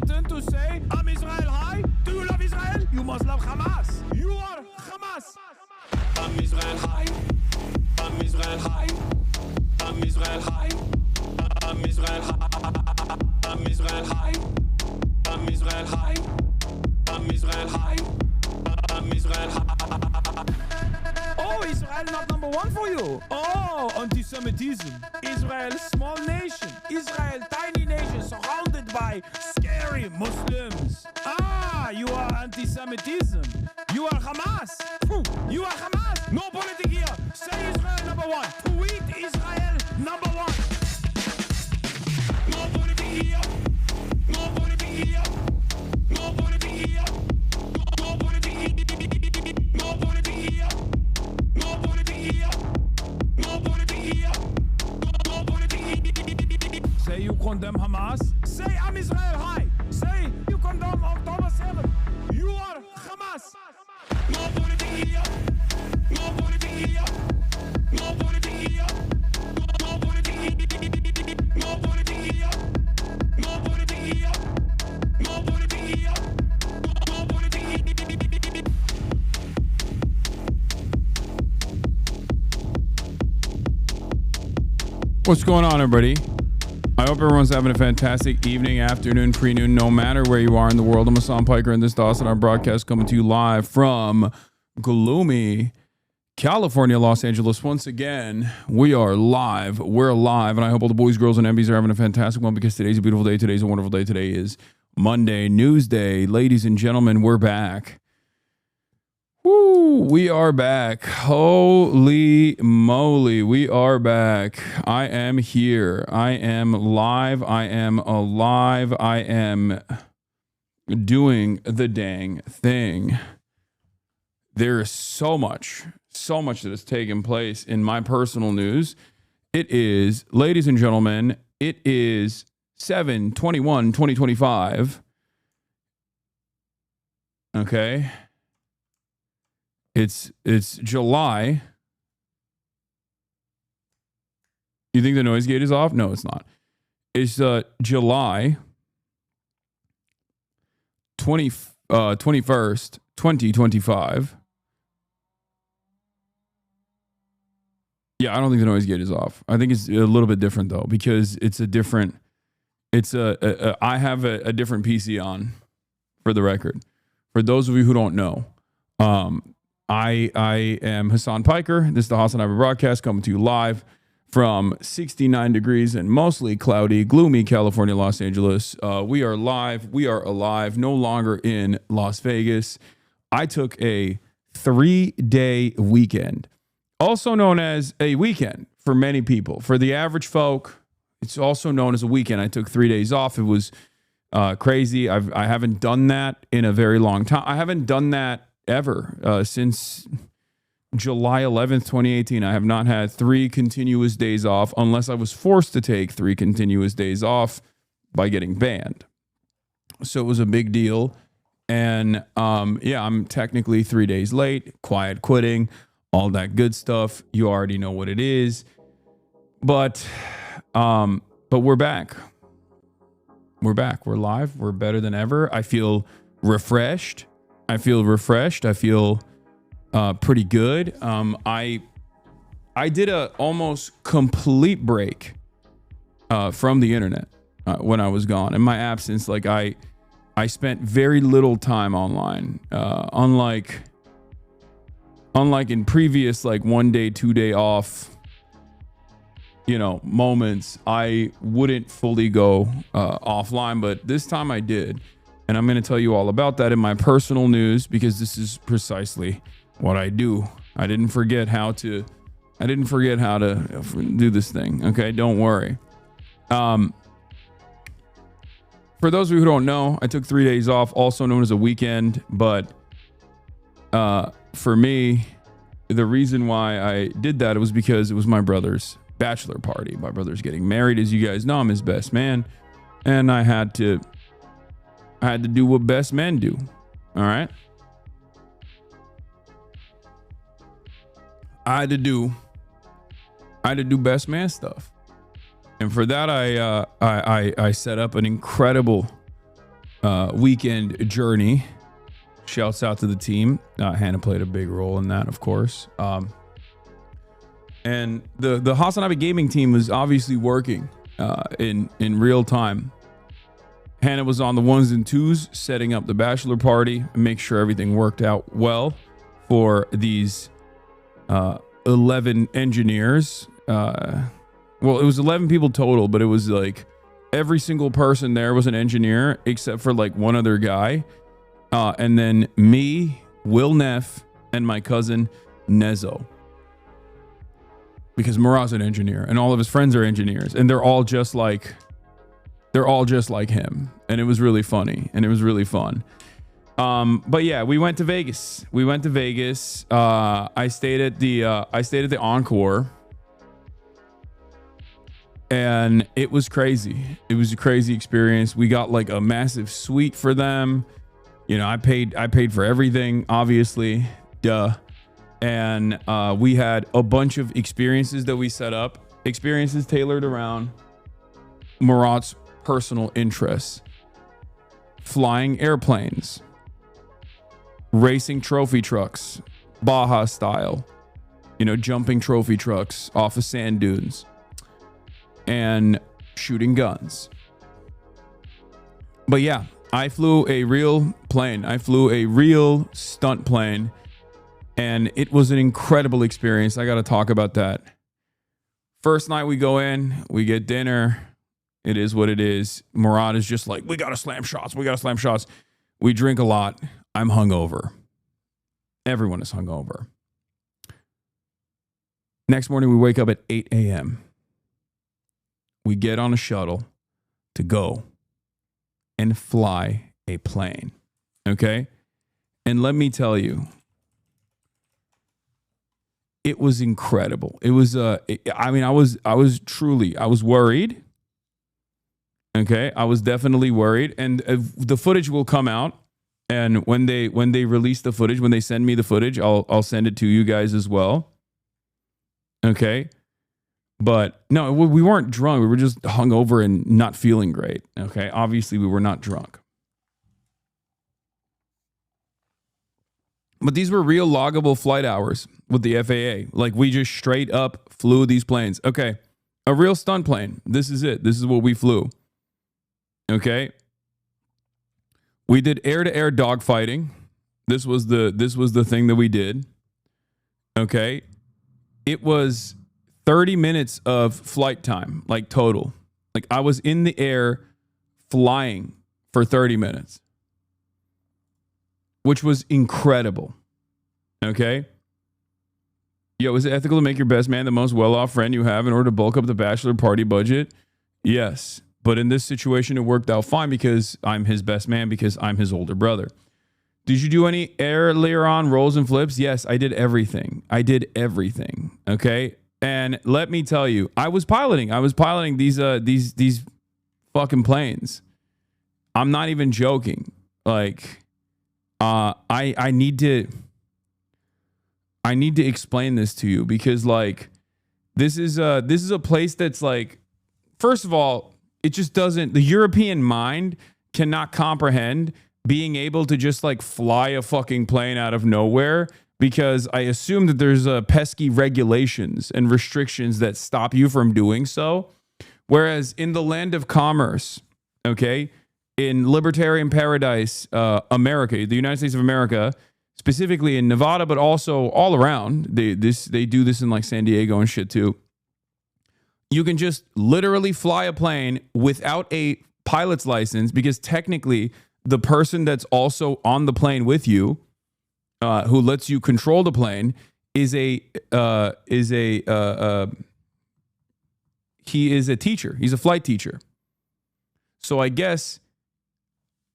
important to say, I'm Israel high. Do you love Israel? You must love Hamas. You are Hamas. I'm Israel high. I'm Israel high. I'm Israel high. I'm Israel high. I'm Israel high. I'm Israel high. I'm Israel high. I'm Israel high. Oh, Israel not number one for you. Oh, anti-semitism. Israel, small nation. Israel, tiny nation surrounded by scary Muslims. Ah, you are anti-Semitism. You are Hamas. You are Hamas. No politics here. Say Israel number one. Tweet Israel number one. No politics here. No politics here. No politics here. No politics here. No politics here. No politics here. No politics here. No politics here. Say you condemn Hamas. Say I'm Israel high. Say you condemn October 7. You are Hamas. No politics here. No politics here. No politics here. No politics here. No politics here. No politics here. No politics here. No politics here. What's going on, everybody? I hope everyone's having a fantastic evening, afternoon, pre-noon, no matter where you are in the world. I'm Hasan Piker, and this is the HasanAbi broadcast coming to you live from gloomy California, Los Angeles. Once again, we are live. We're alive, and I hope all the boys, girls, and MBs are having a fantastic one because today's a beautiful day. Today's a wonderful day. Today is Monday, News Day. Ladies and gentlemen, we're back. Woo, we are back. Holy moly, we are back. I am here. I am live. I am alive. I am doing the dang thing. There is so much that has taken place in my personal news. It is, ladies and gentlemen, it is 7/21/2025. Okay. It's July. You think the noise gate is off? No, it's not. It's July 21st, 2025. Yeah, I don't think the noise gate is off. I think it's a little bit different though, because it's a different. I have a different PC on, for the record. For those of you who don't know, I am Hasan Piker. This is the HasanAbi broadcast coming to you live from 69 degrees and mostly cloudy, gloomy California, Los Angeles. We are live. We are alive. No longer in Las Vegas. I took a 3-day weekend, also known as a weekend for many people. For the average folk, it's also known as a weekend. I took 3 days off. It was crazy. I haven't done that in a very long time. I haven't done that ever since July 11th, 2018. I have not had 3 continuous days off unless I was forced to take 3 continuous days off by getting banned. So it was a big deal. And yeah, I'm technically 3 days late, quiet quitting, all that good stuff. You already know what it is. But we're back. We're back. We're live. We're better than ever. I feel refreshed. I feel pretty good. I did a almost complete break from the internet when I was gone. In my absence, like I spent very little time online. Unlike in previous like 1 day, 2 day off, moments, I wouldn't fully go offline, but this time I did. And I'm going to tell you all about that in my personal news, because this is precisely what I do. I didn't forget how to do this thing. Okay, don't worry. For those of you who don't know, I took 3 days off, also known as a weekend. But for me, the reason why I did that, it was because it was my brother's bachelor party. My brother's getting married. As you guys know, I'm his best man, and I had to do what best men do. All right. I had to do best man stuff. And for that, I set up an incredible weekend journey. Shouts out to the team. Hannah played a big role in that, of course. And the HasanAbi gaming team was obviously working in real time. Hannah was on the ones and twos, setting up the bachelor party and make sure everything worked out well for these 11 engineers. Well, it was 11 people total, but it was like every single person there was an engineer except for like one other guy. And then me, Will Neff, and my cousin Nezo. Because Murat's an engineer and all of his friends are engineers and they're all just like him. And it was really funny and it was really fun. But yeah, we went to Vegas. I stayed at the Encore. And it was crazy. It was a crazy experience. We got like a massive suite for them. You know, I paid for everything, obviously. Duh. And we had a bunch of experiences that we set up. Experiences tailored around Murat's personal interests. Flying airplanes. Racing trophy trucks. Baja style. You know, jumping trophy trucks off of sand dunes. And shooting guns. But yeah, I flew a real plane. I flew a real stunt plane. And it was an incredible experience. I got to talk about that. First night we go in, we get dinner. It is what it is. Murat is just like, we got to slam shots. We drink a lot. I'm hungover. Everyone is hungover. Next morning, we wake up at 8 a.m. We get on a shuttle to go and fly a plane. Okay? And let me tell you, it was incredible. It was I was worried. Okay? I was definitely worried, and the footage will come out, and when they release the footage, when they send me the footage, I'll send it to you guys as well. Okay? But no, we weren't drunk. We were just hungover and not feeling great. Okay. Obviously, we were not drunk. But these were real loggable flight hours with the FAA. Like, we just straight up flew these planes. Okay. A real stunt plane. This is it. This is what we flew. Okay. We did air-to-air dogfighting. This was the thing that we did. Okay. It was 30 minutes of flight time, like total. Like, I was in the air flying for 30 minutes, which was incredible. Okay? Yo, is it ethical to make your best man the most well-off friend you have in order to bulk up the bachelor party budget? Yes. But in this situation, it worked out fine because I'm his best man, because I'm his older brother. Did you do any earlier on rolls and flips? Yes, I did everything. Okay? And let me tell you, I was piloting these fucking planes. I'm not even joking. Like, I need to explain this to you, because like this is a place that's like, first of all, it just doesn't, the European mind cannot comprehend being able to just like fly a fucking plane out of nowhere, because I assume that there's pesky regulations and restrictions that stop you from doing so. Whereas in the land of commerce, okay, in libertarian paradise, America, the United States of America, specifically in Nevada, but also all around, they do this in like San Diego and shit too. You can just literally fly a plane without a pilot's license, because technically the person that's also on the plane with you, who lets you control the plane, he is a teacher. He's a flight teacher. So I guess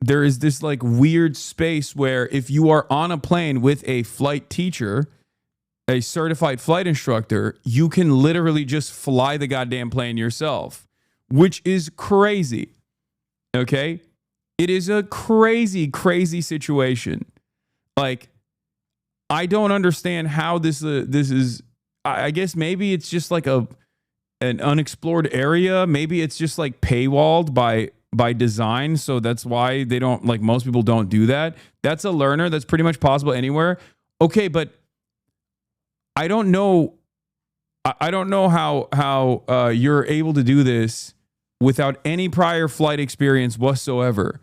there is this like weird space where if you are on a plane with a flight teacher, a certified flight instructor, you can literally just fly the goddamn plane yourself, which is crazy. Okay? It is a crazy, crazy situation. Like, I don't understand how this is. I guess maybe it's just like an unexplored area. Maybe it's just like paywalled by by design. So that's why they don't, like, most people don't do that. That's a learner. That's pretty much possible anywhere. Okay, but I don't know. I don't know how you're able to do this without any prior flight experience whatsoever.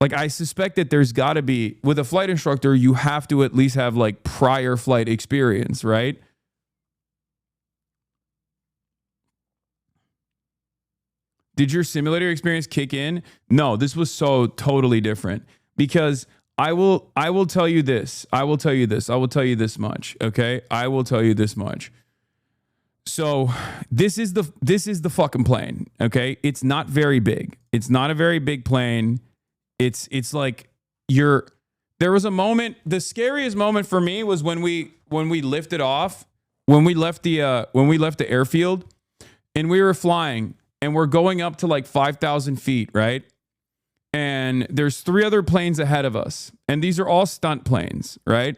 Like, I suspect that there's got to be, with a flight instructor, you have to at least have like prior flight experience, right? Did your simulator experience kick in? No, this was so totally different, because I will tell you this. I will tell you this much. Okay. I will tell you this much. So this is the fucking plane. Okay. It's not very big. It's not a very big plane. It's like there was a moment, the scariest moment for me was when we lifted off, when we left the airfield and we were flying and we're going up to like 5,000 feet, right? And there's 3 other planes ahead of us. And these are all stunt planes, right?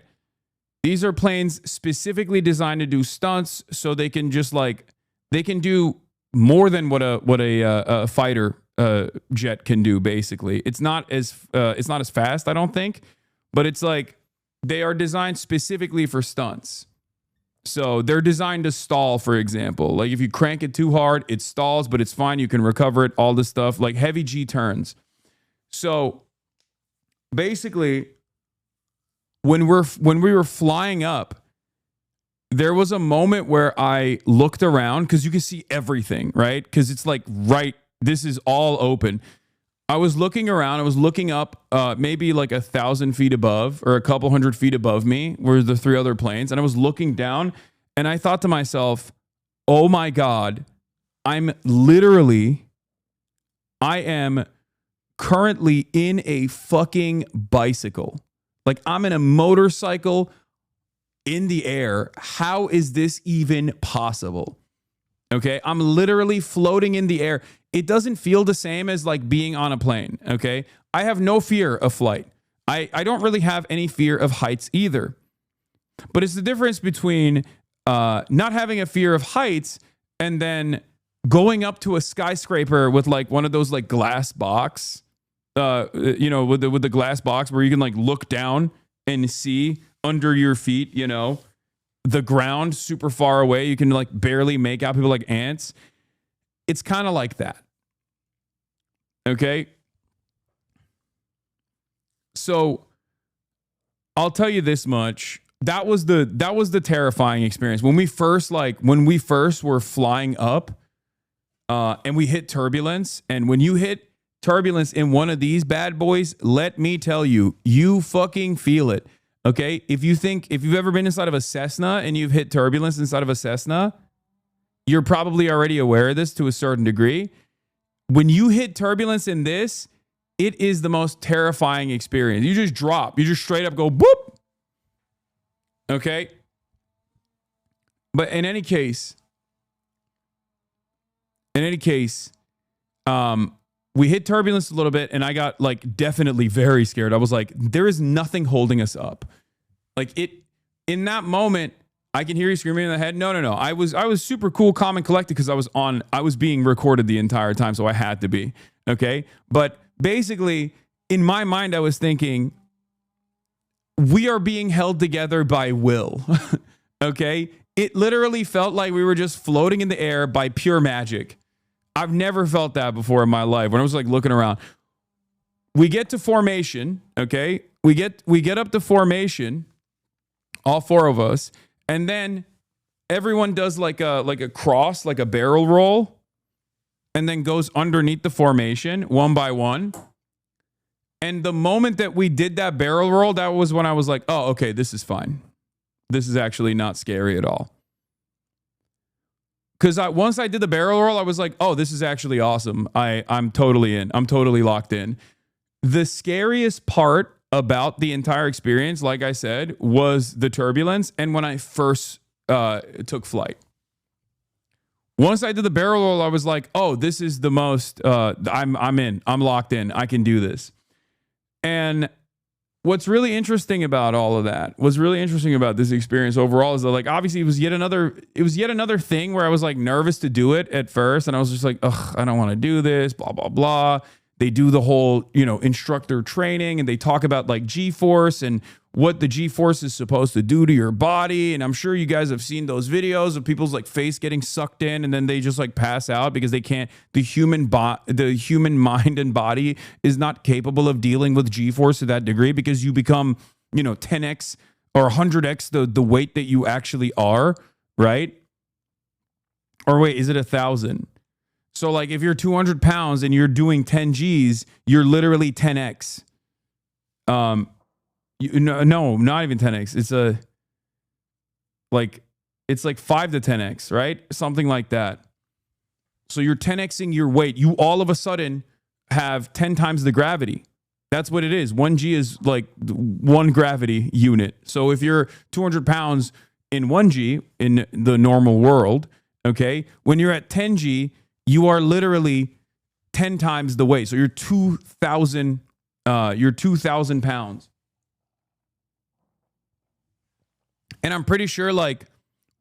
These are planes specifically designed to do stunts, so they can just like, they can do more than what a fighter jet can do. Basically, it's not as fast, I don't think, but it's like they are designed specifically for stunts. So they're designed to stall, for example. Like if you crank it too hard, it stalls, but it's fine. You can recover it. All this stuff, like heavy G turns. So basically, when we were flying up, there was a moment where I looked around, because you can see everything, right? Because it's like, right, this is all open. I was looking around. I was looking up, maybe like 1,000 feet above or a couple hundred feet above me were the 3 other planes. And I was looking down and I thought to myself, oh my God, I am currently in a fucking bicycle. Like I'm in a motorcycle in the air. How is this even possible? Okay. I'm literally floating in the air. It doesn't feel the same as like being on a plane. Okay. I have no fear of flight. I don't really have any fear of heights either. But it's the difference between not having a fear of heights and then going up to a skyscraper with like one of those like glass box, with the glass box where you can like look down and see under your feet, the ground super far away. You can like barely make out people like ants. It's kind of like that. Okay. So I'll tell you this much. That was the terrifying experience. When we first were flying up, and we hit turbulence, and when you hit turbulence in one of these bad boys, let me tell you, you fucking feel it. Okay. If you've ever been inside of a Cessna and you've hit turbulence inside of a Cessna, you're probably already aware of this to a certain degree. When you hit turbulence in this, it is the most terrifying experience. You just drop. You just straight up go boop. Okay. But in any case, we hit turbulence a little bit and I got like definitely very scared. I was like, there is nothing holding us up. Like in that moment, I can hear you screaming in the head. No. I was super cool, calm, and collected because I was being recorded the entire time, so I had to be. Okay. But basically, in my mind, I was thinking, we are being held together by will. Okay. It literally felt like we were just floating in the air by pure magic. I've never felt that before in my life. When I was like looking around, we get to formation. Okay. We get up to formation, all 4 of us. And then everyone does like a cross, like a barrel roll, and then goes underneath the formation one by one. And the moment that we did that barrel roll, that was when I was like, oh, okay, this is fine. This is actually not scary at all. Because once I did the barrel roll, I was like, oh, this is actually awesome. I'm totally in. I'm totally locked in. The scariest part about the entire experience, like I said, was the turbulence and when I first took flight. Once I did the barrel roll, I was like, oh, this is the most, I'm in. I'm locked in. I can do this. And what's really interesting about all of that, what's really interesting about this experience overall is that, like, obviously it was yet another thing where I was like nervous to do it at first. And I was just like, ugh, I don't want to do this, blah, blah, blah. They do the whole, instructor training, and they talk about like G-force and what the G-force is supposed to do to your body. And I'm sure you guys have seen those videos of people's like face getting sucked in and then they just like pass out because they can't, the human mind and body is not capable of dealing with G-force to that degree, because you become, 10x or 100x the weight that you actually are, right? Or wait, is it 1,000? So like if you're 200 pounds and you're doing 10 G's, you're literally 10x. No, not even 10x. It's like 5 to 10x, right? Something like that. So you're 10xing your weight. You all of a sudden have 10 times the gravity. That's what it is. 1G is like 1 gravity unit. So if you're 200 pounds in 1G in the normal world, okay, when you're at 10G, you are literally 10 times the weight. So you're 2,000 pounds. And I'm pretty sure like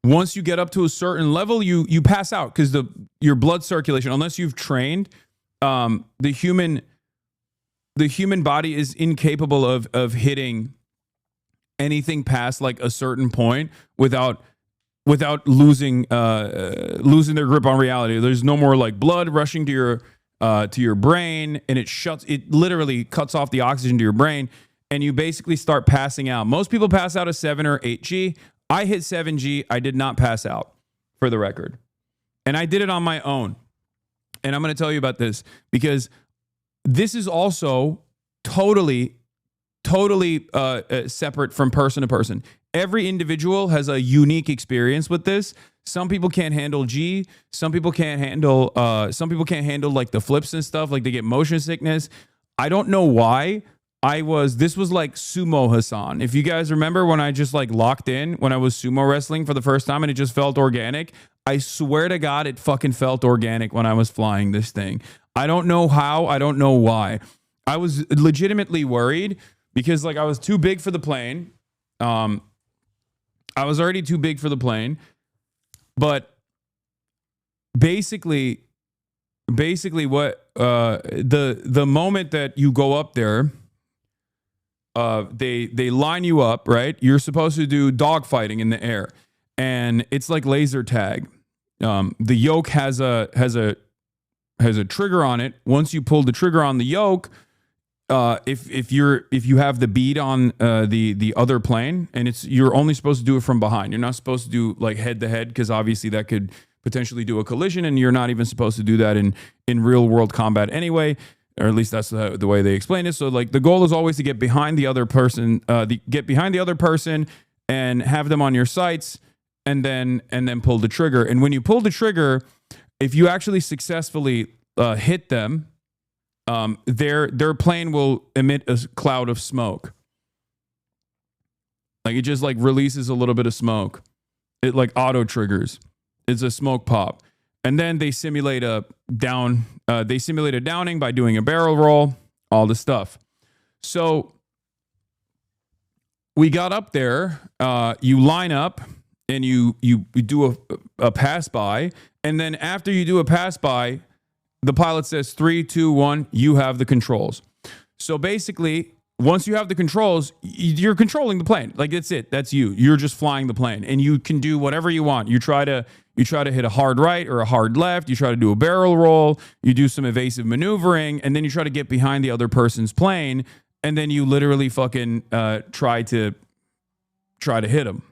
once you get up to a certain level, you pass out because your blood circulation, unless you've trained, the human body is incapable of hitting anything past like a certain point without losing their grip on reality. There's no more like blood rushing to your brain, and it literally cuts off the oxygen to your brain, and you basically start passing out. Most people pass out at 7 or 8G. I hit 7G. I did not pass out, for the record. And I did it on my own. And I'm going to tell you about this because this is also totally separate from person to person. Every individual has a unique experience with this. Some people can't handle G. Some people can't handle like the flips and stuff. Like they get motion sickness. I don't know why. This was like sumo Hasan. If you guys remember when I just like locked in when I was sumo wrestling for the first time and it just felt organic, I swear to God, it fucking felt organic when I was flying this thing. I don't know how. I don't know why. I was legitimately worried because like I was too big for the plane. I was already too big for the plane, but basically what the moment that you go up there, they line you up, right? You're supposed to do dogfighting in the air, and it's like laser tag. The yoke has a trigger on it. Once you pull the trigger on the yoke, if you have the bead on the other plane, and you're only supposed to do it from behind. You're not supposed to do like head to head because obviously that could potentially do a collision, and you're not even supposed to do that in real world combat anyway, or at least that's the way they explain it. So like the goal is always to get behind the other person, and have them on your sights, and then pull the trigger. And when you pull the trigger, if you actually successfully hit them, their plane will emit a cloud of smoke. Like it just like releases a little bit of smoke. It like auto triggers. It's a smoke pop. And then they simulate a downing by doing a barrel roll, all the stuff. So we got up there, you line up and you do a pass by. And then after you do a pass by, the pilot says 3, 2, 1, you have the controls. So basically, once you have the controls, you're controlling the plane. Like that's it. That's you. You're just flying the plane, and you can do whatever you want. You try to hit a hard right or a hard left. You try to do a barrel roll. You do some evasive maneuvering, and then you try to get behind the other person's plane, and then you literally fucking try to hit them.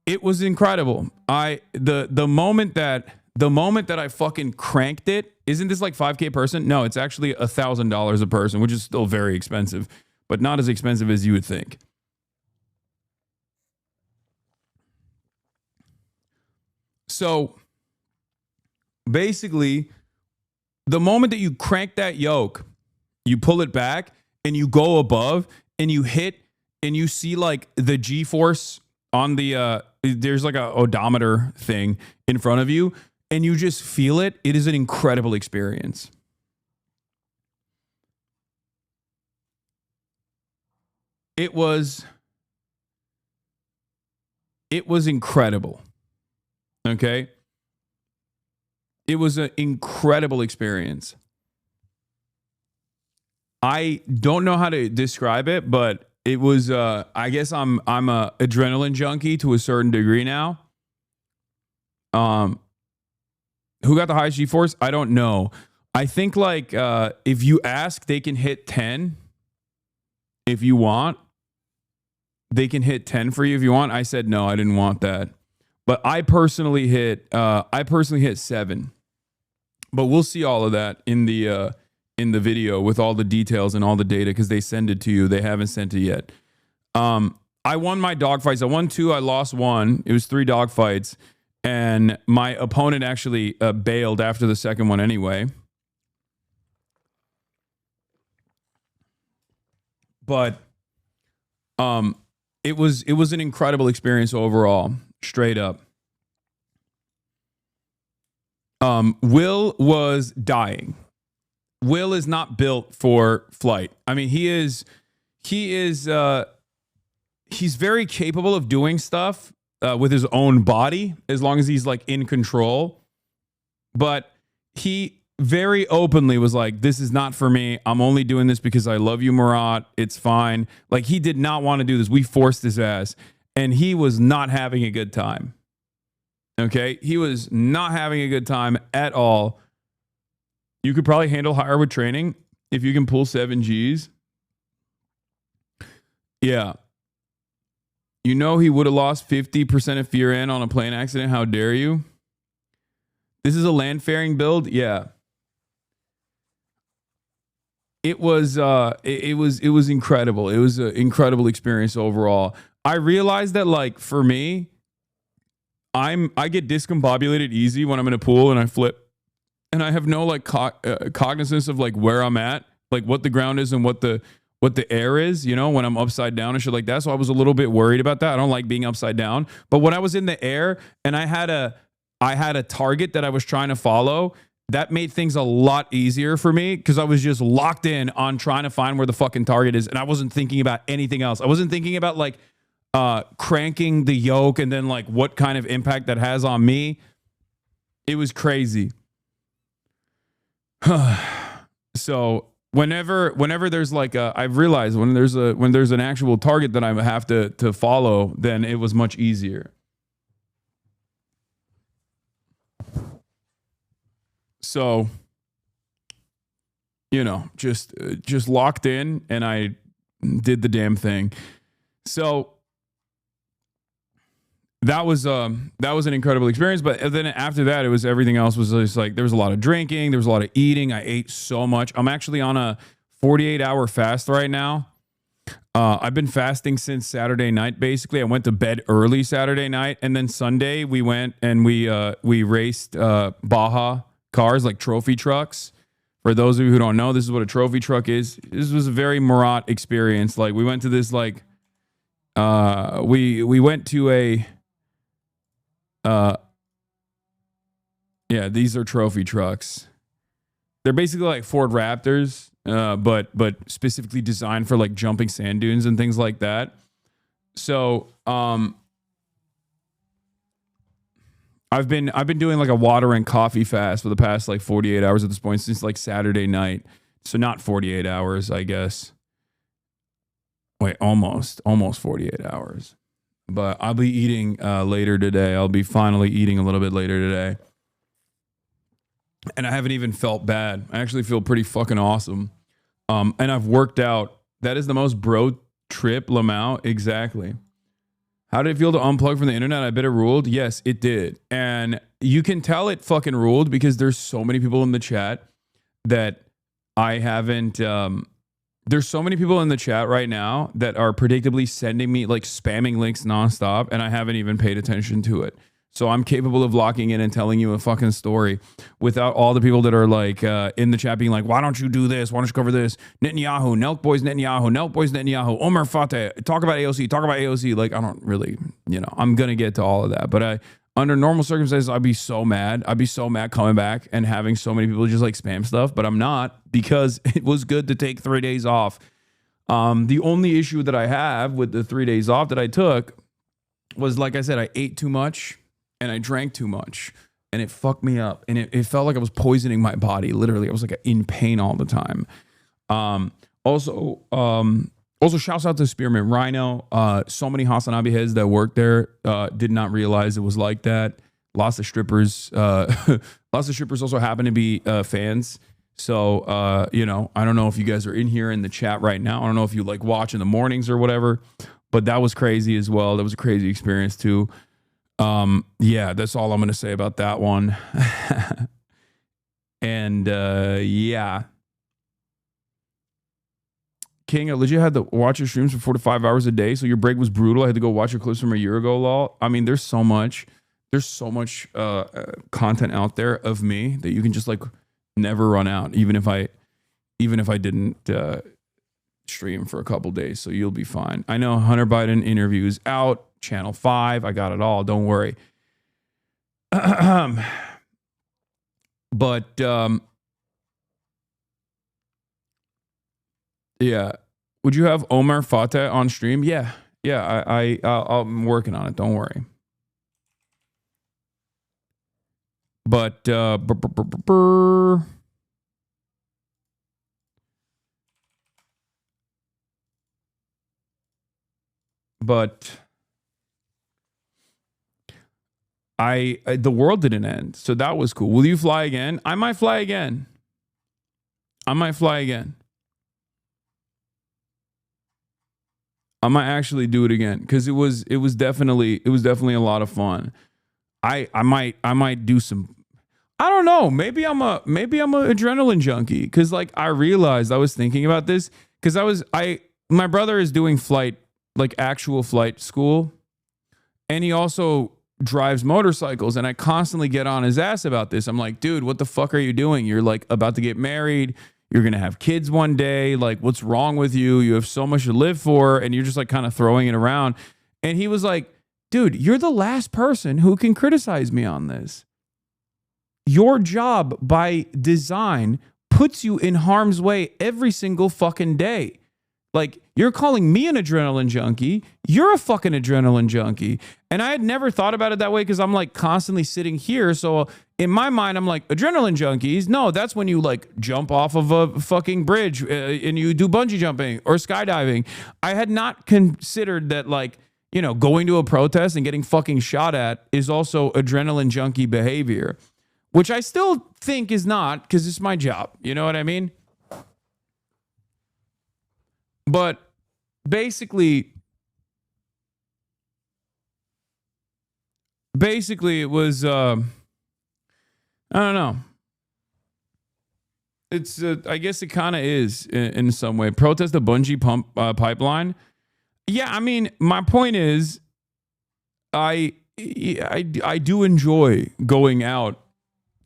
It was incredible. The moment that I fucking cranked it, isn't this like 5K person? No, it's actually $1,000 a person, which is still very expensive, but not as expensive as you would think. So basically, the moment that you crank that yoke, you pull it back and you go above and you hit and you see like the G-force on the there's like a odometer thing in front of you, and you just feel it. It is an incredible experience. it was incredible. Okay? It was an incredible experience. I don't know how to describe it, but it was I guess I'm a adrenaline junkie to a certain degree now. Who got the highest G-force? I don't know. I think like if you ask, they can hit 10 if you want. They can hit 10 for you if you want. I said no, I didn't want that. But I personally hit 7. But we'll see all of that in the video with all the details and all the data because they send it to you. They haven't sent it yet. I won my dogfights. I won 2. I lost 1. It was 3 dogfights. And my opponent actually bailed after the second one anyway. But it was an incredible experience overall, straight up. Will was dying. Will is not built for flight. I mean, he's very capable of doing stuff with his own body as long as he's like in control. But he very openly was like, this is not for me. I'm only doing this because I love you, Murat. It's fine. Like, he did not want to do this. We forced his ass and he was not having a good time. Okay. He was not having a good time at all. You could probably handle higher with training if you can pull 7 Gs. Yeah. You know, he would have lost 50% of fear in on a plane accident. How dare you? This is a land faring build. Yeah. It was incredible. It was an incredible experience overall. I realized that, like, for me, I get discombobulated easy when I'm in a pool and I flip, and I have no like cognizance of like where I'm at, like what the ground is and what the air is, you know, when I'm upside down and shit like that. So I was a little bit worried about that. I don't like being upside down. But when I was in the air and I had a target that I was trying to follow, that made things a lot easier for me because I was just locked in on trying to find where the fucking target is. And I wasn't thinking about anything else. I wasn't thinking about like cranking the yoke and then like what kind of impact that has on me. It was crazy. So whenever there's like I've realized when there's an actual target that I have to follow, then it was much easier. So, you know, just locked in and I did the damn thing. So that was an incredible experience. But then after that, it was everything else was just like there was a lot of drinking, there was a lot of eating. I ate so much. I'm actually on a 48-hour fast right now. I've been fasting since Saturday night. Basically, I went to bed early Saturday night, and then Sunday we went and we raced Baja cars, like trophy trucks. For those of you who don't know, this is what a trophy truck is. This was a very Murat experience. Like we went to this like we went to a yeah, these are trophy trucks. They're basically like Ford Raptors, but specifically designed for like jumping sand dunes and things like that. So I've been doing like a water and coffee fast for the past like 48 hours at this point since like Saturday night. So not 48 hours, I guess. Wait, almost 48 hours. But I'll be eating later today. I'll be finally eating a little bit later today. And I haven't even felt bad. I actually feel pretty fucking awesome. And I've worked out. That is the most bro trip, Lamau. Exactly. How did it feel to unplug from the internet? I bet it ruled. Yes, it did. And you can tell it fucking ruled because there's so many people in the chat that I haven't... there's so many people in the chat right now that are predictably sending me like spamming links nonstop, and I haven't even paid attention to it. So I'm capable of locking in and telling you a fucking story without all the people that are like in the chat being like, why don't you do this? Why don't you cover this? Netanyahu, Nelk Boys, Netanyahu, Omar Fateh, talk about AOC. Like, I don't really, you know, I'm going to get to all of that. But under normal circumstances, I'd be so mad. I'd be so mad coming back and having so many people just like spam stuff. But I'm not, because it was good to take 3 days off. The only issue that I have with the 3 days off that I took was, like I said, I ate too much and I drank too much, and it fucked me up, and it felt like I was poisoning my body. Literally, I was like in pain all the time. Also, shouts out to Spearmint Rhino. So many HasanAbi heads that worked there did not realize it was like that. Lots of strippers. Lots of strippers also happen to be fans. So, I don't know if you guys are in here in the chat right now. I don't know if you like watch in the mornings or whatever, but that was crazy as well. That was a crazy experience too. Yeah, that's all I'm going to say about that one. And, yeah. King, I legit had to watch your streams for 4 to 5 hours a day. So your break was brutal. I had to go watch your clips from a year ago, lol. I mean, there's so much content out there of me that you can just like never run out, even if I didn't stream for a couple days. So you'll be fine. I know Hunter Biden interview is out, channel 5. I got it all. Don't worry. But yeah, would you have Omar Fateh on stream? Yeah, I'm working on it. Don't worry. But the world didn't end, so that was cool. Will you fly again? I might fly again. I might actually do it again because it was definitely a lot of fun. I might do some. I don't know. Maybe I'm a adrenaline junkie because like I realized I was thinking about this because my brother is doing actual flight school, and he also drives motorcycles, and I constantly get on his ass about this. I'm like, dude, what the fuck are you doing? You're like about to get married. You're going to have kids one day. Like, what's wrong with you? You have so much to live for, and you're just like kind of throwing it around. And he was like, dude, you're the last person who can criticize me on this. Your job by design puts you in harm's way every single fucking day. Like, you're calling me an adrenaline junkie. You're a fucking adrenaline junkie. And I had never thought about it that way because I'm like constantly sitting here. So in my mind, I'm like, adrenaline junkies? No, that's when you like jump off of a fucking bridge and you do bungee jumping or skydiving. I had not considered that like, going to a protest and getting fucking shot at is also adrenaline junkie behavior, which I still think is not because it's my job. You know what I mean? But basically it was, I don't know. It's, I guess it kind of is in some way. Protest the bungee pipeline. Yeah, I mean, my point is, I do enjoy going out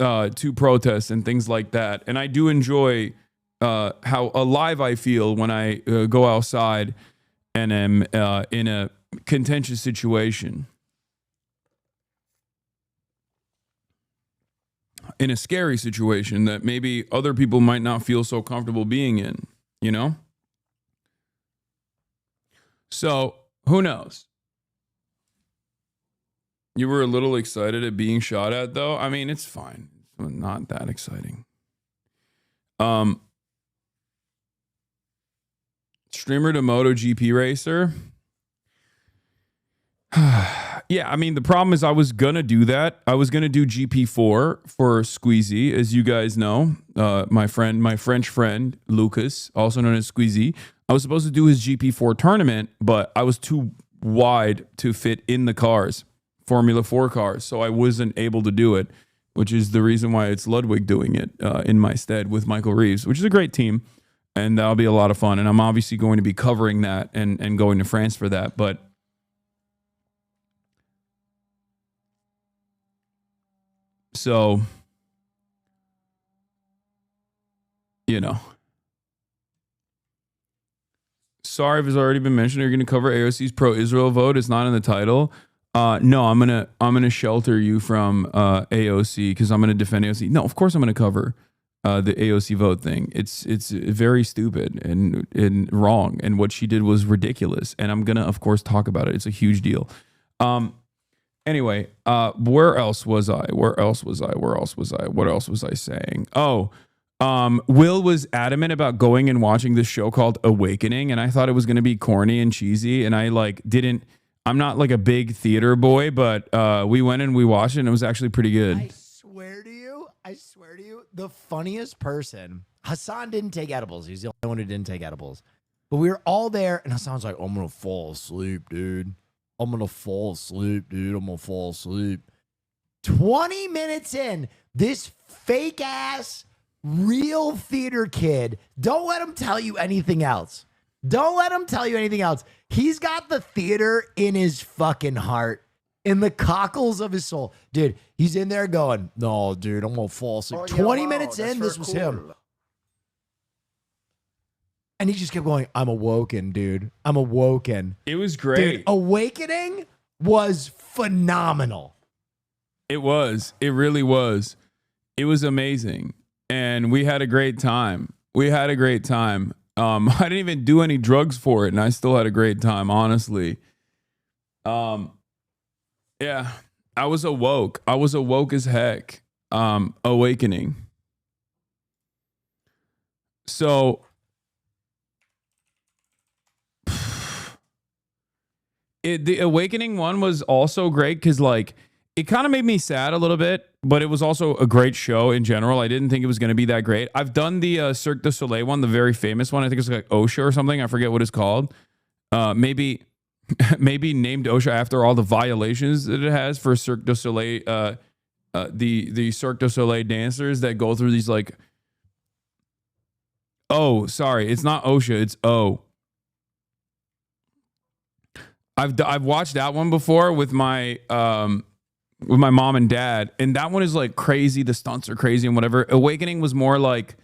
to protests and things like that, and I do enjoy how alive I feel when I go outside and am in a contentious situation, in a scary situation that maybe other people might not feel so comfortable being in, So, who knows? You were a little excited at being shot at, though? I mean, it's fine. It's not that exciting. Streamer to MotoGP racer. Yeah, I mean, the problem is I was going to do that. I was going to do GP4 for Squeezy, as you guys know. My French friend, Lucas, also known as Squeezy. I was supposed to do his GP4 tournament, but I was too wide to fit in the cars, Formula 4 cars, so I wasn't able to do it, which is the reason why it's Ludwig doing it in my stead with Michael Reeves, which is a great team, and that'll be a lot of fun. And I'm obviously going to be covering that and going to France for that, but so, sorry if it's already been mentioned. You're going to cover AOC's pro-Israel vote. It's not in the title. No, I'm gonna shelter you from AOC because I'm gonna defend AOC. No, of course I'm gonna cover the AOC vote thing. It's very stupid and wrong. And what she did was ridiculous. And I'm gonna, of course, talk about it. It's a huge deal. Anyway, where else was I? What else was I saying? Oh, Will was adamant about going and watching this show called Awakening, and I thought it was gonna be corny and cheesy, and I like didn't. I'm not like a big theater boy, but we went and we watched it, and it was actually pretty good. I swear to you, the funniest person. Hasan didn't take edibles. He's the only one who didn't take edibles. But we were all there, and Hasan's like, I'm gonna fall asleep, dude. I'm gonna fall asleep, dude. I'm gonna fall asleep. 20 minutes in, this fake ass real theater kid, don't let him tell you anything else. Don't let him tell you anything else. He's got the theater in his fucking heart, in the cockles of his soul. Dude, he's in there going, no, dude, I'm gonna fall asleep. 20 minutes in, this was him. And he just kept going, I'm awoken, dude. I'm awoken. It was great. Dude, Awakening was phenomenal. It was. It really was. It was amazing. And we had a great time. I didn't even do any drugs for it, and I still had a great time, honestly. Yeah, I was awoke. I was awoke as heck. Awakening. So the Awakening one was also great because like it kind of made me sad a little bit, but it was also a great show in general. I didn't think it was going to be that great. I've done the Cirque du Soleil one, the very famous one. I think it's like OSHA or something. I forget what it's called. Maybe named OSHA after all the violations that it has for Cirque du Soleil. The Cirque du Soleil dancers that go through these like. Oh, sorry, it's not OSHA. It's O. I've watched that one before with my mom and dad, and that one is like crazy. The stunts are crazy and whatever. Awakening was more like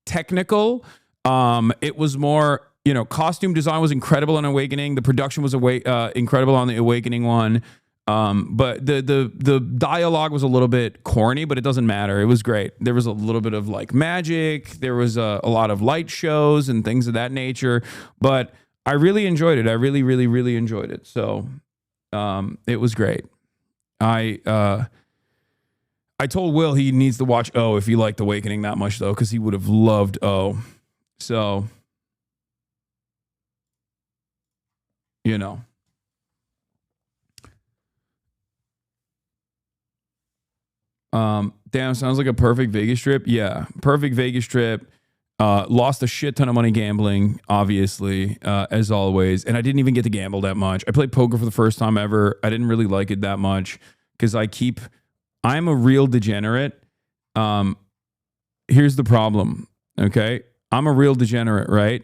technical. It was more, costume design was incredible on Awakening. The production was incredible on the Awakening one. But the dialogue was a little bit corny, but it doesn't matter. It was great. There was a little bit of like magic. There was a lot of light shows and things of that nature, but I really enjoyed it. I really, really, really enjoyed it. So, it was great. I told Will he needs to watch O if he liked Awakening that much though, because he would have loved O. So, damn, sounds like a perfect Vegas trip. Yeah, perfect Vegas trip. Lost a shit ton of money gambling, obviously, as always. And I didn't even get to gamble that much. I played poker for the first time ever. I didn't really like it that much because I'm a real degenerate. Here's the problem, okay? I'm a real degenerate, right?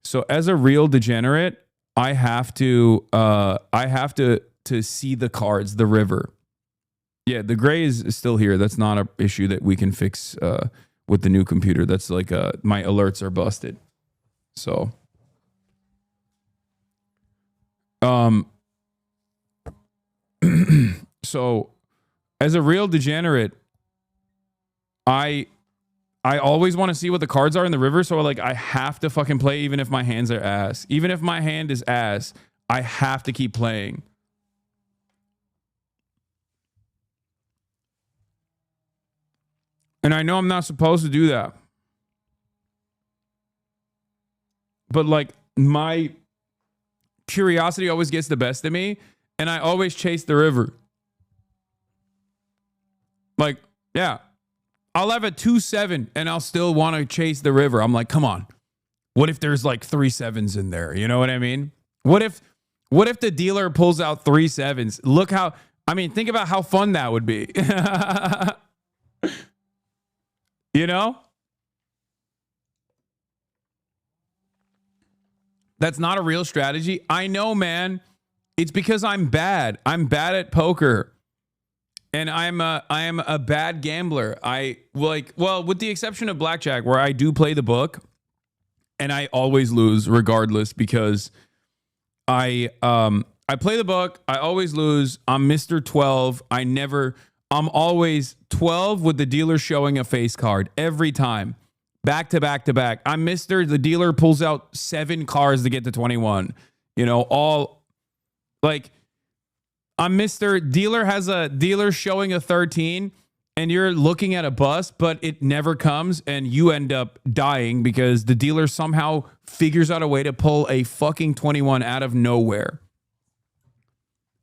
So as a real degenerate, I have to see the cards, the river. Yeah, the gray is still here. That's not an issue that we can fix with the new computer. That's like my alerts are busted. So so as a real degenerate, I always want to see what the cards are in the river, so like I have to fucking play even if my hands are ass. Even if my hand is ass, I have to keep playing. And I know I'm not supposed to do that. But like my curiosity always gets the best of me, and I always chase the river. Like, yeah, I'll have a 2-7 and I'll still want to chase the river. I'm like, come on. What if there's like 3 7s in there? You know what I mean? What if the dealer pulls out 3 7s? Think about how fun that would be. That's not a real strategy. I know, man. It's because I'm bad. I'm bad at poker. And I am a bad gambler. With the exception of blackjack, where I do play the book and I always lose regardless because I play the book, I always lose. I'm Mr. 12. I never I'm always 12 with the dealer showing a face card every time. Back to back to back. I'm Mr. The dealer pulls out 7 cars to get to 21. You know, all like I'm Mr. Dealer has a dealer showing a 13 and you're looking at a bus, but it never comes and you end up dying because the dealer somehow figures out a way to pull a fucking 21 out of nowhere.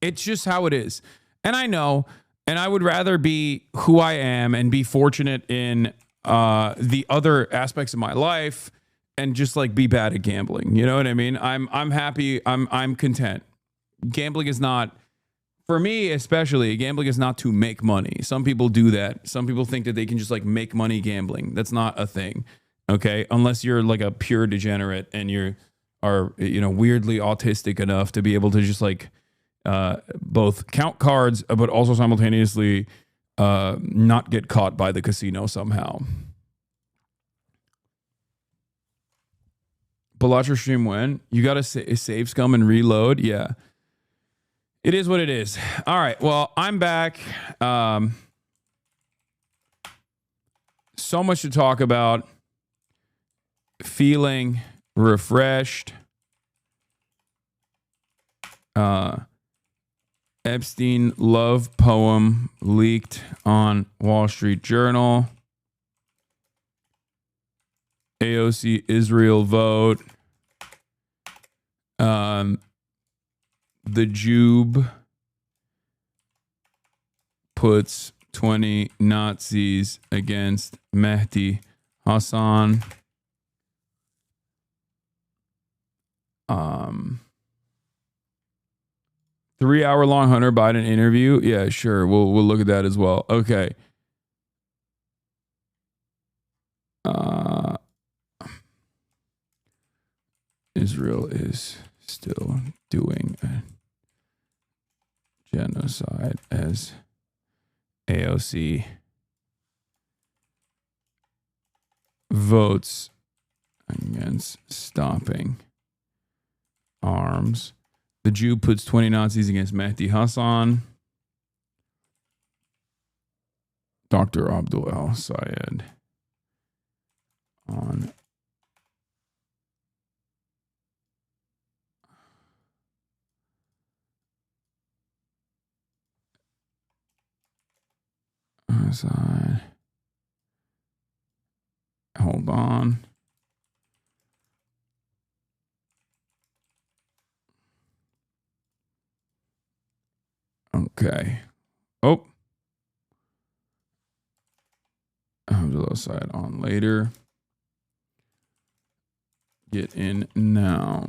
It's just how it is. And I know, and I would rather be who I am and be fortunate in the other aspects of my life and just like be bad at gambling. You know what I mean? I'm happy. I'm content. Gambling is not, for me especially, gambling is not to make money. Some people do that. Some people think that they can just like make money gambling. That's not a thing. Okay? Unless you're like a pure degenerate and you are, you know, weirdly autistic enough to be able to just like both count cards, but also simultaneously not get caught by the casino somehow. But watch your stream when you got to save scum and reload. Yeah. It is what it is. All right. Well, I'm back. So much to talk about. Feeling refreshed. Epstein love poem leaked on Wall Street Journal. AOC Israel vote. The JUBE puts 20 Nazis against Mehdi Hasan. 3-hour-long Hunter Biden interview. Yeah, sure. We'll look at that as well. Okay. Israel is still doing a genocide as AOC votes against stopping arms. The Jew puts 20 Nazis against Mehdi Hasan. Dr. Abdul al-Sayed on side. Hold on. Okay. Oh. Abdul side on later. Get in now.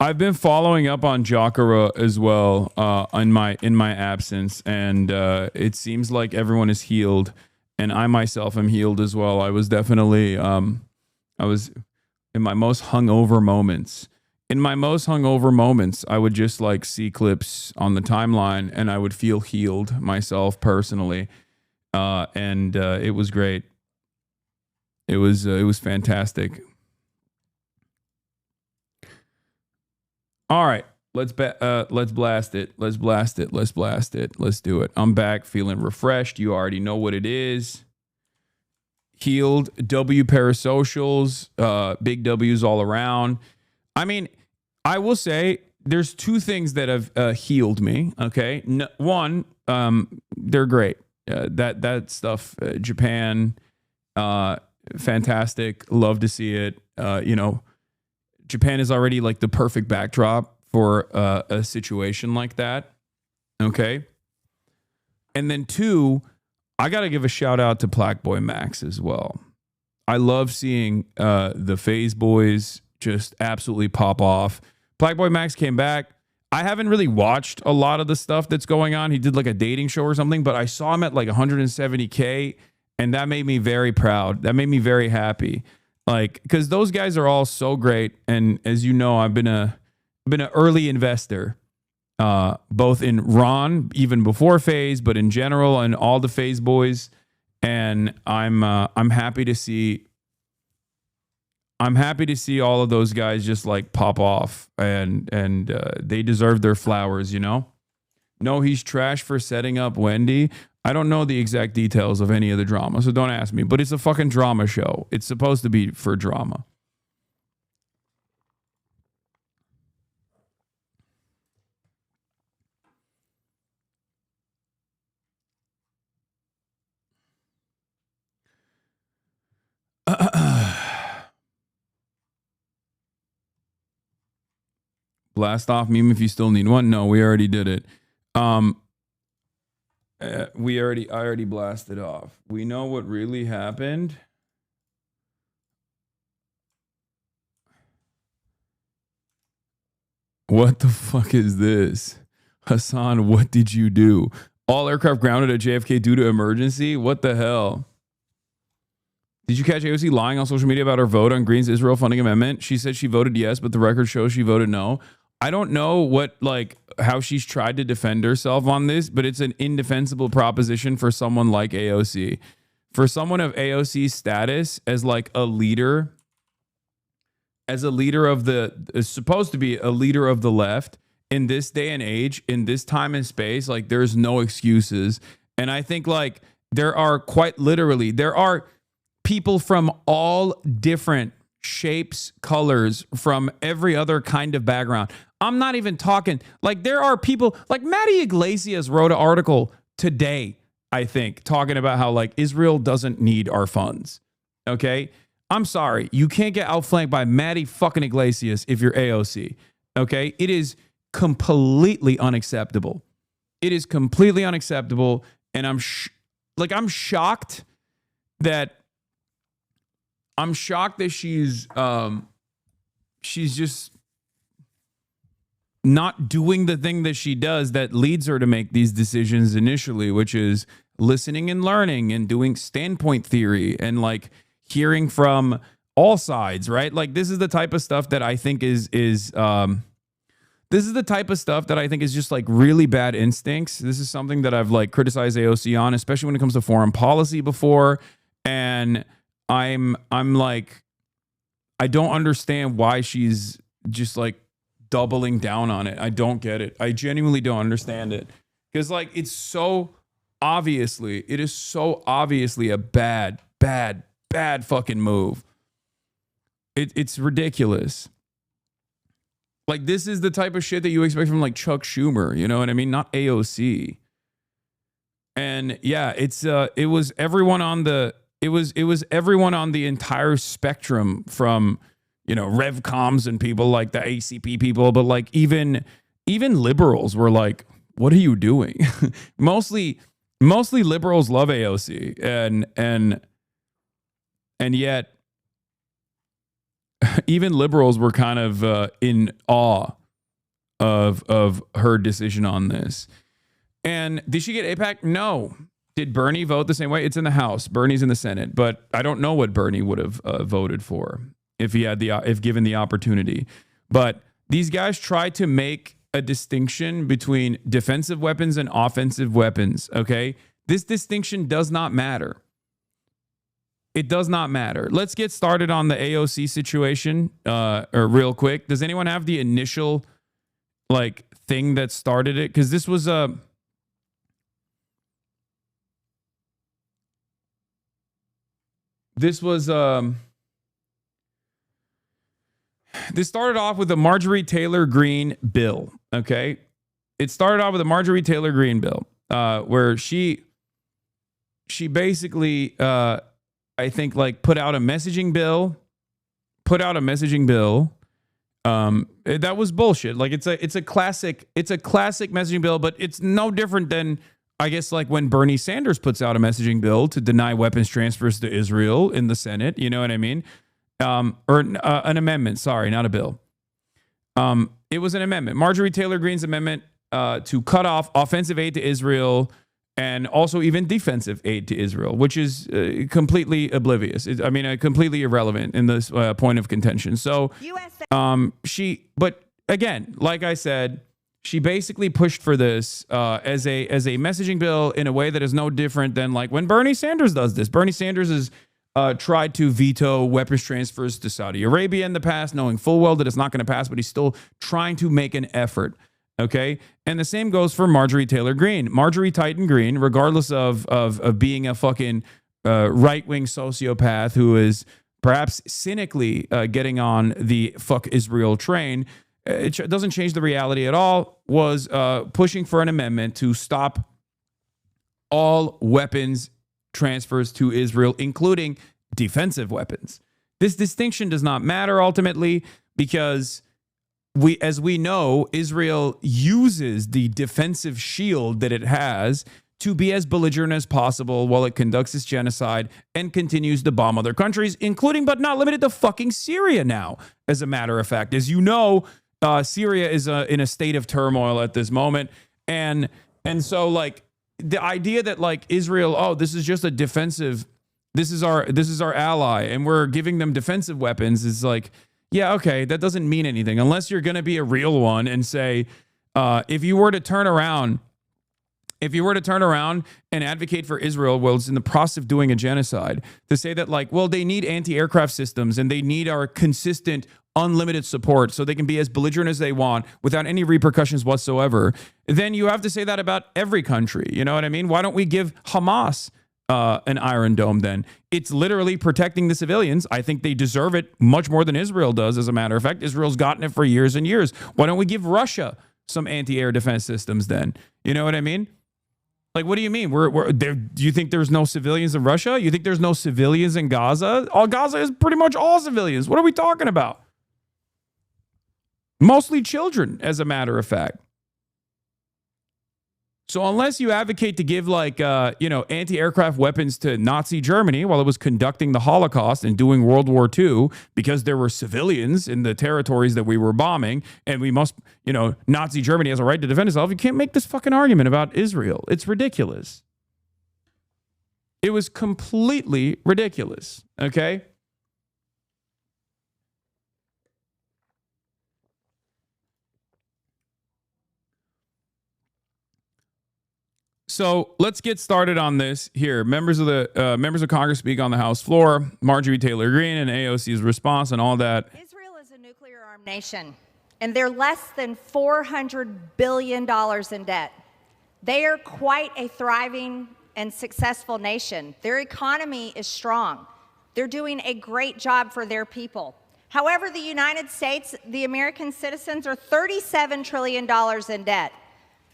I've been following up on Jacara as well in my absence, and it seems like everyone is healed, and I myself am healed as well. I was definitely I was in my most hungover moments. In my most hungover moments, I would just like see clips on the timeline, and I would feel healed myself personally, and it was great. It was fantastic. All right, let's blast it. Let's blast it. Let's blast it. Let's do it. I'm back, feeling refreshed. You already know what it is. Healed. W parasocials. Big W's all around. I mean, I will say there's 2 things that have healed me. Okay, one, they're great. That stuff. Japan, fantastic. Love to see it. You know. Japan is already like the perfect backdrop for a situation like that. Okay. And then 2, I got to give a shout out to Black Boy Max as well. I love seeing the Phase Boys just absolutely pop off. Black Boy Max came back. I haven't really watched a lot of the stuff that's going on. He did like a dating show or something, but I saw him at like 170K, and that made me very proud. That made me very happy. Like, because those guys are all so great, and as you know, I've been an early investor, both in Ron even before Phase, but in general, and all the Phase boys. And I'm happy to see. I'm happy to see all of those guys just like pop off, and they deserve their flowers, you know. No, he's trash for setting up Wendy. I don't know the exact details of any of the drama, so don't ask me. But it's a fucking drama show. It's supposed to be for drama. Blast off meme if you still need one. No, we already did it. I already blasted off. We know what really happened. What the fuck is this? Hasan, what did you do? All aircraft grounded at JFK due to emergency? What the hell? Did you catch AOC lying on social media about her vote on Greene's Israel funding amendment? She said she voted yes, but the record shows she voted no. I don't know how she's tried to defend herself on this, but it's an indefensible proposition for someone like AOC. For someone of AOC's status as like a leader, as a leader of is supposed to be a leader of the left in this day and age, in this time and space, like there's no excuses. And I think like there are people from all different shapes, colors, from every other kind of background. I'm not even talking, like there are people, like Maddie Iglesias wrote an article today, I think, talking about how like Israel doesn't need our funds. Okay? I'm sorry. You can't get outflanked by Maddie fucking Iglesias if you're AOC. Okay? It is completely unacceptable. It is completely unacceptable. And I'm shocked that she's just not doing the thing that she does that leads her to make these decisions initially, which is listening and learning and doing standpoint theory and like hearing from all sides, right? Like this is the type of stuff that I think is just like really bad instincts. This is something that I've like criticized AOC on, especially when it comes to foreign policy before. And I'm like, I don't understand why she's just like doubling down on it. I don't get it. I genuinely don't understand it. Because like it is so obviously a bad fucking move. It's ridiculous. Like this is the type of shit that you expect from like Chuck Schumer, you know what I mean? Not AOC. And yeah, it was everyone on the entire spectrum from, you know, Revcoms and people like the ACP people, but like even liberals were like, what are you doing? mostly liberals love AOC and yet even liberals were kind of in awe of her decision on this. And did she get AIPAC? No. Did Bernie vote the same way? It's in the House. Bernie's in the Senate, but I don't know what Bernie would have voted for if given the opportunity. But these guys try to make a distinction between defensive weapons and offensive weapons. Okay, this distinction does not matter. It does not matter. Let's get started on the AOC situation, or real quick. Does anyone have the initial like thing that started it? Because this was a. This started off with a Marjorie Taylor Greene bill, okay? It started off with a Marjorie Taylor Greene bill, where she basically, I think, like put out a messaging bill. That was bullshit. Like it's a classic messaging bill, but it's no different than, I guess, like when Bernie Sanders puts out a messaging bill to deny weapons transfers to Israel in the Senate, you know what I mean? Or an amendment, sorry, not a bill. It was an amendment. Marjorie Taylor Greene's amendment to cut off offensive aid to Israel and also even defensive aid to Israel, which is completely oblivious. Completely irrelevant in this point of contention. So but again, like I said, she basically pushed for this as a messaging bill in a way that is no different than like when Bernie Sanders does this. Bernie Sanders has tried to veto weapons transfers to Saudi Arabia in the past, knowing full well that it's not going to pass, but he's still trying to make an effort. Okay. And the same goes for Marjorie Taylor Greene. Marjorie Titan Greene, regardless of being a fucking right-wing sociopath who is perhaps cynically getting on the fuck Israel train, it doesn't change the reality at all, was pushing for an amendment to stop all weapons transfers to Israel, including defensive weapons. This distinction does not matter ultimately because as we know, Israel uses the defensive shield that it has to be as belligerent as possible while it conducts its genocide and continues to bomb other countries, including but not limited to fucking Syria now, as a matter of fact. As you know, Syria is in a state of turmoil at this moment. And so, like, the idea that, like, Israel, oh, this is just a defensive, this is our ally, and we're giving them defensive weapons is like, yeah, okay, that doesn't mean anything unless you're going to be a real one and say, if you were to turn around and advocate for Israel while it's in the process of doing a genocide, to say that, like, well, they need anti-aircraft systems and they need our consistent, unlimited support so they can be as belligerent as they want without any repercussions whatsoever, then you have to say that about every country. You know what I mean? Why don't we give Hamas an Iron Dome then? It's literally protecting the civilians. I think they deserve it much more than Israel does, as a matter of fact. Israel's gotten it for years and years. Why don't we give Russia some anti-air defense systems then? You know what I mean? Like, what do you mean? We're there, do you think there's no civilians in Russia? You think there's no civilians in Gaza? Gaza is pretty much all civilians. What are we talking about? Mostly children, as a matter of fact. So unless you advocate to give, like, anti-aircraft weapons to Nazi Germany while it was conducting the Holocaust and doing World War II because there were civilians in the territories that we were bombing and we must, Nazi Germany has a right to defend itself, you can't make this fucking argument about Israel. It's ridiculous. It was completely ridiculous, okay? So let's get started on this here. Members of Congress speak on the House floor. Marjorie Taylor Greene and AOC's response and all that. Israel is a nuclear-armed nation, and they're less than $400 billion in debt. They are quite a thriving and successful nation. Their economy is strong. They're doing a great job for their people. However, the United States, the American citizens, are $37 trillion in debt.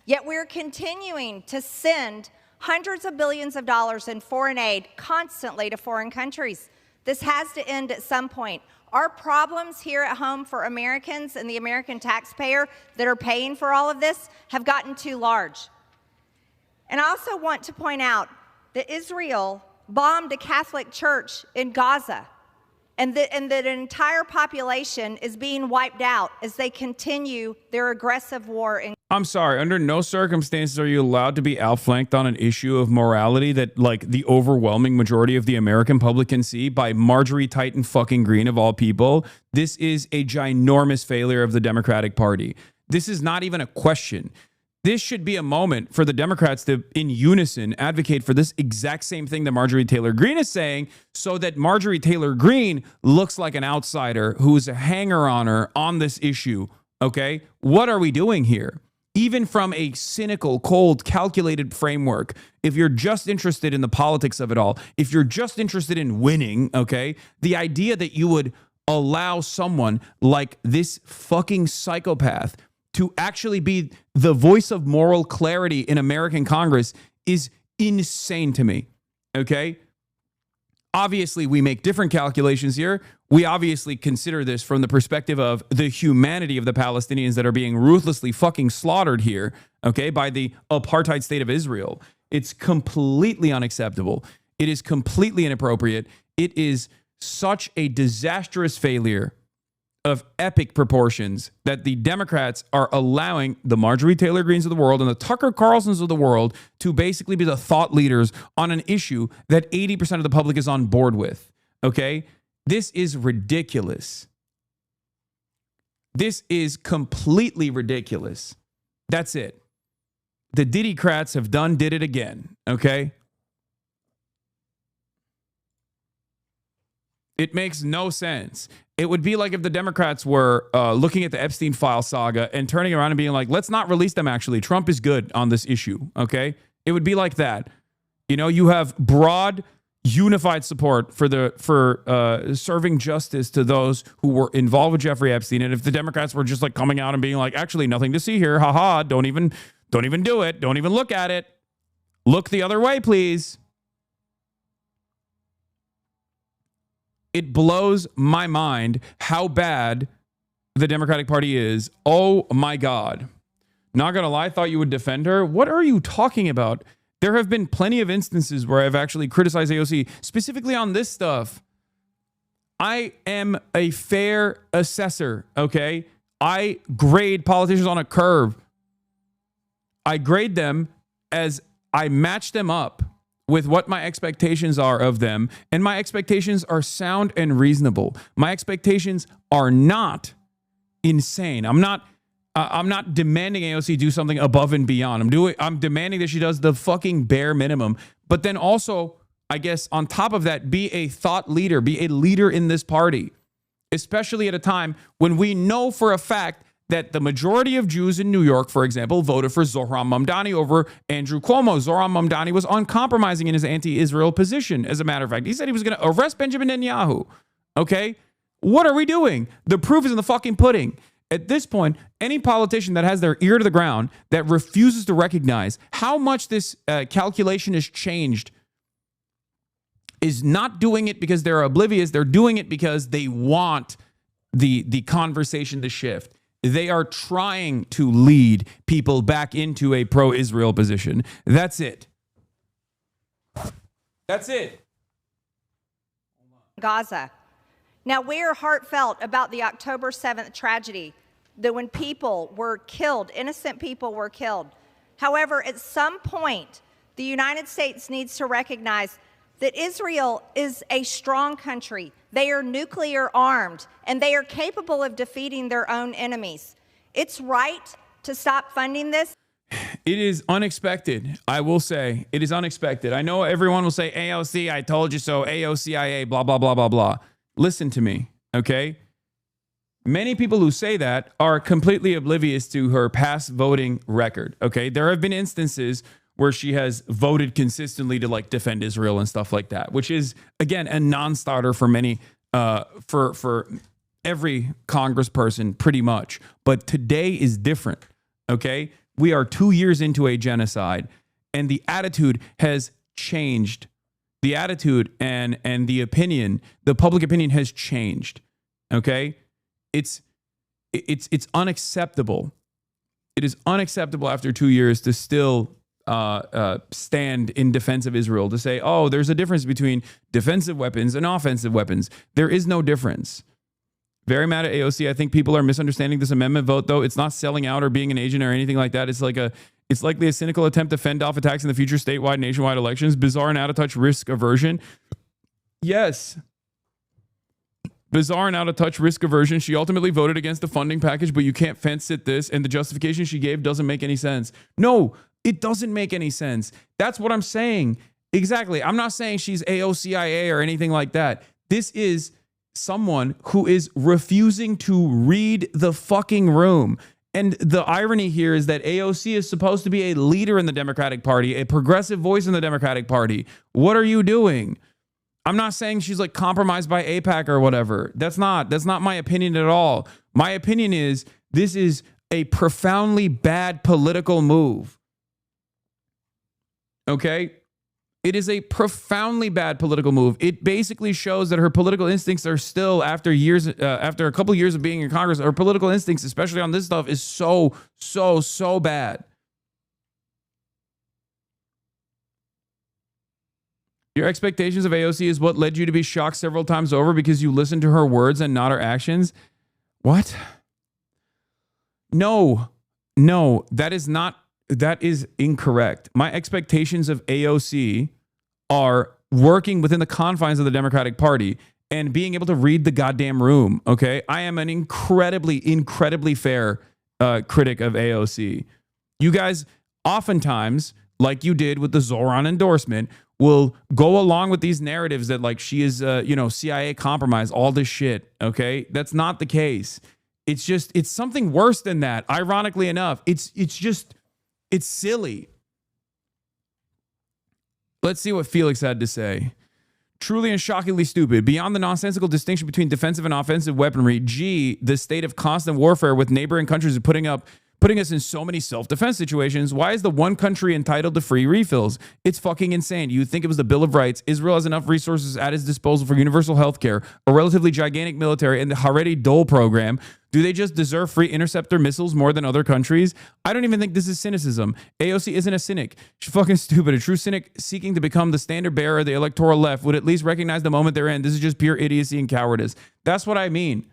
Yet we're continuing to send hundreds of billions of dollars in foreign aid constantly to foreign countries. This has to end at some point. Our problems here at home for Americans and the American taxpayer that are paying for all of this have gotten too large. And I also want to point out that Israel bombed a Catholic church in Gaza, and that an entire population is being wiped out as they continue their aggressive war in. I'm sorry, under no circumstances are you allowed to be outflanked on an issue of morality that, like, the overwhelming majority of the American public can see by Marjorie Titan fucking Greene of all people. This is a ginormous failure of the Democratic Party. This is not even a question. This should be a moment for the Democrats to, in unison, advocate for this exact same thing that Marjorie Taylor Greene is saying, so that Marjorie Taylor Greene looks like an outsider who is a hanger-oner on this issue, okay? What are we doing here? Even from a cynical, cold, calculated framework, if you're just interested in the politics of it all, if you're just interested in winning, okay, the idea that you would allow someone like this fucking psychopath to actually be the voice of moral clarity in American Congress is insane to me, okay? Obviously, we make different calculations here. We obviously consider this from the perspective of the humanity of the Palestinians that are being ruthlessly fucking slaughtered here, okay, by the apartheid state of Israel. It's completely unacceptable. It is completely inappropriate. It is such a disastrous failure of epic proportions that the Democrats are allowing the Marjorie Taylor Greenes of the world and the Tucker Carlsons of the world to basically be the thought leaders on an issue that 80% of the public is on board with, okay? This is ridiculous. This is completely ridiculous. That's it. The Diddycrats have did it again, okay? It makes no sense. It would be like if the Democrats were looking at the Epstein file saga and turning around and being like, let's not release them, actually. Trump is good on this issue, okay? It would be like that. You know, you have broad, unified support for serving justice to those who were involved with Jeffrey Epstein. And if the Democrats were just like coming out and being like, actually, nothing to see here. Haha, don't even do it. Don't even look at it. Look the other way, please. It blows my mind how bad the Democratic Party is. Oh my God. Not gonna lie, I thought you would defend her. What are you talking about? There have been plenty of instances where I've actually criticized AOC, specifically on this stuff. I am a fair assessor, okay? I grade politicians on a curve. I grade them as I match them up with what my expectations are of them, and my expectations are sound and reasonable. My expectations are not insane. I'm not demanding AOC do something above and beyond. I'm demanding that she does the fucking bare minimum, but then also, I guess, on top of that, be a thought leader, be a leader in this party, especially at a time when we know for a fact that the majority of Jews in New York, for example, voted for Zohran Mamdani over Andrew Cuomo. Zohran Mamdani was uncompromising in his anti-Israel position. As a matter of fact, he said he was going to arrest Benjamin Netanyahu. Okay? What are we doing? The proof is in the fucking pudding. At this point, any politician that has their ear to the ground, that refuses to recognize how much this calculation has changed, is not doing it because they're oblivious. They're doing it because they want the conversation to shift. They are trying to lead people back into a pro-Israel position. That's it. That's it. Gaza. Now, we are heartfelt about the October 7th tragedy, that when people were killed, innocent people were killed. However, at some point, the United States needs to recognize that Israel is a strong country. They are nuclear armed, and they are capable of defeating their own enemies. It's right to stop funding this. It is unexpected. I will say it is unexpected. I know everyone will say, AOC, I told you so, AOCIA, blah, blah, blah, blah, blah. Listen to me, okay? Many people who say that are completely oblivious to her past voting record, okay? There have been instances where she has voted consistently to like defend Israel and stuff like that, which is, again, a non-starter for many, for every congressperson pretty much. But today is different, okay? We are 2 years into a genocide, and the attitude has changed. The attitude and the opinion, the public opinion has changed, okay? It's unacceptable. It is unacceptable after 2 years to still stand in defense of Israel, to say, oh, there's a difference between defensive weapons and offensive weapons. There is no difference. Very mad at AOC. I think people are misunderstanding this amendment vote, though. It's not selling out or being an agent or anything like that. It's likely a cynical attempt to fend off attacks in the future statewide, nationwide elections. Bizarre and out of touch risk aversion. Yes. Bizarre and out of touch risk aversion. She ultimately voted against the funding package, but you can't fence sit this, and the justification she gave doesn't make any sense. No, it doesn't make any sense. That's what I'm saying. Exactly. I'm not saying she's AOCIA or anything like that. This is someone who is refusing to read the fucking room. And the irony here is that AOC is supposed to be a leader in the Democratic Party, a progressive voice in the Democratic Party. What are you doing? I'm not saying she's like compromised by AIPAC or whatever. That's not my opinion at all. My opinion is this is a profoundly bad political move. Okay? It is a profoundly bad political move. It basically shows that her political instincts are still, after a couple years of being in Congress, her political instincts, especially on this stuff, is so bad. Your expectations of AOC is what led you to be shocked several times over because you listened to her words and not her actions. What? No, that is incorrect. My expectations of AOC are working within the confines of the Democratic Party and being able to read the goddamn room, okay? I am an incredibly fair critic of AOC. You guys oftentimes like you did with the Zoran endorsement, will go along with these narratives that like she is, CIA compromise, all this shit. Okay. That's not the case. It's something worse than that. Ironically enough, it's silly. Let's see what Felix had to say. Truly and shockingly stupid. Beyond the nonsensical distinction between defensive and offensive weaponry, the state of constant warfare with neighboring countries is putting us in so many self-defense situations. Why is the one country entitled to free refills? It's fucking insane. You would think it was the Bill of Rights. Israel has enough resources at its disposal for universal health care, a relatively gigantic military, and the ABDUL program. Do they just deserve free interceptor missiles more than other countries? I don't even think this is cynicism. AOC isn't a cynic. She's fucking stupid. A true cynic seeking to become the standard bearer of the electoral left would at least recognize the moment they're in. This is just pure idiocy and cowardice. That's what I mean.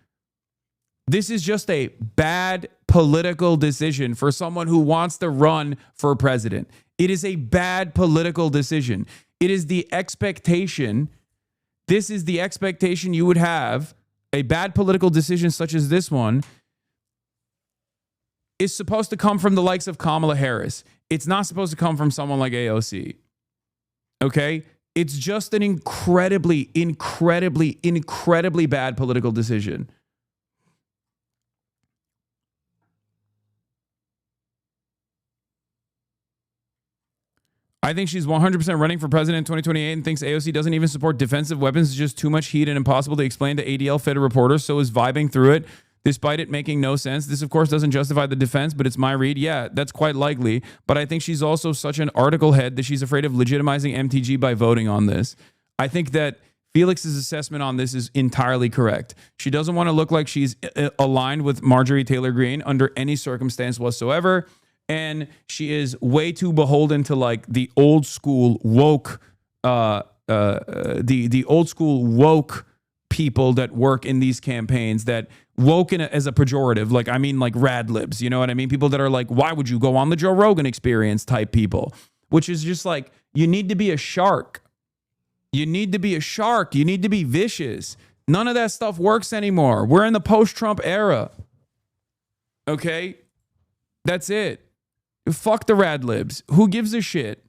This is just a bad political decision for someone who wants to run for president. It is a bad political decision. It is the expectation. This is the expectation you would have. A bad political decision such as this one is supposed to come from the likes of Kamala Harris. It's not supposed to come from someone like AOC. Okay? It's just an incredibly bad political decision. I think she's 100% running for president in 2028 and thinks AOC doesn't even support defensive weapons. It's just too much heat and impossible to explain to ADL fed reporters, so is vibing through it, despite it making no sense. This, of course, doesn't justify the defense, but it's my read. Yeah, that's quite likely. But I think she's also such an article head that she's afraid of legitimizing MTG by voting on this. I think that Felix's assessment on this is entirely correct. She doesn't want to look like she's aligned with Marjorie Taylor Greene under any circumstance whatsoever. And she is way too beholden to like the old school woke, the old school woke people that work in these campaigns, that woke as a pejorative. Like, I mean, like rad libs, you know what I mean? People that are like, why would you go on the Joe Rogan Experience type people, which is just like, you need to be a shark. You need to be a shark. You need to be vicious. None of that stuff works anymore. We're in the post-Trump era. Okay? That's it. Fuck the rad libs. Who gives a shit?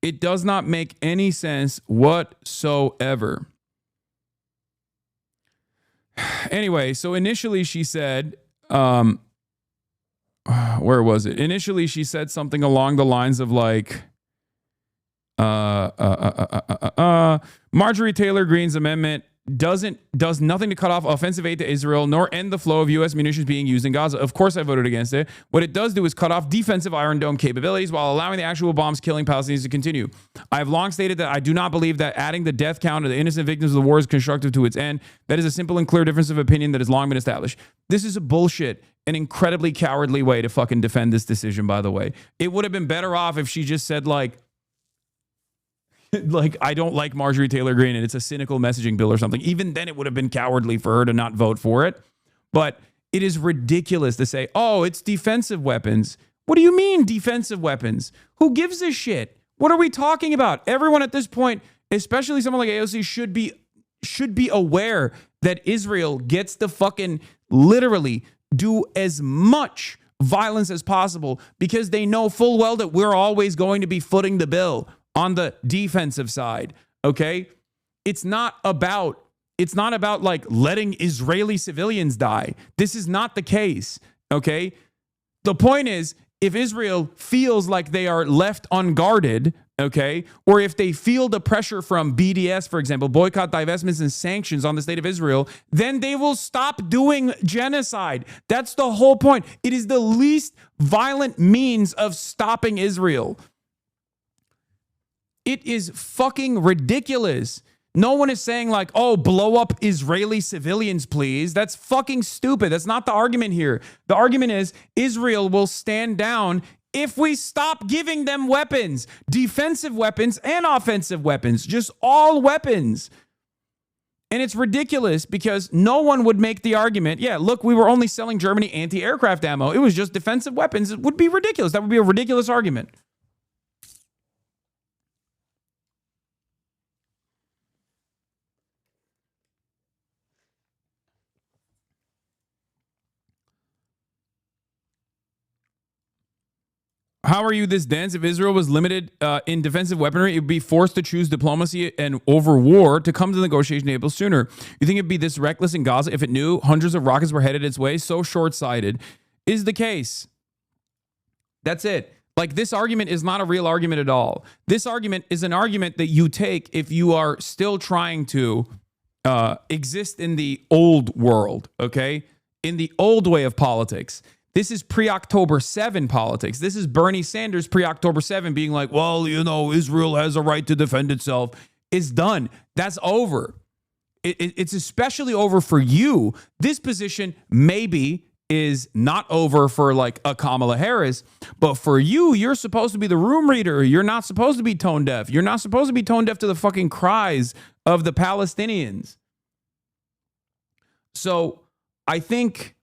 It does not make any sense whatsoever. Anyway, so initially she said, where was it? Initially she said something along the lines of like, Marjorie Taylor Greene's amendment does nothing to cut off offensive aid to Israel nor end the flow of U.S. munitions being used in Gaza. Of course I voted against it. What it does do is cut off defensive Iron Dome capabilities while allowing the actual bombs killing Palestinians to continue. I have long stated that I do not believe that adding the death count of the innocent victims of the war is constructive to its end. That is a simple and clear difference of opinion that has long been established. This is a bullshit, an incredibly cowardly way to fucking defend this decision, by the way. It would have been better off if she just said like, I don't like Marjorie Taylor Greene and it's a cynical messaging bill or something. Even then it would have been cowardly for her to not vote for it. But it is ridiculous to say, oh, it's defensive weapons. What do you mean defensive weapons? Who gives a shit? What are we talking about? Everyone at this point, especially someone like AOC, should be aware that Israel gets to fucking literally do as much violence as possible because they know full well that we're always going to be footing the bill on the defensive side, okay? It's not about like letting Israeli civilians die. This is not the case, okay? The point is, if Israel feels like they are left unguarded, okay, or if they feel the pressure from BDS, for example, boycott, divestments, and sanctions on the state of Israel, then they will stop doing genocide. That's the whole point. It is the least violent means of stopping Israel. It is fucking ridiculous. No one is saying like, oh, blow up Israeli civilians, please. That's fucking stupid. That's not the argument here. The argument is Israel will stand down if we stop giving them weapons, defensive weapons and offensive weapons, just all weapons. And it's ridiculous because no one would make the argument, yeah, look, we were only selling Germany anti-aircraft ammo. It was just defensive weapons. It would be ridiculous. That would be a ridiculous argument. how are you this dense? If Israel was limited in defensive weaponry, it would be forced to choose diplomacy and over war to come to the negotiation table sooner. You think it'd be this reckless in Gaza if it knew hundreds of rockets were headed its way? So short-sighted is the case. That's it. Like, this argument is not a real argument at all. This argument is an argument that you take if you are still trying to exist in the old world, okay? In the old way of politics. This is pre-October 7 politics. This is Bernie Sanders pre-October 7 being like, well, you know, Israel has a right to defend itself. It's done. That's over. It's especially over for you. This position maybe is not over for like a Kamala Harris, but for you, you're supposed to be the room reader. You're not supposed to be tone deaf. You're not supposed to be tone deaf to the fucking cries of the Palestinians. So I think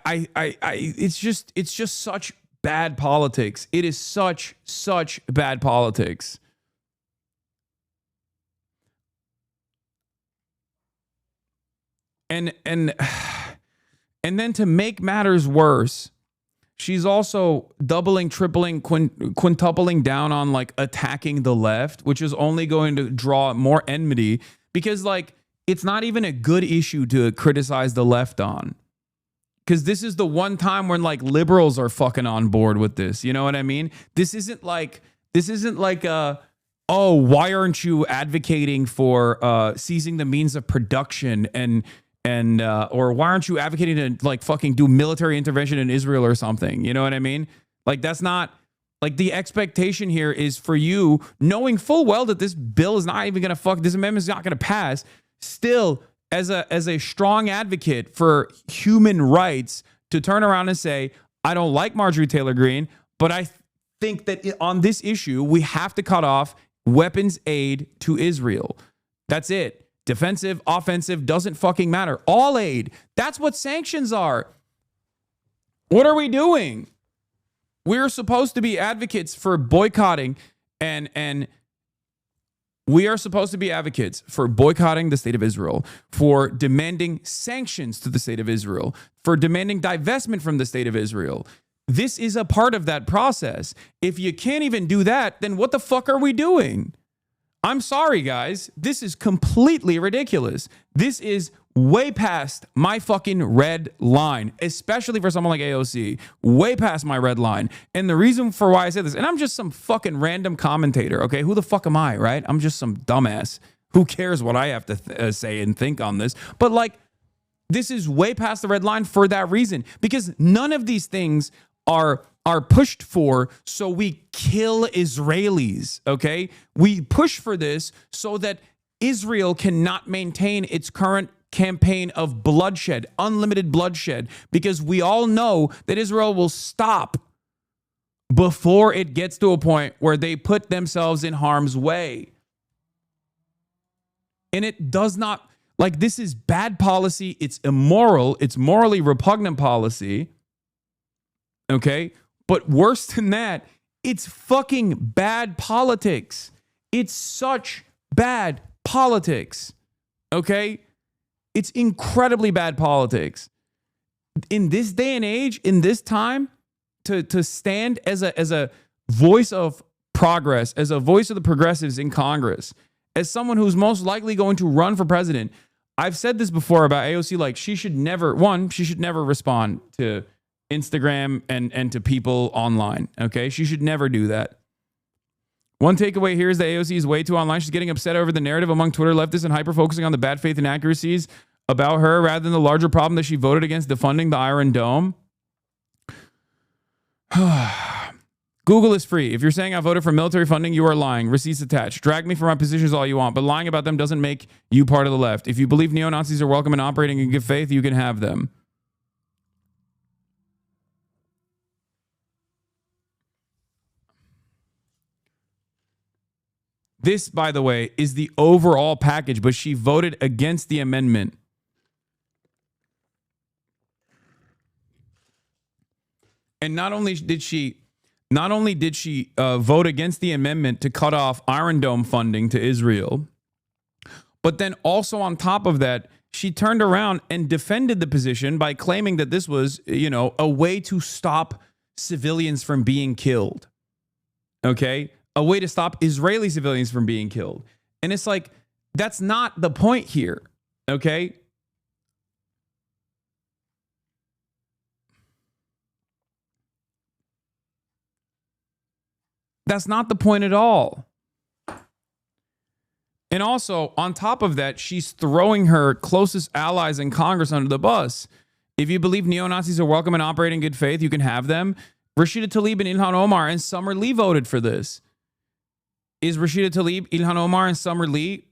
it's just such bad politics. It is such bad politics. And then to make matters worse, she's also doubling, tripling, quintupling down on like attacking the left, which is only going to draw more enmity because like it's not even a good issue to criticize the left on. Because this is the one time when like liberals are fucking on board with this. You know what I mean? This isn't like oh, why aren't you advocating for seizing the means of production and or why aren't you advocating to like fucking do military intervention in Israel or something? You know what I mean? Like, that's not like the expectation here is for you knowing full well that this bill is not even going to this amendment is not going to pass. Still, as a strong advocate for human rights, to turn around and say, I don't like Marjorie Taylor Greene, but I think that on this issue, we have to cut off weapons aid to Israel. That's it. Defensive, offensive, doesn't fucking matter. All aid. That's what sanctions are. What are we doing? We're supposed to be advocates for boycotting and we are supposed to be advocates for boycotting the state of Israel, for demanding sanctions to the state of Israel, for demanding divestment from the state of Israel. This is a part of that process. If you can't even do that, then what the fuck are we doing? I'm sorry, guys. This is completely ridiculous. This is way past my fucking red line, especially for someone like AOC. Way past my red line. And the reason for why I say this, and I'm just some fucking random commentator, okay? Who the fuck am I, right? I'm just some dumbass. Who cares what I have to say and think on this? But like, this is way past the red line for that reason. Because none of these things are pushed for so we kill Israelis, okay? We push for this so that Israel cannot maintain its current campaign of bloodshed, unlimited bloodshed, because we all know that Israel will stop before it gets to a point where they put themselves in harm's way. And it does not, like, this is bad policy. It's immoral. It's morally repugnant policy. Okay? But worse than that, it's fucking bad politics. It's such bad politics. Okay? It's incredibly bad politics. In this day and age, in this time, to stand as a voice of progress, as a voice of the progressives in Congress, as someone who's most likely going to run for president. I've said this before about AOC, like, she should never respond to Instagram and to people online, okay? She should never do that. One takeaway here is that AOC is way too online. She's getting upset over the narrative among Twitter leftists and hyper-focusing on the bad faith inaccuracies about her rather than the larger problem that she voted against defunding the Iron Dome. Google is free. If you're saying I voted for military funding, you are lying. Receipts attached. Drag me for my positions all you want, but lying about them doesn't make you part of the left. If you believe neo-Nazis are welcome and operating in good faith, you can have them. This, by the way, is the overall package, but she voted against the amendment. And not only did she vote against the amendment to cut off Iron Dome funding to Israel, but then also on top of that, she turned around and defended the position by claiming that this was, a way to stop civilians from being killed. Okay? A way to stop Israeli civilians from being killed. And it's like, that's not the point here. Okay? That's not the point at all. And also, on top of that, she's throwing her closest allies in Congress under the bus. If you believe neo-Nazis are welcome and operate in good faith, you can have them. Rashida Tlaib and Ilhan Omar and Summer Lee voted for this. Is Rashida Tlaib, Ilhan Omar, and Summer Lee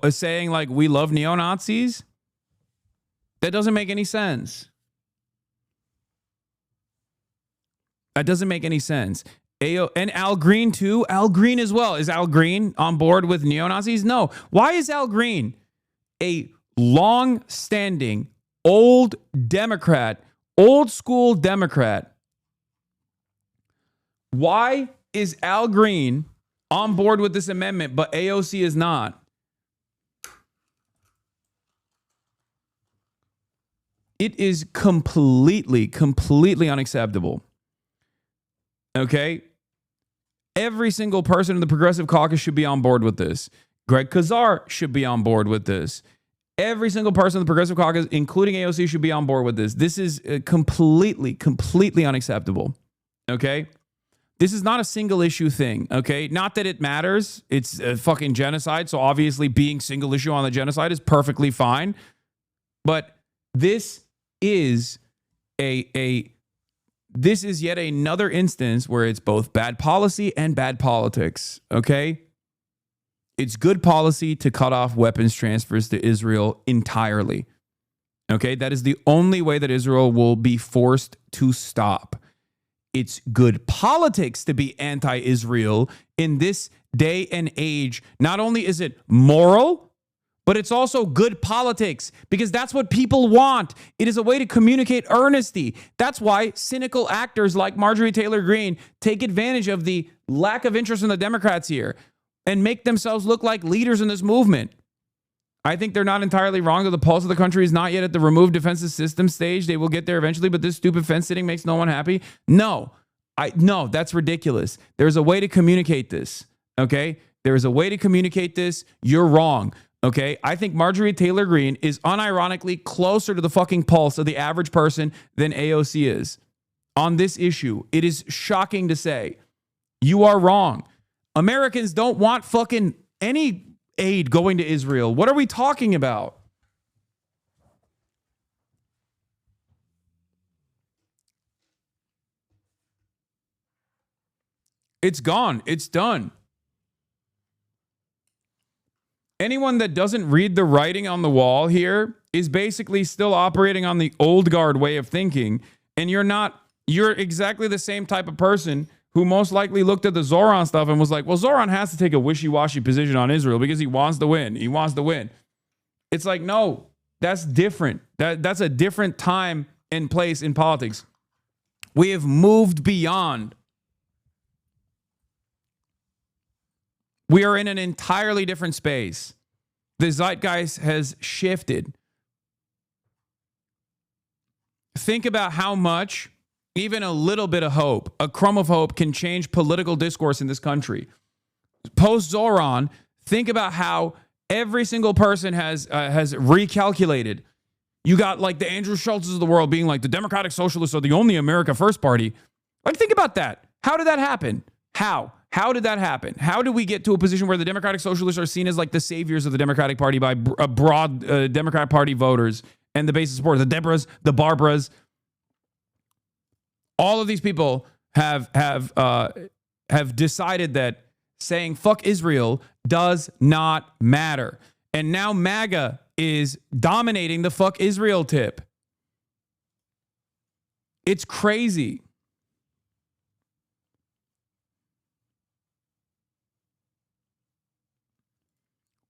saying, like, we love neo-Nazis? That doesn't make any sense. That doesn't make any sense. And Al Green, too. Al Green as well. Is Al Green on board with neo-Nazis? No. Why is Al Green a long-standing, old Democrat, old school Democrat? Why is Al Green on board with this amendment, but AOC is not? It is completely unacceptable. Okay? Every single person in the Progressive Caucus should be on board with this. Greg Kazar should be on board with this. Every single person in the Progressive Caucus, including AOC, should be on board with this. This is completely unacceptable. Okay? This is not a single issue thing. Okay? Not that it matters. It's a fucking genocide. So obviously being single issue on the genocide is perfectly fine. But this is this is yet another instance where it's both bad policy and bad politics, okay? It's good policy to cut off weapons transfers to Israel entirely, okay? That is the only way that Israel will be forced to stop. It's good politics to be anti-Israel in this day and age. Not only is it moral, but it's also good politics because that's what people want. It is a way to communicate earnesty. That's why cynical actors like Marjorie Taylor Greene take advantage of the lack of interest in the Democrats here and make themselves look like leaders in this movement. I think they're not entirely wrong that the pulse of the country is not yet at the removed defensive system stage. They will get there eventually, but this stupid fence sitting makes no one happy. No, that's ridiculous. There's a way to communicate this, okay? There is a way to communicate this. You're wrong. Okay, I think Marjorie Taylor Greene is unironically closer to the fucking pulse of the average person than AOC is on this issue. It is shocking to say. You are wrong. Americans don't want fucking any aid going to Israel. What are we talking about? It's gone. It's done. Anyone that doesn't read the writing on the wall here is basically still operating on the old guard way of thinking. And you're exactly the same type of person who most likely looked at the Zoran stuff and was like, well, Zoran has to take a wishy-washy position on Israel because he wants to win. He wants to win. It's like, no, that's different. That's a different time and place in politics. We have moved beyond. We are in an entirely different space. The zeitgeist has shifted. Think about how much, even a little bit of hope, a crumb of hope can change political discourse in this country. Post-Zoran, think about how every single person has recalculated. You got like the Andrew Schultzes of the world being like, the Democratic Socialists are the only America First party. Like, think about that. How did that happen? How did that happen? How did we get to a position where the Democratic Socialists are seen as like the saviors of the Democratic Party by broad Democrat Party voters and the base of support? The Debras, the Barbaras, all of these people have decided that saying fuck Israel does not matter. And now MAGA is dominating the fuck Israel tip. It's crazy.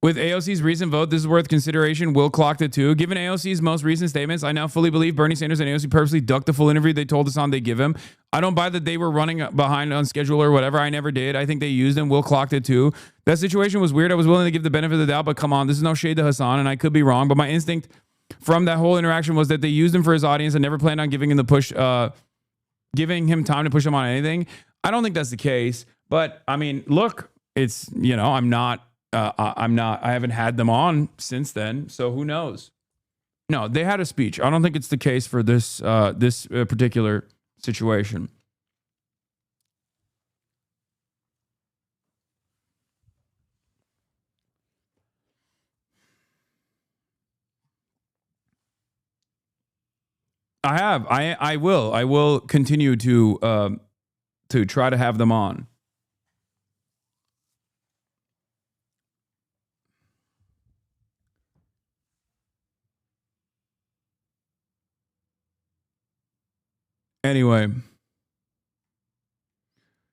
With AOC's recent vote, this is worth consideration. Will clocked it too. Given AOC's most recent statements, I now fully believe Bernie Sanders and AOC purposely ducked the full interview they told us on they give him. I don't buy that they were running behind on schedule or whatever. I never did. I think they used him. Will clocked it too. That situation was weird. I was willing to give the benefit of the doubt, but come on, this is no shade to Hasan, and I could be wrong. But my instinct from that whole interaction was that they used him for his audience and never planned on giving him the push giving him time to push him on anything. I don't think that's the case. But I mean, look, it's, you know, I haven't had them on since then. So who knows? No, they had a speech. I don't think it's the case for this particular situation. I have. I will. I will continue to try to have them on. Anyway,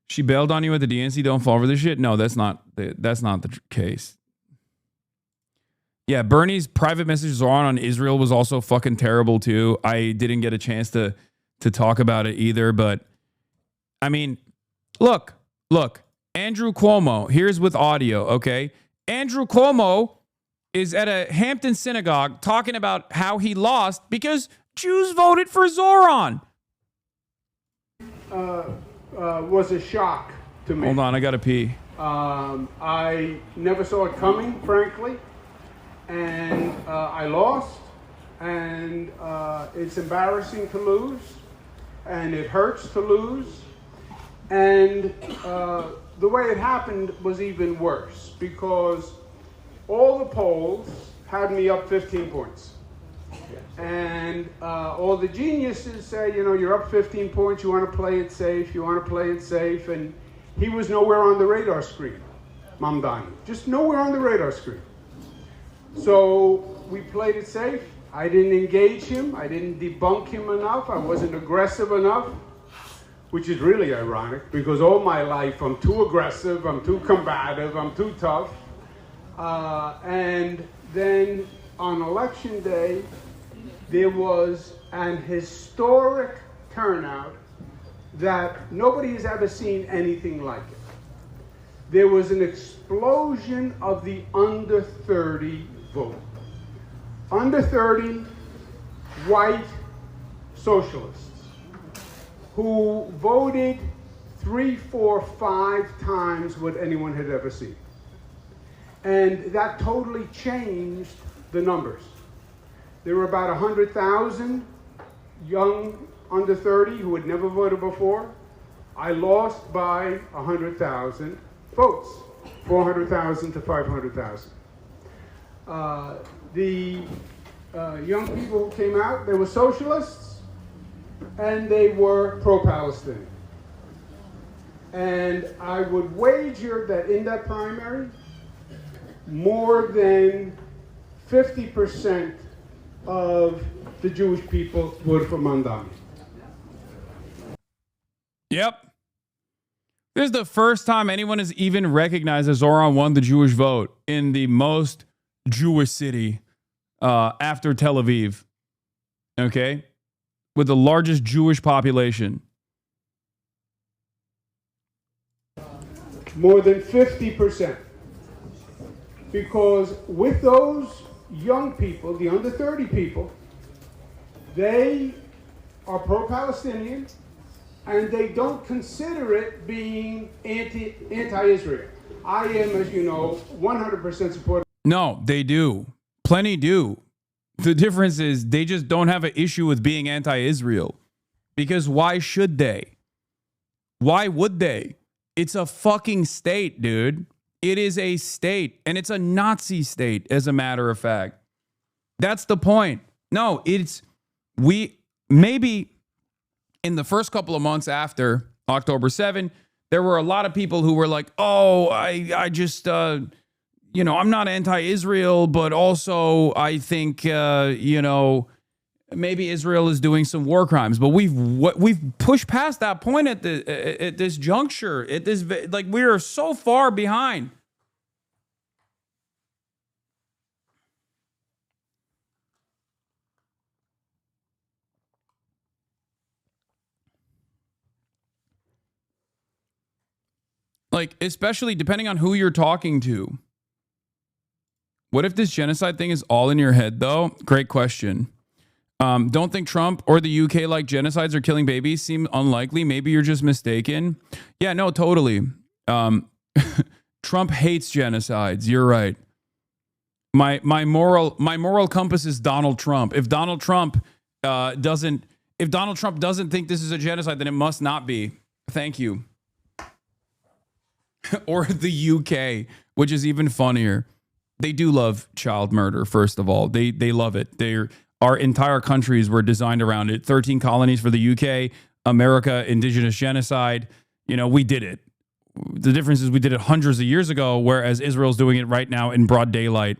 she bailed on you at the DNC. Don't fall for this shit. No, that's not the case. Yeah, Bernie's private messages on Israel was also fucking terrible too. I didn't get a chance to talk about it either, but I mean, look, Andrew Cuomo, here's with audio, okay? Andrew Cuomo is at a Hampton synagogue talking about how he lost because Jews voted for Zoran. Was a shock to me. Hold on, I gotta pee. I never saw it coming, frankly. And I lost, and it's embarrassing to lose, and it hurts to lose, and the way it happened was even worse, because all the polls had me up 15 points. And all the geniuses say, you know, you're up 15 points, you want to play it safe, and he was nowhere on the radar screen, Mamdani, just nowhere on the radar screen. So we played it safe. I didn't engage him. I didn't debunk him enough. I wasn't aggressive enough, which is really ironic because all my life I'm too aggressive, I'm too combative, I'm too tough. And then on election day, there was an historic turnout that nobody has ever seen anything like it. There was an explosion of the under 30 vote. Under 30 white socialists who voted 3, 4, 5 times what anyone had ever seen. And that totally changed the numbers. There were about 100,000 young under 30 who had never voted before. I lost by 100,000 votes, 400,000 to 500,000. The young people who came out, they were socialists and they were pro-Palestinian. And I would wager that in that primary, more than 50% of the Jewish people voted for Mamdani. Yep. This is the first time anyone has even recognized that Zoran won the Jewish vote in the most Jewish city after Tel Aviv. Okay? With the largest Jewish population. More than 50%. Because with those young people, the under 30 people, they are pro-Palestinian and they don't consider it being anti-Israel. I am, as you know, 100% supportive. No, they do. Plenty do. The difference is they just don't have an issue with being anti-Israel. Because why should they? Why would they? It's a fucking state, dude. It is a state, and it's a Nazi state, as a matter of fact. That's the point. No, maybe in the first couple of months after October 7, there were a lot of people who were like, oh, I just, I'm not anti-Israel, but also I think, maybe Israel is doing some war crimes. But we've pushed past that point at this juncture. We are so far behind. Especially depending on who you're talking to. What if this genocide thing is all in your head, though? Great question. Don't think Trump or the UK like genocides or killing babies seem unlikely. Maybe you're just mistaken. Yeah, no, totally. Trump hates genocides. You're right. My moral compass is Donald Trump. If Donald Trump doesn't think this is a genocide, then it must not be. Thank you. Or the UK, which is even funnier. They do love child murder, first of all. They love it. Our entire countries were designed around it. 13 colonies for the UK, America, indigenous genocide. You know, we did it. The difference is we did it hundreds of years ago, whereas Israel's doing it right now in broad daylight,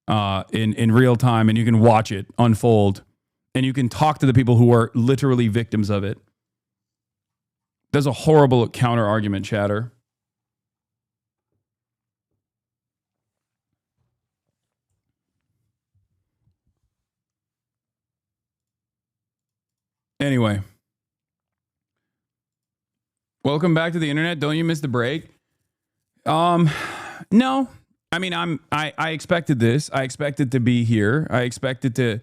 in real time, and you can watch it unfold. And you can talk to the people who are literally victims of it. There's a horrible counter argument, chatter. Anyway, welcome back to the internet. Don't you miss the break? No. I mean, I expected this. I expected to be here. I expected to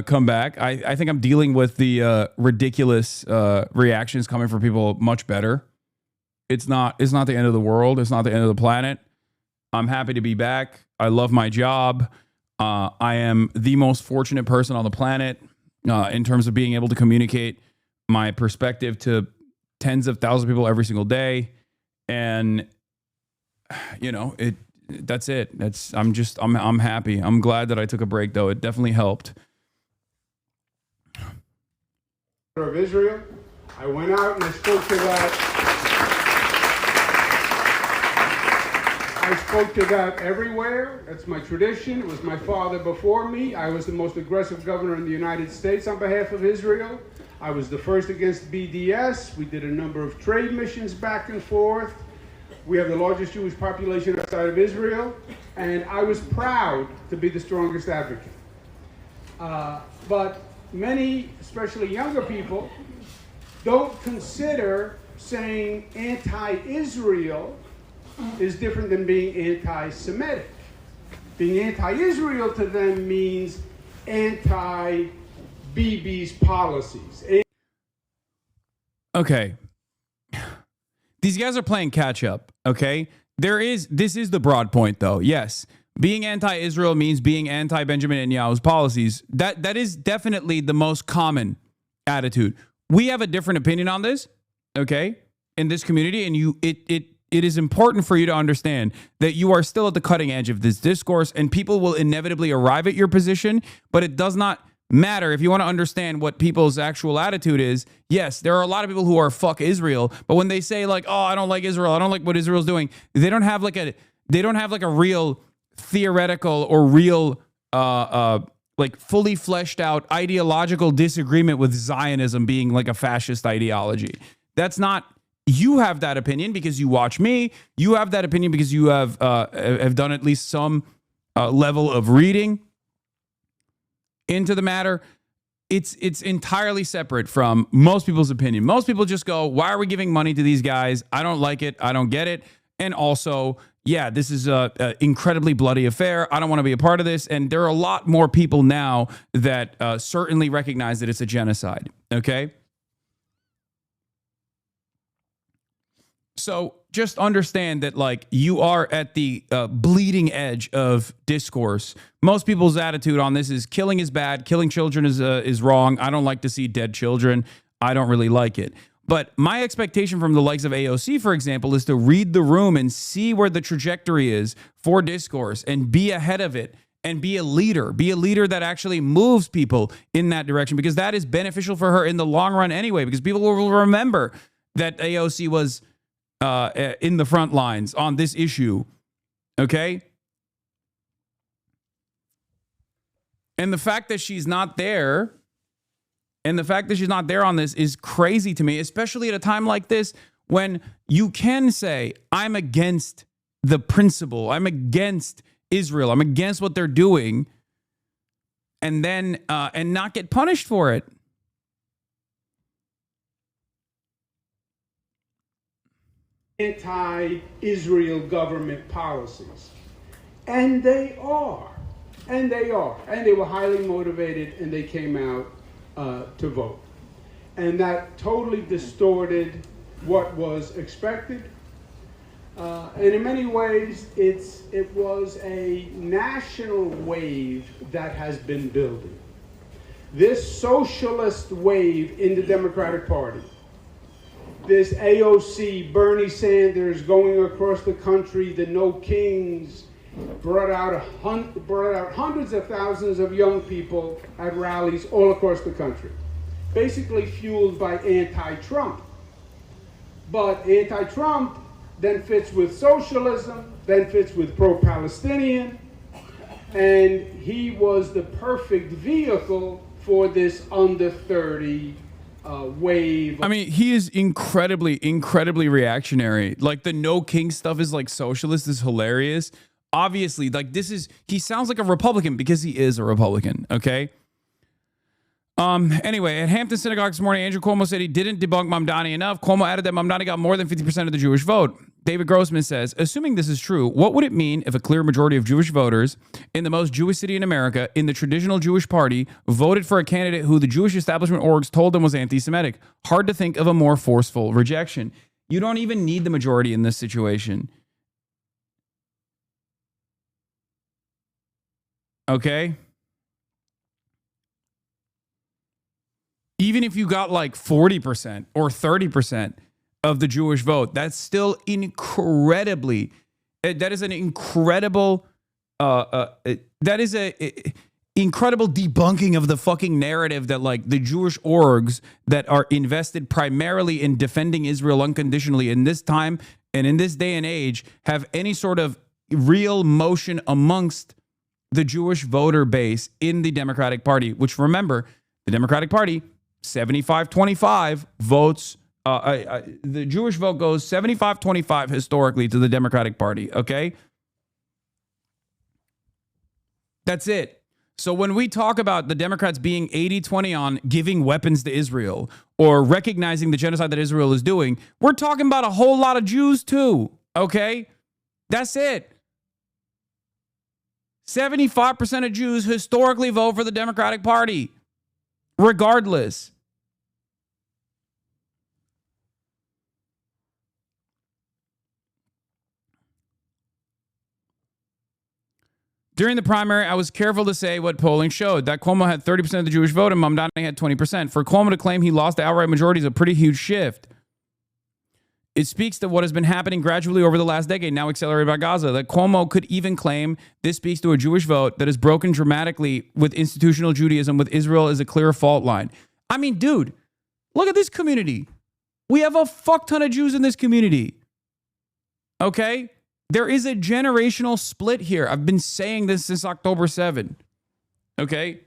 come back. I think I'm dealing with the ridiculous reactions coming from people much better. It's not the end of the world. It's not the end of the planet. I'm happy to be back. I love my job. I am the most fortunate person on the planet. In terms of being able to communicate my perspective to tens of thousands of people every single day. And, you know, that's it. I'm happy. I'm glad that I took a break, though. It definitely helped. Of Israel, I went out and I spoke to that everywhere. That's my tradition. It was my father before me. I was the most aggressive governor in the United States on behalf of Israel. I was the first against BDS. We did a number of trade missions back and forth. We have the largest Jewish population outside of Israel. And I was proud to be the strongest advocate. But many, especially younger people, don't consider saying anti-Israel is different than being anti-Semitic. Being anti-Israel to them means anti-Bibi's policies. Okay. These guys are playing catch up, okay? This is the broad point, though. Yes, being anti-Israel means being anti-Benjamin Netanyahu's policies. That is definitely the most common attitude. We have a different opinion on this, okay, in this community, and it is important for you to understand that you are still at the cutting edge of this discourse, and people will inevitably arrive at your position, but it does not matter if you want to understand what people's actual attitude is. Yes, there are a lot of people who are fuck Israel, but when they say like, oh, I don't like Israel, I don't like what Israel's doing, they don't have like a real theoretical or real like fully fleshed out ideological disagreement with Zionism being like a fascist ideology. That's not. You have that opinion because you watch me. You have that opinion because you have done at least some level of reading into the matter. It's entirely separate from most people's opinion. Most people just go, why are we giving money to these guys? I don't like it. I don't get it. And also, yeah, this is an incredibly bloody affair. I don't want to be a part of this. And there are a lot more people now that certainly recognize that it's a genocide. Okay? So just understand that, like, you are at the bleeding edge of discourse. Most people's attitude on this is killing is bad. Killing children is wrong. I don't like to see dead children. I don't really like it. But my expectation from the likes of AOC, for example, is to read the room and see where the trajectory is for discourse and be ahead of it and be a leader. Be a leader that actually moves people in that direction, because that is beneficial for her in the long run anyway, because people will remember that AOC was in the front lines on this issue, okay? And the fact that she's not there, on this is crazy to me, especially at a time like this when you can say, I'm against the principle, I'm against Israel, I'm against what they're doing, and then and not get punished for it. Anti-Israel government policies. And they are. And they are. And they were highly motivated, and they came out to vote. And that totally distorted what was expected. And in many ways, it was a national wave that has been building. This socialist wave in the Democratic Party, this AOC, Bernie Sanders going across the country, the No Kings, brought out hundreds of thousands of young people at rallies all across the country, basically fueled by anti-Trump. But anti-Trump then fits with socialism, then fits with pro-Palestinian, and he was the perfect vehicle for this under 30 wave. I mean, he is incredibly reactionary. Like the No King stuff is like socialist is hilarious. Obviously, like he sounds like a Republican because he is a Republican, okay? Anyway, at Hampton Synagogue this morning, Andrew Cuomo said he didn't debunk Mamdani enough. Cuomo added that Mamdani got more than 50% of the Jewish vote. David Grossman says, assuming this is true, what would it mean if a clear majority of Jewish voters in the most Jewish city in America, in the traditional Jewish party, voted for a candidate who the Jewish establishment orgs told them was anti-Semitic? Hard to think of a more forceful rejection. You don't even need the majority in this situation. Okay? Even if you got like 40% or 30% of the Jewish vote, that's still incredibly, that is an incredible, that is a incredible debunking of the fucking narrative that like the Jewish orgs that are invested primarily in defending Israel unconditionally in this time and in this day and age have any sort of real motion amongst the Jewish voter base in the Democratic Party, which remember, the Democratic Party, 75-25 votes. The Jewish vote goes 75-25 historically to the Democratic Party, okay? That's it. So when we talk about the Democrats being 80-20 on giving weapons to Israel or recognizing the genocide that Israel is doing, we're talking about a whole lot of Jews too, okay? That's it. 75% of Jews historically vote for the Democratic Party, regardless. During the primary, I was careful to say what polling showed, that Cuomo had 30% of the Jewish vote and Mamdani had 20%. For Cuomo to claim he lost the outright majority is a pretty huge shift. It speaks to what has been happening gradually over the last decade, now accelerated by Gaza, that Cuomo could even claim this speaks to a Jewish vote that has broken dramatically with institutional Judaism, with Israel as a clear fault line. I mean, dude, look at this community. We have a fuck ton of Jews in this community. Okay? There is a generational split here. I've been saying this since October 7. Okay?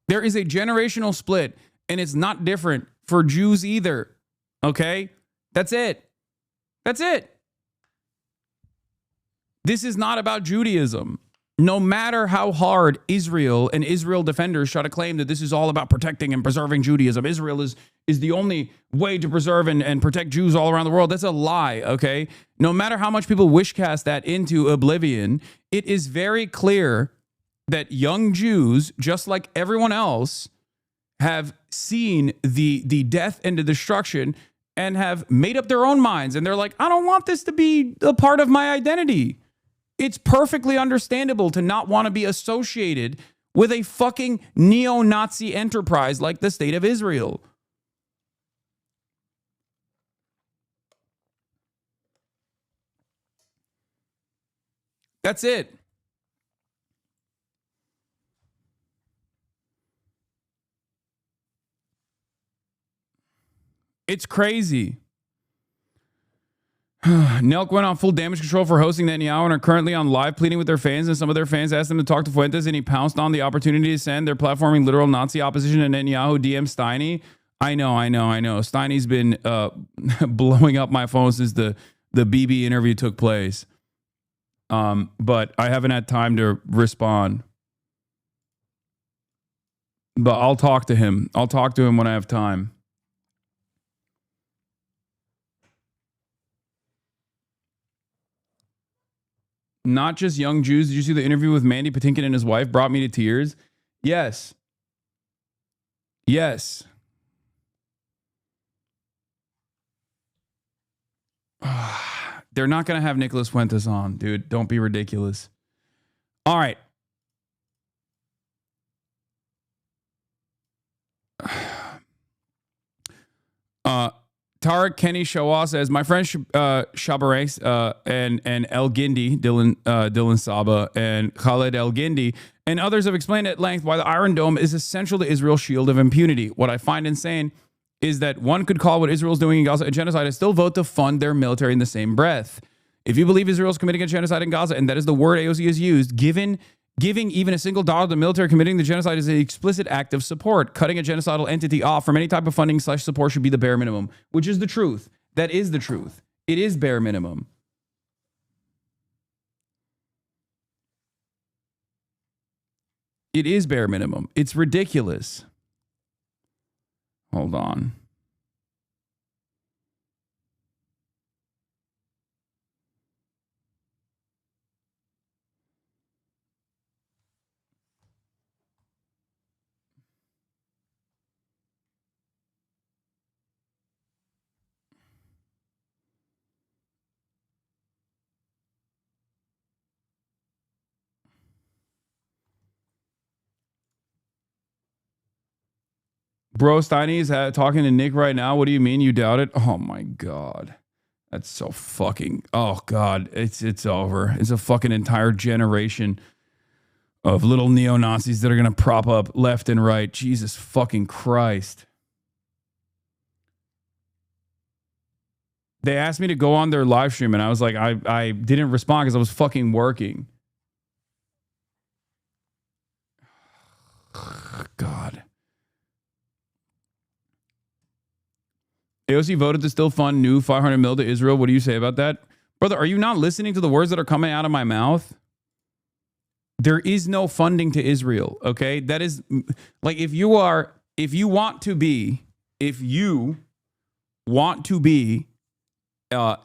There is a generational split, and it's not different for Jews either. Okay? That's it. That's it. This is not about Judaism. No matter how hard Israel and Israel defenders try to claim that this is all about protecting and preserving Judaism, Israel is the only way to preserve and protect Jews all around the world. That's a lie, okay? No matter how much people wishcast that into oblivion, it is very clear that young Jews, just like everyone else, have seen the death and the destruction and have made up their own minds. And they're like, I don't want this to be a part of my identity. It's perfectly understandable to not want to be associated with a fucking neo-Nazi enterprise like the State of Israel. That's it. It's crazy. Nelk went on full damage control for hosting Netanyahu and are currently on live pleading with their fans, and some of their fans asked them to talk to Fuentes, and he pounced on the opportunity to send their platforming literal Nazi opposition to Netanyahu DM Steiny. I know. Steiny's been blowing up my phone since the BB interview took place. But I haven't had time to respond. But I'll talk to him. I'll talk to him when I have time. Not just young Jews. Did you see the interview with Mandy Patinkin and his wife? Brought me to tears. Yes. Yes. They're not going to have Nicholas Fuentes on, dude. Don't be ridiculous. All right. Tarek Kenny Shawah says, my friend Shabarex and El Gindi, Dylan Saba, and Khaled El Gindi, and others have explained at length why the Iron Dome is essential to Israel's shield of impunity. What I find insane is that one could call what Israel's doing in Gaza a genocide and still vote to fund their military in the same breath. If you believe Israel's committing a genocide in Gaza, and that is the word AOC has used, giving even a single dollar to the military committing the genocide is an explicit act of support. Cutting a genocidal entity off from any type of funding / support should be the bare minimum, which is the truth. That is the truth. It is bare minimum. It is bare minimum. It's ridiculous. Hold on. Bro, Steiny's talking to Nick right now. What do you mean you doubt it? Oh my God. That's so fucking, oh God, it's over. It's a fucking entire generation of little neo-Nazis that are going to prop up left and right. Jesus fucking Christ. They asked me to go on their live stream and I was like, I didn't respond because I was fucking working. God. AOC voted to still fund new $500 million to Israel. What do you say about that? Brother, are you not listening to the words that are coming out of my mouth? There is no funding to Israel, okay? That is, like, if you want to be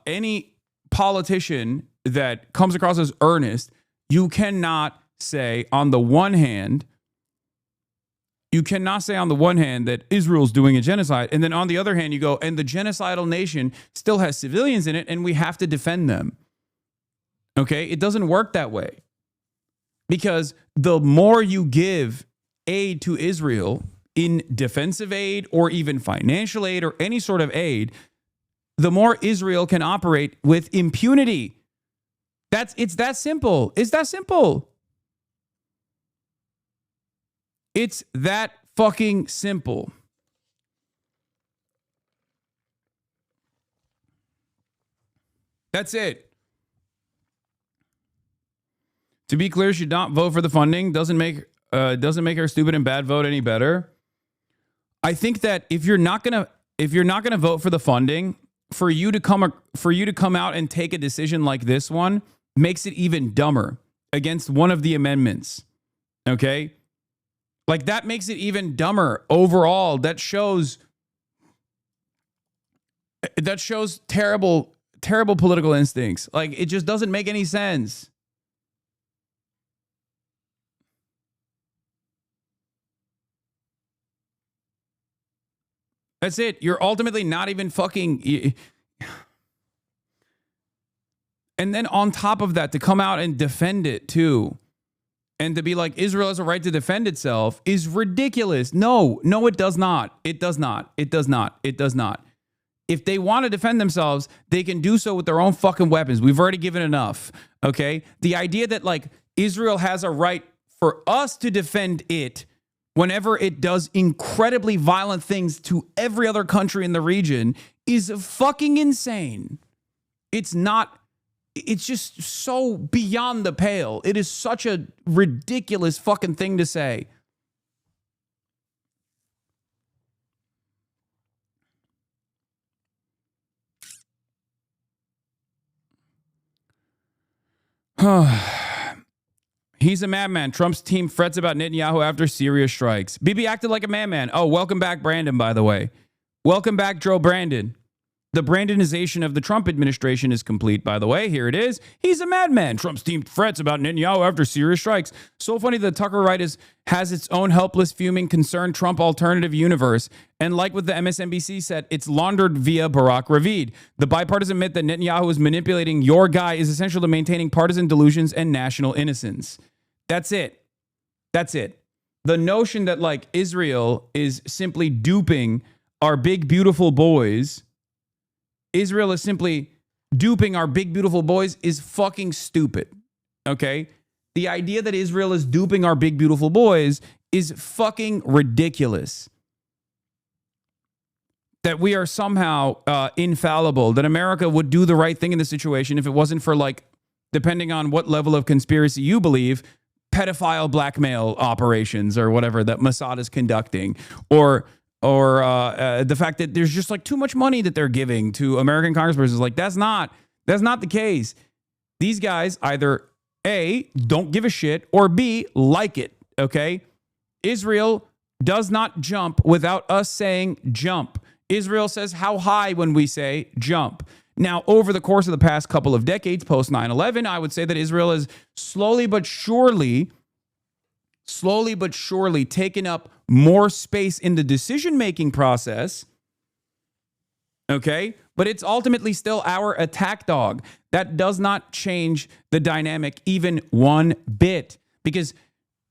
any politician that comes across as earnest, you cannot say on the one hand that Israel's doing a genocide, and then on the other hand, you go, and the genocidal nation still has civilians in it, and we have to defend them. Okay? It doesn't work that way. Because the more you give aid to Israel in defensive aid or even financial aid or any sort of aid, the more Israel can operate with impunity. It's that simple. It's that simple. It's that fucking simple. That's it. To be clear, should not vote for the funding. Doesn't make our stupid and bad vote any better. I think that if you're not gonna vote for the funding, for you to come out and take a decision like this one makes it even dumber against one of the amendments. Okay? Like, that makes it even dumber overall. That shows terrible political instincts. Like, it just doesn't make any sense. That's it. You're ultimately not even fucking. And then on top of that, to come out and defend it too. And to be like, Israel has a right to defend itself is ridiculous. No, it does not. It does not. It does not. It does not. If they want to defend themselves, they can do so with their own fucking weapons. We've already given enough. Okay? The idea that, like, Israel has a right for us to defend it whenever it does incredibly violent things to every other country in the region is fucking insane. It's not. It's just so beyond the pale. It is such a ridiculous fucking thing to say. He's a madman. Trump's team frets about Netanyahu after Syria strikes. Bibi acted like a madman. Oh, welcome back, Brandon, by the way. Welcome back, Joe Brandon. The Brandonization of the Trump administration is complete, by the way. Here it is. He's a madman. Trump's team frets about Netanyahu after Syria strikes. So funny that Tucker Right has its own helpless, fuming, concerned Trump alternative universe. And like what the MSNBC said, it's laundered via Barack Ravid. The bipartisan myth that Netanyahu is manipulating your guy is essential to maintaining partisan delusions and national innocence. That's it. That's it. The notion that like Israel is simply duping our big, beautiful boys, Israel is simply duping our big, beautiful boys is fucking stupid. Okay? The idea that Israel is duping our big, beautiful boys is fucking ridiculous. That we are somehow infallible, that America would do the right thing in this situation if it wasn't for, like, depending on what level of conspiracy you believe, pedophile blackmail operations or whatever that Mossad is conducting, or the fact that there's just like too much money that they're giving to American congresspersons. Like, that's not the case. These guys either A, don't give a shit, or B, like it. Okay? Israel does not jump without us saying jump. Israel says how high when we say jump. Now, over the course of the past couple of decades, post 9/11, I would say that Israel has slowly but surely taken up more space in the decision-making process, okay? But it's ultimately still our attack dog. That does not change the dynamic even one bit, because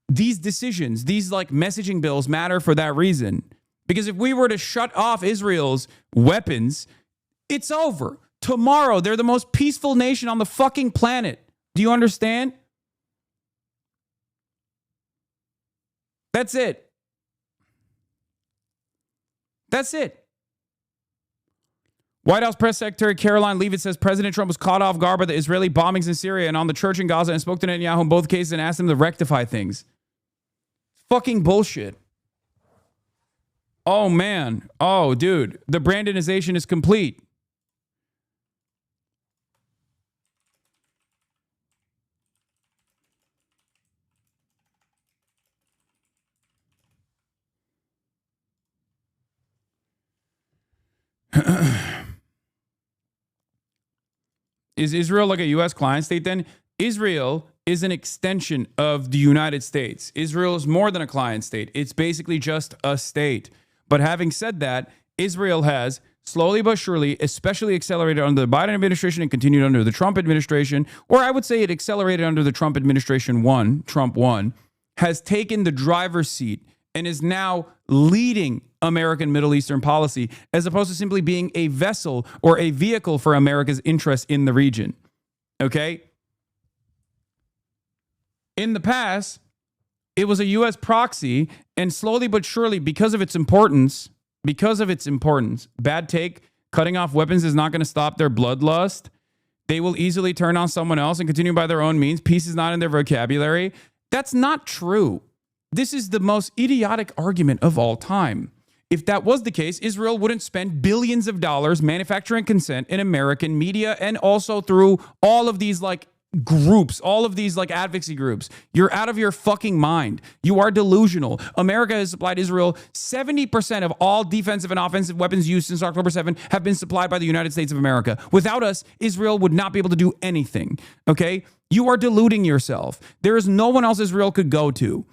these decisions, these like messaging bills matter for that reason. Because if we were to shut off Israel's weapons, it's over. Tomorrow, they're the most peaceful nation on the fucking planet. Do you understand? That's it. That's it. White House Press Secretary Caroline Leavitt says President Trump was caught off guard by the Israeli bombings in Syria and on the church in Gaza and spoke to Netanyahu in both cases and asked him to rectify things. Fucking bullshit. Oh, man. Oh, dude. The Brandonization is complete. Is Israel like a U.S. client state then? Israel is an extension of the United States. Israel is more than a client state. It's basically just a state. But having said that, Israel has slowly but surely, especially accelerated under the Biden administration and continued under the Trump administration, or I would say it accelerated under the Trump administration Trump 1, has taken the driver's seat and is now leading American Middle Eastern policy, as opposed to simply being a vessel or a vehicle for America's interests in the region. Okay? In the past, it was a U.S. proxy, and slowly but surely, because of its importance, bad take, cutting off weapons is not going to stop their bloodlust. They will easily turn on someone else and continue by their own means. Peace is not in their vocabulary. That's not true. This is the most idiotic argument of all time. If that was the case, Israel wouldn't spend billions of dollars manufacturing consent in American media and also through all of these like groups, all of these like advocacy groups. You're out of your fucking mind. You are delusional. America has supplied Israel 70% of all defensive and offensive weapons used since October 7 have been supplied by the United States of America. Without us, Israel would not be able to do anything. Okay? You are deluding yourself. There is no one else Israel could go to.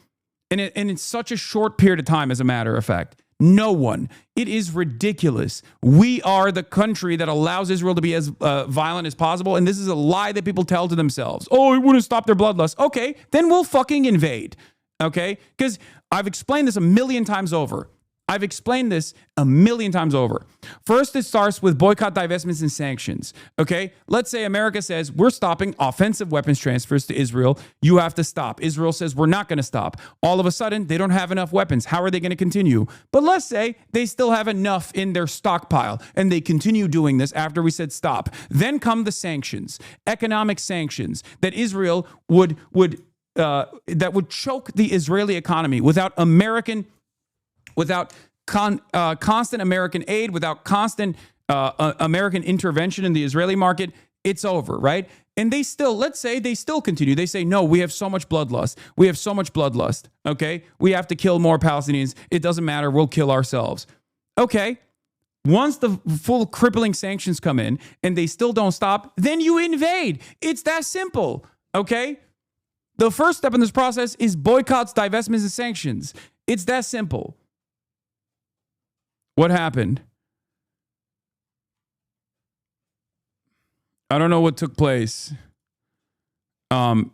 And it's such a short period of time, as a matter of fact. No one. It is ridiculous. We are the country that allows Israel to be as violent as possible. And this is a lie that people tell to themselves. Oh, it wouldn't stop their bloodlust. Okay, then we'll fucking invade. Okay? Because I've explained this a million times over. First, it starts with boycott, divestments, and sanctions. Okay? Let's say America says, we're stopping offensive weapons transfers to Israel. You have to stop. Israel says, we're not going to stop. All of a sudden, they don't have enough weapons. How are they going to continue? But let's say they still have enough in their stockpile, and they continue doing this after we said stop. Then come the sanctions, economic sanctions that Israel would choke the Israeli economy without constant American aid, without constant American intervention in the Israeli market. It's over, right? And let's say they still continue. They say, no, we have so much bloodlust. Okay? We have to kill more Palestinians. It doesn't matter. We'll kill ourselves. Okay. Once the full crippling sanctions come in and they still don't stop, then you invade. It's that simple, okay? The first step in this process is boycotts, divestments, and sanctions. It's that simple. What happened? I don't know what took place. It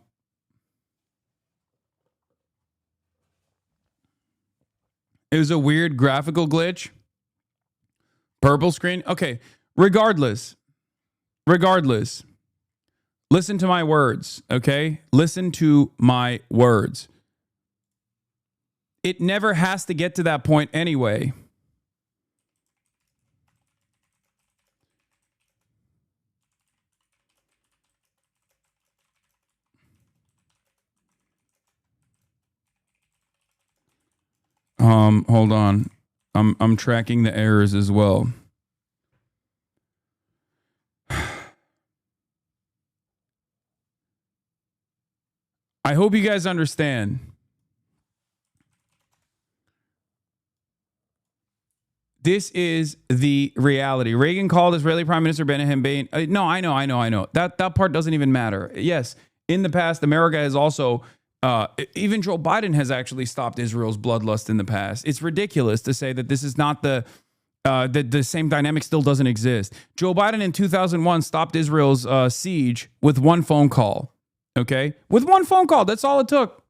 was a weird graphical glitch. Purple screen. Okay. Regardless. Listen to my words. Okay. Listen to my words. It never has to get to that point anyway. Hold on. I'm tracking the errors as well. I hope you guys understand. This is the reality. Reagan called Israeli Prime Minister Benjamin Bain. No, I know. That part doesn't even matter. Yes, in the past, America has also, even Joe Biden has actually stopped Israel's bloodlust in the past. It's ridiculous to say that this is not the same dynamic still doesn't exist. Joe Biden in 2001 stopped Israel's siege with one phone call. Okay? With one phone call. That's all it took.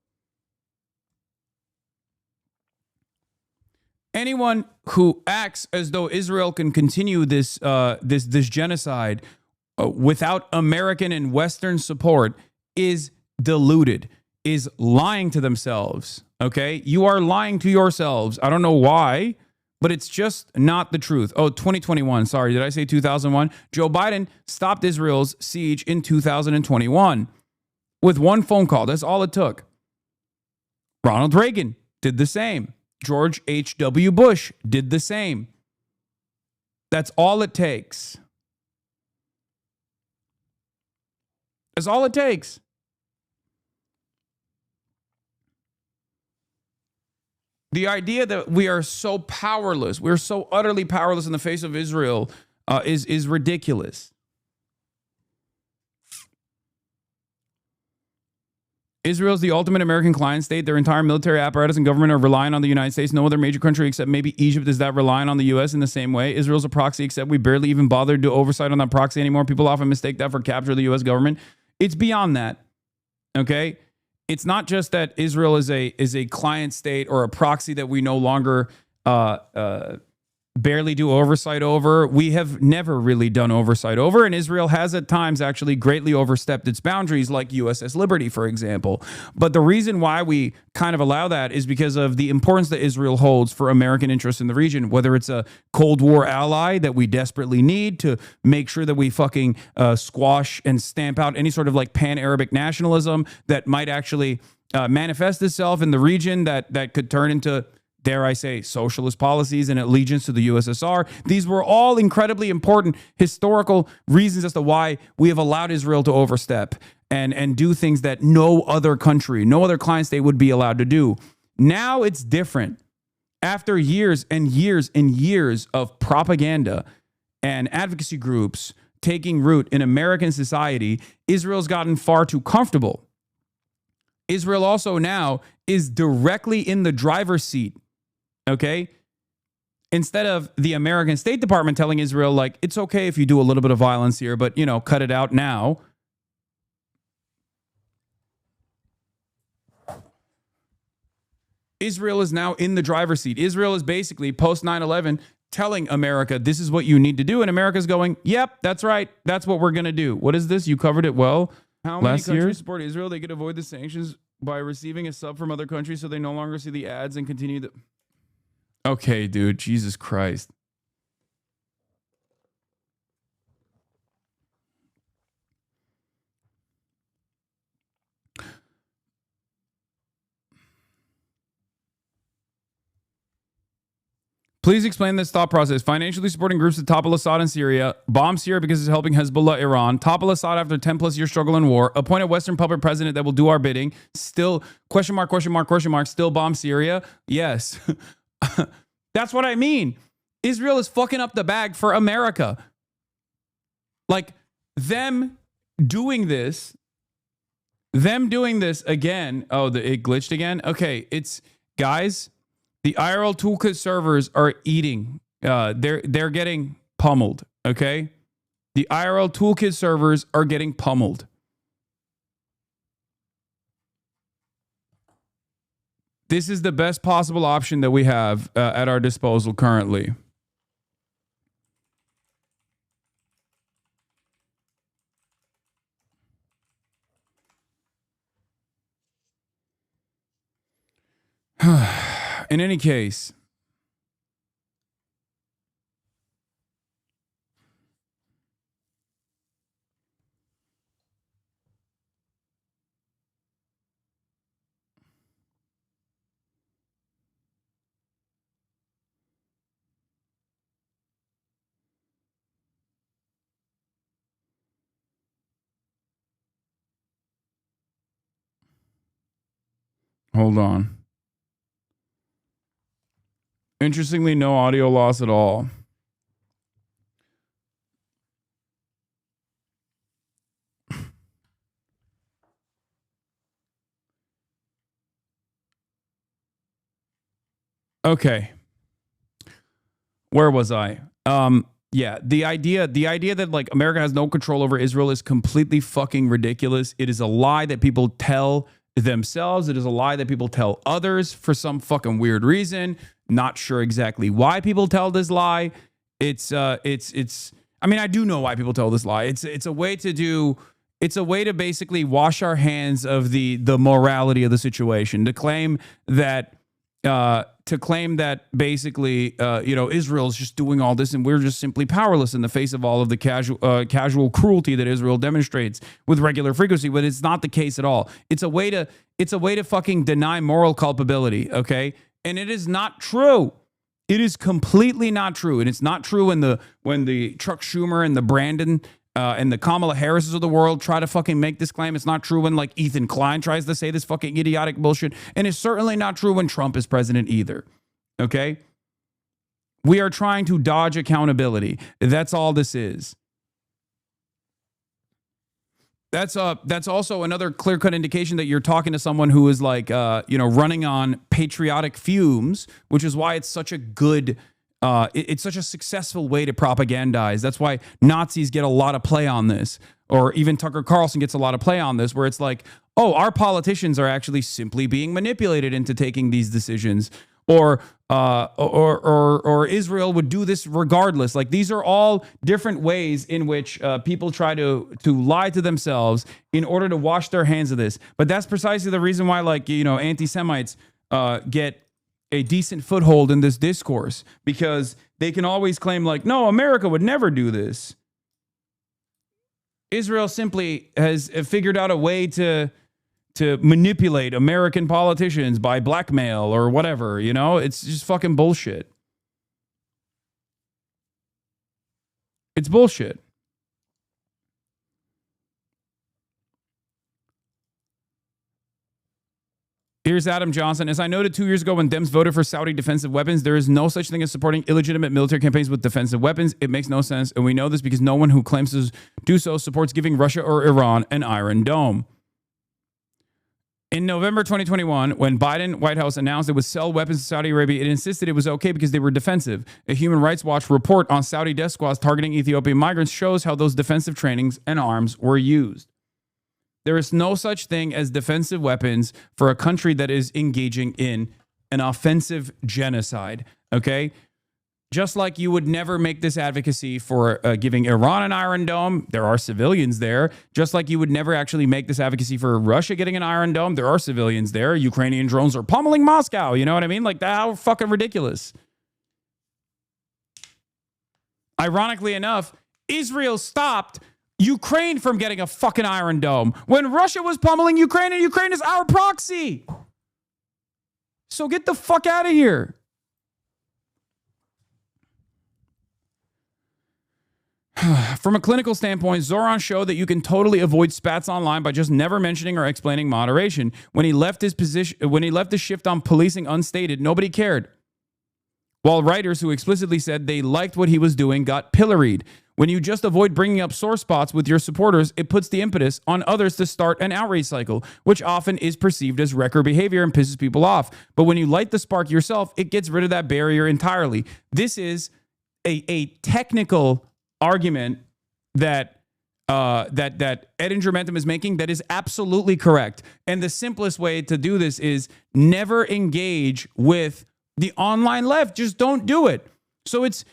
Anyone who acts as though Israel can continue this genocide without American and Western support is deluded, is lying to themselves. Okay? You are lying to yourselves. I don't know why, but it's just not the truth. Oh, 2021. Sorry, did I say 2001? Joe Biden stopped Israel's siege in 2021 with one phone call. That's all it took. Ronald Reagan did the same. George H.W. Bush did the same. That's all it takes. That's all it takes. The idea that we are so powerless, we're so utterly powerless in the face of Israel is ridiculous. Israel is the ultimate American client state. Their entire military apparatus and government are relying on the United States. No other major country except maybe Egypt is that relying on the U.S. in the same way. Israel's a proxy, except we barely even bother to do oversight on that proxy anymore. People often mistake that for capture of the U.S. government. It's beyond that. Okay? It's not just that Israel is a client state or a proxy that we no longer barely do oversight over. We have never really done oversight over, and Israel has at times actually greatly overstepped its boundaries, like USS Liberty, for example. But the reason why we kind of allow that is because of the importance that Israel holds for American interests in the region, whether it's a Cold War ally that we desperately need to make sure that we fucking squash and stamp out any sort of like pan-Arabic nationalism that might actually manifest itself in the region that could turn into, dare I say, socialist policies and allegiance to the USSR. These were all incredibly important historical reasons as to why we have allowed Israel to overstep and do things that no other country, no other client state would be allowed to do. Now it's different. After years and years and years of propaganda and advocacy groups taking root in American society, Israel's gotten far too comfortable. Israel also now is directly in the driver's seat. Okay? Instead of the American State Department telling Israel, like, it's okay if you do a little bit of violence here, but, cut it out now. Israel is now in the driver's seat. Israel is basically, post 9/11, telling America, this is what you need to do. And America's going, yep, that's right. That's what we're going to do. What is this? You covered it well. How many countries support Israel? They could avoid the sanctions by receiving a sub from other countries so they no longer see the ads and continue the... Okay, dude, Jesus Christ. Please explain this thought process. Financially supporting groups that topple Assad in Syria, bomb Syria because it's helping Hezbollah, Iran, topple Assad after 10 plus year struggle and war, appoint a Western puppet president that will do our bidding, still, question mark, still bomb Syria? Yes. That's what I mean. Israel is fucking up the bag for America. Like them doing this again. Oh, it glitched again. Okay, it's guys. The IRL Toolkit servers are eating. They're getting pummeled. Okay, the IRL Toolkit servers are getting pummeled. This is the best possible option that we have at our disposal currently. In any case, hold on. Interestingly, no audio loss at all. Okay. Where was I? Yeah, the idea that like America has no control over Israel is completely fucking ridiculous. It is a lie that people tell themselves. It is a lie that people tell others for some fucking weird reason. Not sure exactly why people tell this lie. It's I mean, I do know why people tell this lie. It's a way to basically wash our hands of the morality of the situation, to claim that basically Israel's just doing all this and we're just simply powerless in the face of all of the casual cruelty that Israel demonstrates with regular frequency. But it's not the case at all. It's a way to fucking deny moral culpability. Okay. And it is not true. It is completely not true. And it's not true when the Chuck Schumer and the Brandon and the Kamala Harrises of the world try to fucking make this claim. It's not true when like Ethan Klein tries to say this fucking idiotic bullshit. And it's certainly not true when Trump is president either. Okay? We are trying to dodge accountability. That's all this is. That's also another clear-cut indication that you're talking to someone who is like, running on patriotic fumes, which is why it's such a good, it's such a successful way to propagandize. That's why Nazis get a lot of play on this, or even Tucker Carlson gets a lot of play on this, where it's like, oh, our politicians are actually simply being manipulated into taking these decisions, or Israel would do this regardless. Like these are all different ways in which people try to lie to themselves in order to wash their hands of this. But that's precisely the reason why, like, anti-Semites get a decent foothold in this discourse, because they can always claim like, no, America would never do this. Israel simply has figured out a way to manipulate American politicians by blackmail or whatever, it's just fucking bullshit. It's bullshit. Here's Adam Johnson. As I noted 2 years ago when Dems voted for Saudi defensive weapons, there is no such thing as supporting illegitimate military campaigns with defensive weapons. It makes no sense. And we know this because no one who claims to do so supports giving Russia or Iran an Iron Dome. In November 2021, when Biden White House announced it would sell weapons to Saudi Arabia, it insisted it was okay because they were defensive. A Human Rights Watch report on Saudi death squads targeting Ethiopian migrants shows how those defensive trainings and arms were used. There is no such thing as defensive weapons for a country that is engaging in an offensive genocide, okay? Just like you would never make this advocacy for giving Iran an Iron Dome, there are civilians there. Just like you would never actually make this advocacy for Russia getting an Iron Dome, there are civilians there. Ukrainian drones are pummeling Moscow, you know what I mean? Like, how fucking ridiculous. Ironically enough, Israel stopped Ukraine from getting a fucking Iron Dome when Russia was pummeling Ukraine, and Ukraine is our proxy. So get the fuck out of here. From a clinical standpoint, Zoran showed that you can totally avoid spats online by just never mentioning or explaining moderation. When he left his shift on policing unstated, nobody cared. while writers who explicitly said they liked what he was doing got pilloried. When you just avoid bringing up sore spots with your supporters, it puts the impetus on others to start an outrage cycle, which often is perceived as wrecker behavior and pisses people off. But when you light the spark yourself, it gets rid of that barrier entirely. This is a technical argument that that Ed Ingerumentum is making that is absolutely correct. And the simplest way to do this is never engage with the online left. Just don't do it. So it's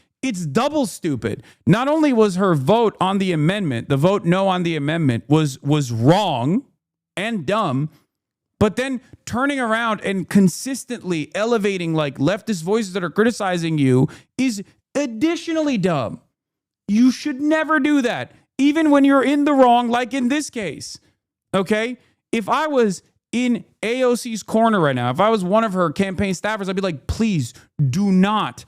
double stupid. Not only was her vote on the amendment, the vote no on the amendment was wrong and dumb, but then turning around and consistently elevating like leftist voices that are criticizing you is additionally dumb. You should never do that, even when you're in the wrong, like in this case. Okay? If I was in AOC's corner right now, if I was one of her campaign staffers, I'd be like, please do not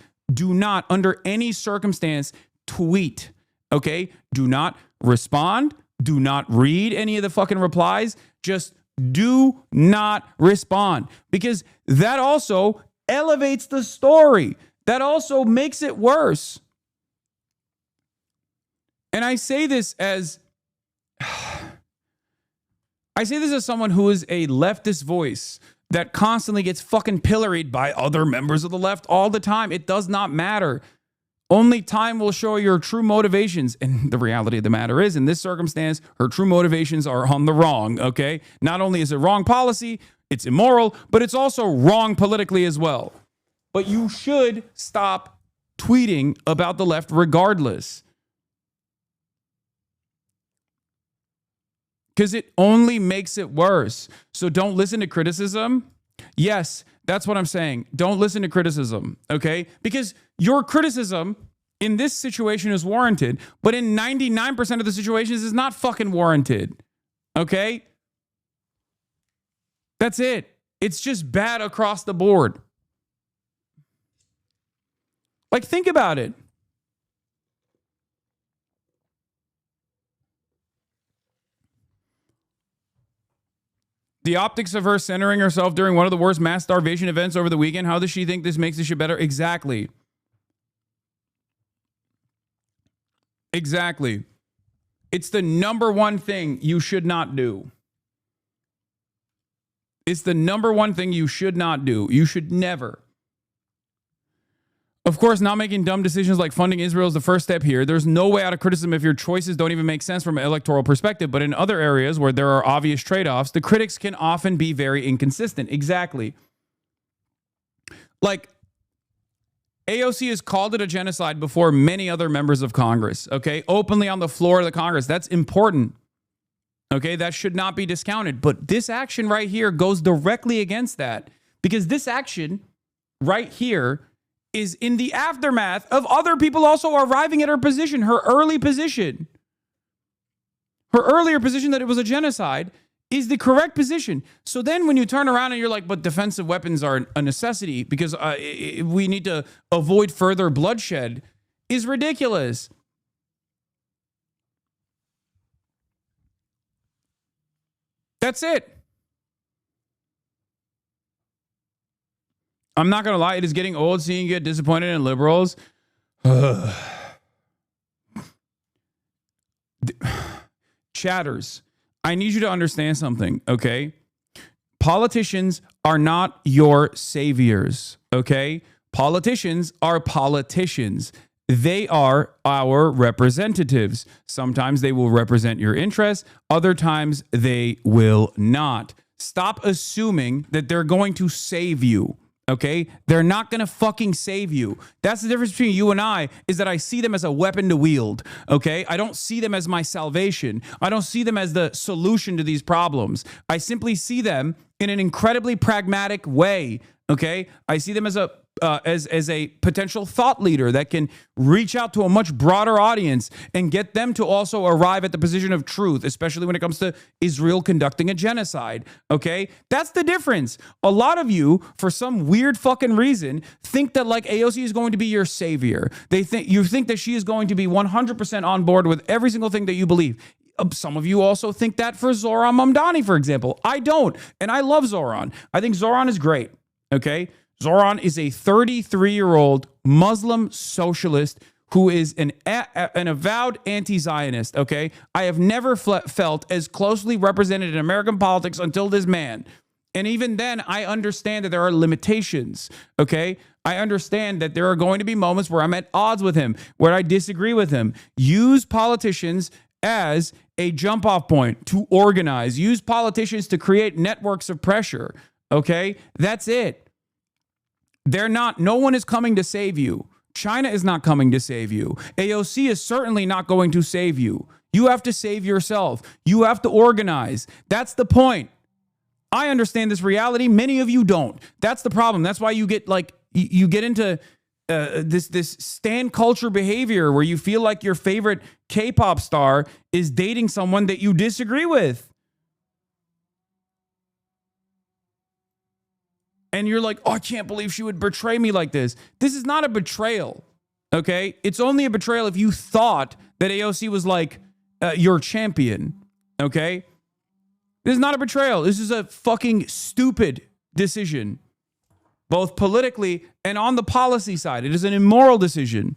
under any circumstance tweet. Okay? Do not respond. Do not read any of the fucking replies. Just do not respond, because that also elevates the story. That also makes it worse. And I say this as someone who is a leftist voice that constantly gets fucking pilloried by other members of the left all the time. It does not matter. Only time will show your true motivations. And the reality of the matter is, in this circumstance, her true motivations are on the wrong, okay? Not only is it wrong policy, it's immoral, but it's also wrong politically as well. But you should stop tweeting about the left regardless. Because it only makes it worse. So don't listen to criticism. Yes, that's what I'm saying. Don't listen to criticism, okay? Because your criticism in this situation is warranted, but in 99% of the situations is not fucking warranted, okay? That's it. It's just bad across the board. Like, think about it. The optics of her centering herself during one of the worst mass starvation events over the weekend. How does she think this makes this shit better? Exactly. Exactly. It's the number one thing you should not do. It's the number one thing you should not do. You should never. Of course, not making dumb decisions like funding Israel is the first step here. There's no way out of criticism if your choices don't even make sense from an electoral perspective. But in other areas where there are obvious trade-offs, the critics can often be very inconsistent. Exactly. Like, AOC has called it a genocide before many other members of Congress, okay? Openly on the floor of the Congress. That's important. Okay, that should not be discounted. But this action right here goes directly against that, because this action right here is in the aftermath of other people also arriving at her position, her early position. Her earlier position that it was a genocide is the correct position. So then when you turn around and you're like, but defensive weapons are a necessity because we need to avoid further bloodshed, is ridiculous. That's it. I'm not going to lie. It is getting old seeing you get disappointed in liberals. Chatters, I need you to understand something, okay? Politicians are not your saviors, okay? Politicians are politicians. They are our representatives. Sometimes they will represent your interests. Other times they will not. Stop assuming that they're going to save you. Okay, they're not going to fucking save you. That's the difference between you and I, is that I see them as a weapon to wield. Okay, I don't see them as my salvation. I don't see them as the solution to these problems. I simply see them in an incredibly pragmatic way. Okay, I see them as a potential thought leader that can reach out to a much broader audience and get them to also arrive at the position of truth, especially when it comes to Israel conducting a genocide. Okay, that's the difference. A lot of you, for some weird fucking reason, think that like AOC is going to be your savior. You think that she is going to be 100% on board with every single thing that you believe. Some of you also think that for Zoran Mamdani, for example. I don't, and I love Zoran. I think Zoran is great. Okay. Zoran is a 33-year-old Muslim socialist who is an avowed anti-Zionist, okay? I have never felt as closely represented in American politics until this man. And even then, I understand that there are limitations, okay? I understand that there are going to be moments where I'm at odds with him, where I disagree with him. Use politicians as a jump-off point to organize. Use politicians to create networks of pressure, okay? That's it. No one is coming to save you. China is not coming to save you. AOC is certainly not going to save you. You have to save yourself. You have to organize. That's the point. I understand this reality. Many of you don't. That's the problem. That's why you get you get into this stan culture behavior where you feel like your favorite K-pop star is dating someone that you disagree with. And you're like, oh, I can't believe she would betray me like this. This is not a betrayal, okay? It's only a betrayal if you thought that AOC was like your champion, okay? This is not a betrayal. This is a fucking stupid decision, both politically and on the policy side. It is an immoral decision.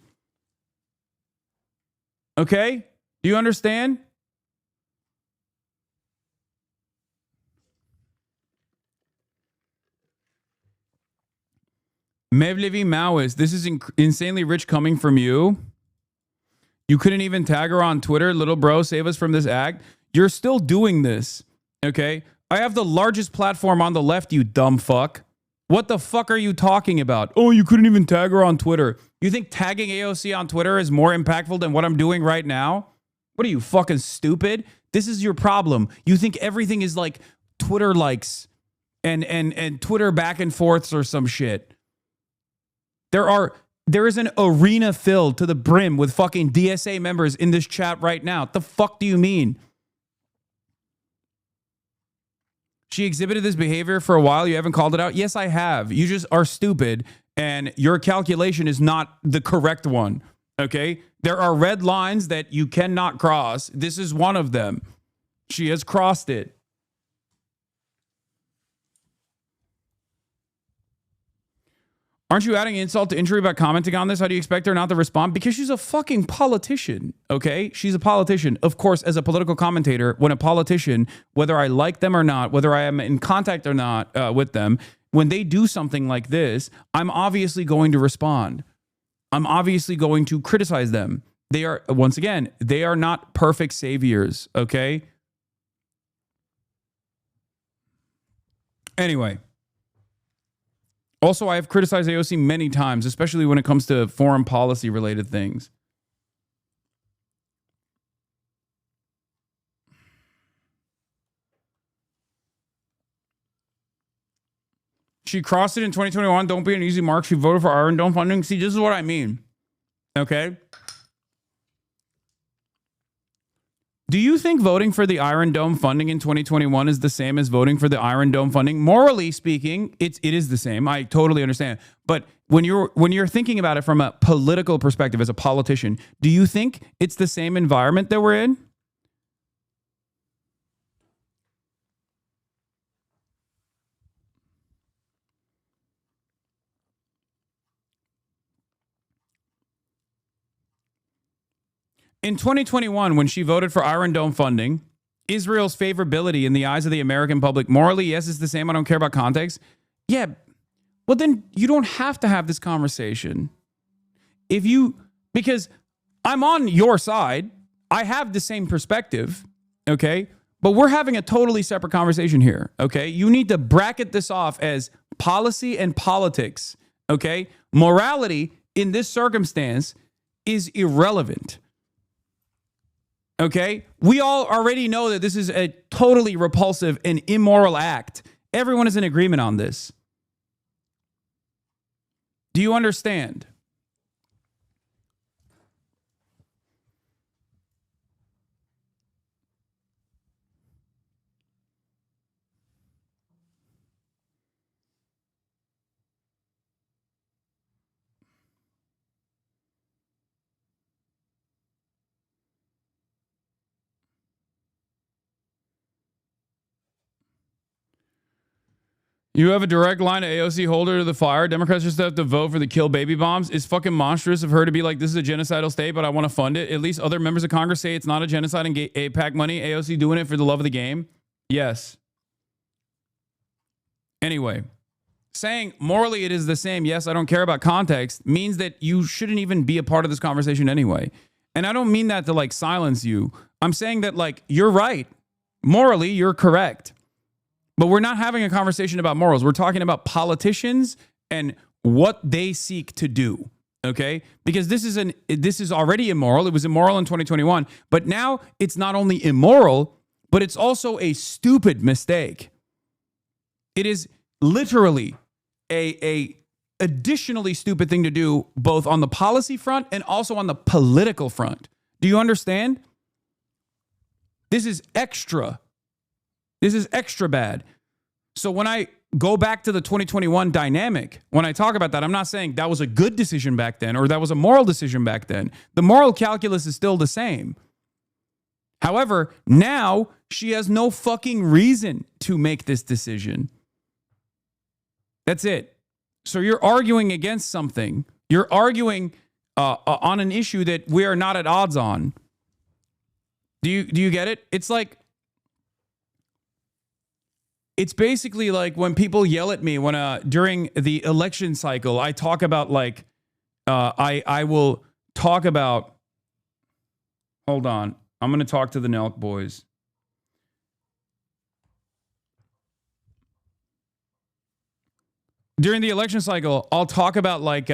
Okay? Do you understand? Mevlevi Maoist, this is insanely rich coming from you. You couldn't even tag her on Twitter. Little bro, save us from this act. You're still doing this. Okay, I have the largest platform on the left, you dumb fuck. What the fuck are you talking about? Oh, you couldn't even tag her on Twitter. You think tagging AOC on Twitter is more impactful than what I'm doing right now? What are you, fucking stupid? This is your problem. You think everything is like Twitter likes and Twitter back and forths or some shit. There is an arena filled to the brim with fucking DSA members in this chat right now. What the fuck do you mean? She exhibited this behavior for a while. You haven't called it out? Yes, I have. You just are stupid, and your calculation is not the correct one, okay? There are red lines that you cannot cross. This is one of them. She has crossed it. Aren't you adding insult to injury by commenting on this? How do you expect her not to respond? Because she's a fucking politician, okay? She's a politician. Of course, as a political commentator, when a politician, whether I like them or not, whether I am in contact or not with them, when they do something like this, I'm obviously going to respond. I'm obviously going to criticize them. They are, once again, they are not perfect saviors, okay? Anyway. Also, I have criticized AOC many times, especially when it comes to foreign policy related things. She crossed it in 2021. Don't be an easy mark. She voted for Iron Dome funding. See, this is what I mean. Okay? Do you think voting for the Iron Dome funding in 2021 is the same as voting for the Iron Dome funding? Morally speaking, it is the same. I totally understand. But when you're thinking about it from a political perspective as a politician, do you think it's the same environment that we're in? In 2021, when she voted for Iron Dome funding, Israel's favorability in the eyes of the American public, morally, yes, it's the same. I don't care about context. Yeah, well, then you don't have to have this conversation. Because I'm on your side. I have the same perspective, okay? But we're having a totally separate conversation here, okay? You need to bracket this off as policy and politics, okay? Morality in this circumstance is irrelevant. Okay? We all already know that this is a totally repulsive and immoral act. Everyone is in agreement on this. Do you understand? You have a direct line to AOC holder to the fire. Democrats just have to vote for the kill baby bombs. It's fucking monstrous of her to be like, this is a genocidal state, but I want to fund it. At least other members of Congress say it's not a genocide and AIPAC money. AOC doing it for the love of the game. Yes. Anyway, saying morally it is the same, yes, I don't care about context, means that you shouldn't even be a part of this conversation anyway. And I don't mean that to like silence you. I'm saying that like, you're right. Morally, you're correct. But we're not having a conversation about morals. We're talking about politicians and what they seek to do. Okay? Because this is already immoral. It was immoral in 2021. But now it's not only immoral, but it's also a stupid mistake. It is literally a additionally stupid thing to do, both on the policy front and also on the political front. Do you understand? This is extra. This is extra bad. So when I go back to the 2021 dynamic, when I talk about that, I'm not saying that was a good decision back then or that was a moral decision back then. The moral calculus is still the same. However, now she has no fucking reason to make this decision. That's it. So you're arguing against something. You're arguing on an issue that we are not at odds on. Do you get it? It's like, it's basically like when people yell at me when during the election cycle, I talk about like, I will talk about, hold on, I'm going to talk to the Nelk Boys. During the election cycle, I'll talk about like,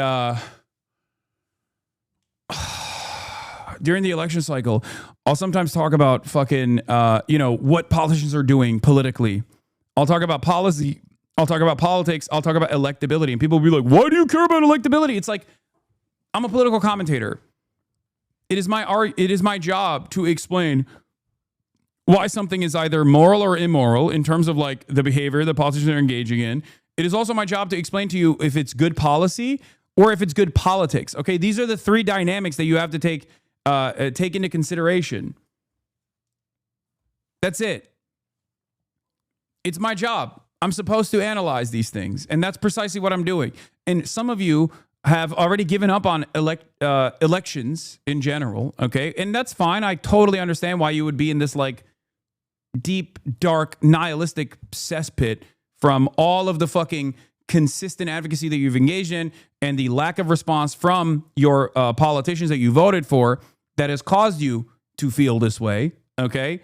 during the election cycle, I'll sometimes talk about fucking, what politicians are doing politically. I'll talk about policy. I'll talk about politics. I'll talk about electability. And people will be like, why do you care about electability? It's like, I'm a political commentator. It is my job to explain why something is either moral or immoral in terms of like the behavior that politicians are engaging in. It is also my job to explain to you if it's good policy or if it's good politics. Okay, these are the three dynamics that you have to take into consideration. That's it. It's my job. I'm supposed to analyze these things, and that's precisely what I'm doing. And some of you have already given up on elections in general, okay? And that's fine. I totally understand why you would be in this like deep, dark, nihilistic cesspit from all of the fucking consistent advocacy that you've engaged in and the lack of response from your politicians that you voted for that has caused you to feel this way, okay?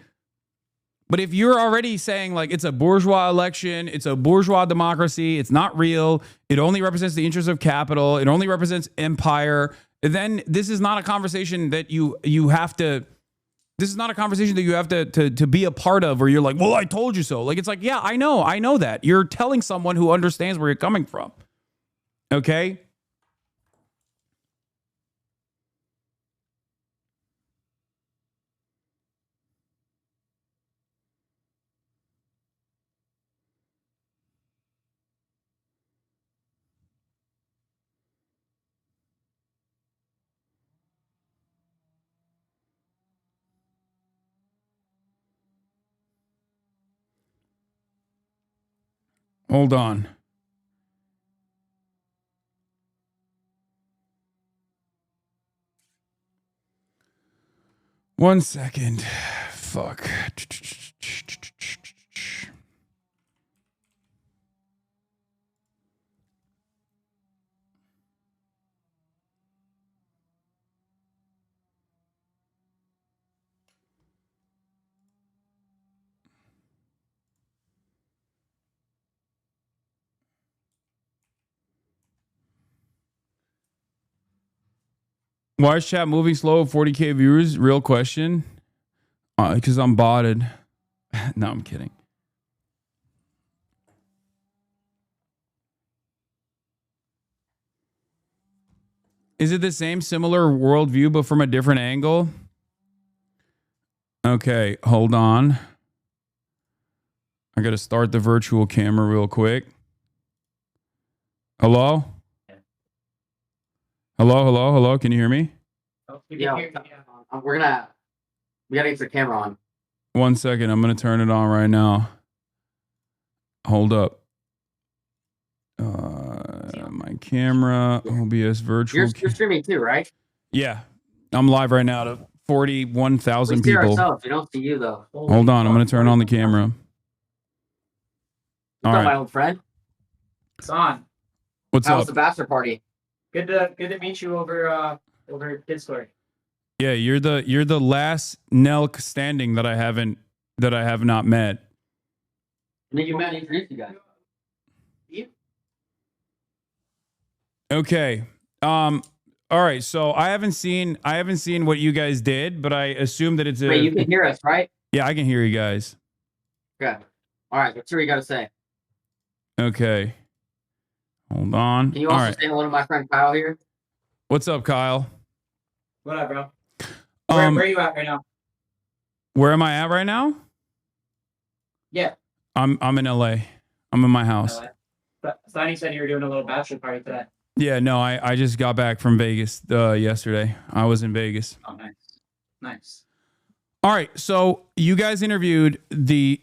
But if you're already saying like it's a bourgeois election, it's a bourgeois democracy, it's not real, it only represents the interests of capital, it only represents empire, then this is not a conversation that you have to, this is not a conversation that you have to be a part of where you're like, well, I told you so. Like, it's like, yeah, I know that. You're telling someone who understands where you're coming from. Okay? Hold on. One second. Fuck. Why is chat moving slow? 40K viewers? Real question. Because I'm botted. No, I'm kidding. Is it the same similar worldview, but from a different angle? Okay, hold on. I got to start the virtual camera real quick. Hello? Hello. Can you hear me? Yeah, we gotta get the camera on. 1 second. I'm going to turn it on right now. Hold up. My camera, OBS virtual. You're streaming too, right? Yeah, I'm live right now to 41,000 We see people. ourselves. We don't see you though. Hold on, I'm gonna turn on the camera. What's All up, my right, old friend? Hasan, what's How up? was the bachelor party? good to meet you over Discord. Yeah, you're the last Nelk standing that I have not met. And then you met and introduced you guys. Okay. All right. So I haven't seen what you guys did, but I assume that it's a. Wait, you can hear us, right? Yeah, I can hear you guys. Good. All right, let's hear what you got to say. Okay. Hold on. Can you All also right. say hello to my friend Kyle here? What's up, Kyle? What up, bro? Where are you at right now? Where am I at right now? Yeah. I'm in LA. I'm in my house. Sonny said you were doing a little bachelor party today. Yeah, no, I just got back from Vegas yesterday. I was in Vegas. Oh, nice. Nice. All right, so you guys interviewed the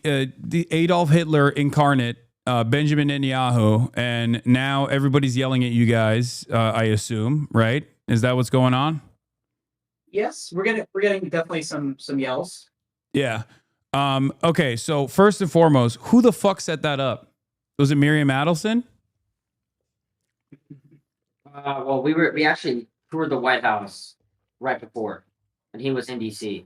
Adolf Hitler incarnate, Benjamin Netanyahu, and now everybody's yelling at you guys. I assume, right? Is that what's going on? Yes, we're getting definitely some yells. Yeah. Okay, so first and foremost, who the fuck set that up? Was it Miriam Adelson? Well, we actually toured the White House right before, and he was in DC.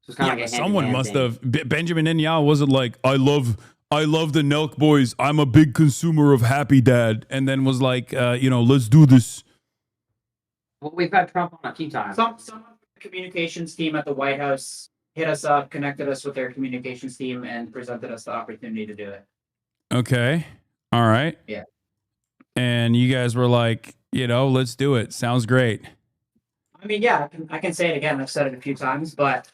So it's kind of like a someone hand-in-hand must thing. have. Benjamin Netanyahu wasn't like, I love the Nelk Boys. I'm a big consumer of Happy Dad, and then was like, let's do this. Well, we've had Trump on a few times. Some of the communications team at the White House hit us up, connected us with their communications team, and presented us the opportunity to do it. Okay. All right. Yeah. And you guys were like, let's do it. Sounds great. I mean, yeah, I can say it again. I've said it a few times, but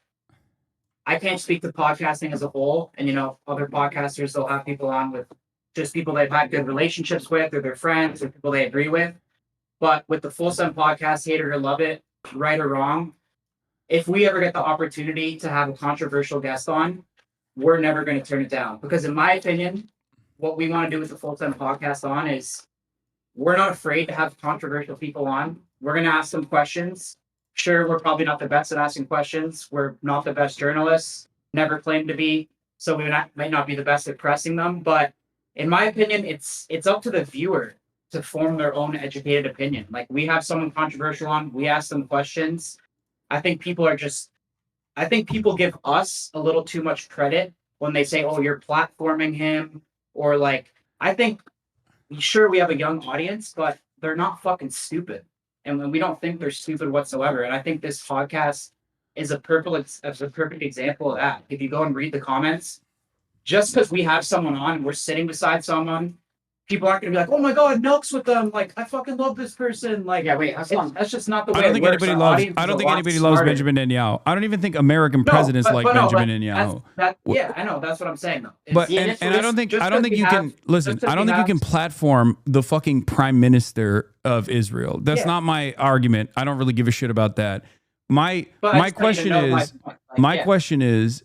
I can't speak to podcasting as a whole. And, other podcasters, they'll have people on with just people they've had good relationships with, or their friends, or people they agree with. But with the Full Sun podcast, hate it or love it, right or wrong, if we ever get the opportunity to have a controversial guest on, we're never going to turn it down. Because in my opinion, what we want to do with the Full Sun podcast on is we're not afraid to have controversial people on. We're going to ask them questions. Sure, we're probably not the best at asking questions. We're not the best journalists, never claimed to be. So we might not be the best at pressing them. But in my opinion, it's up to the viewer to form their own educated opinion. Like, we have someone controversial on, we ask them questions. I think people give us a little too much credit when they say, oh, you're platforming him, or like, I think, sure, we have a young audience, but they're not fucking stupid. And we don't think they're stupid whatsoever. And I think this podcast is a perfect example of that. If you go and read the comments, just because we have someone on, we're sitting beside someone, people aren't going to be like, oh my God, Nelk's with them. Like, I fucking love this person. Like, yeah, wait, that's just not the way I don't think anybody loves Benjamin Netanyahu. I don't even think American presidents like Benjamin Netanyahu. Yeah, I know. That's what I'm saying, though. But and I don't think you can listen. I don't think you can platform the fucking prime minister of Israel. That's not my argument. I don't really give a shit about that. My question is,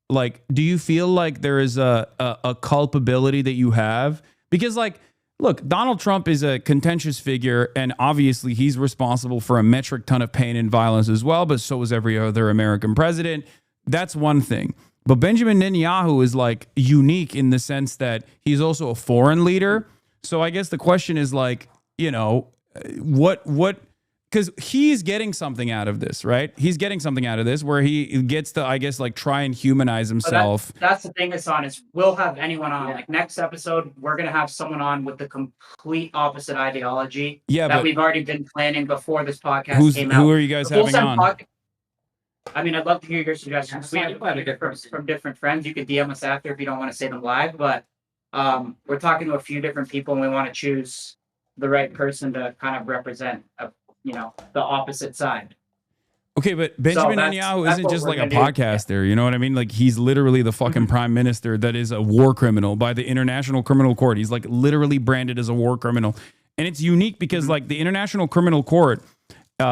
like, do you feel like there is a culpability that you have? Because, like, look, Donald Trump is a contentious figure, and obviously he's responsible for a metric ton of pain and violence as well, but so is every other American president. That's one thing. But Benjamin Netanyahu is, like, unique in the sense that he's also a foreign leader. So I guess the question is, like, what because he's getting something out of this, right? He's getting something out of this where he gets to, I guess, like, try and humanize himself. That's the thing, Hasan, is we'll have anyone on. Like, next episode, we're going to have someone on with the complete opposite ideology that we've already been planning before this podcast came out. Who are you guys having on? I mean, I'd love to hear your suggestions. We have from different friends. You could DM us after if you don't want to say them live, but we're talking to a few different people, and we want to choose the right person to kind of represent the opposite side. Okay, but Benjamin Netanyahu isn't just like a podcaster. You know what I mean? Like, he's literally the fucking prime minister that is a war criminal by the International Criminal Court. He's, like, literally branded as a war criminal. And it's unique because, like, the International Criminal Court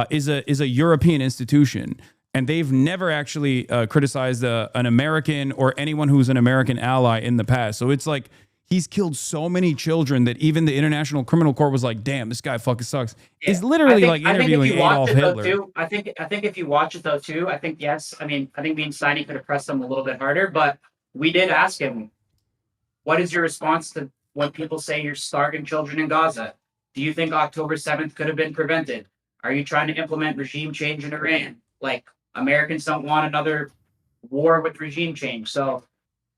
is a European institution, and they've never actually criticized an American or anyone who's an American ally in the past. So it's like he's killed so many children that even the International Criminal Court was like, damn, this guy fucking sucks. Yeah. He's literally like interviewing Adolf Hitler. Too, I think if you watch it though too, I think yes. I mean, I think me and Steiny could have pressed him a little bit harder, but we did ask him, what is your response to when people say you're starving children in Gaza? Do you think October 7th could have been prevented? Are you trying to implement regime change in Iran? Like, Americans don't want another war with regime change. So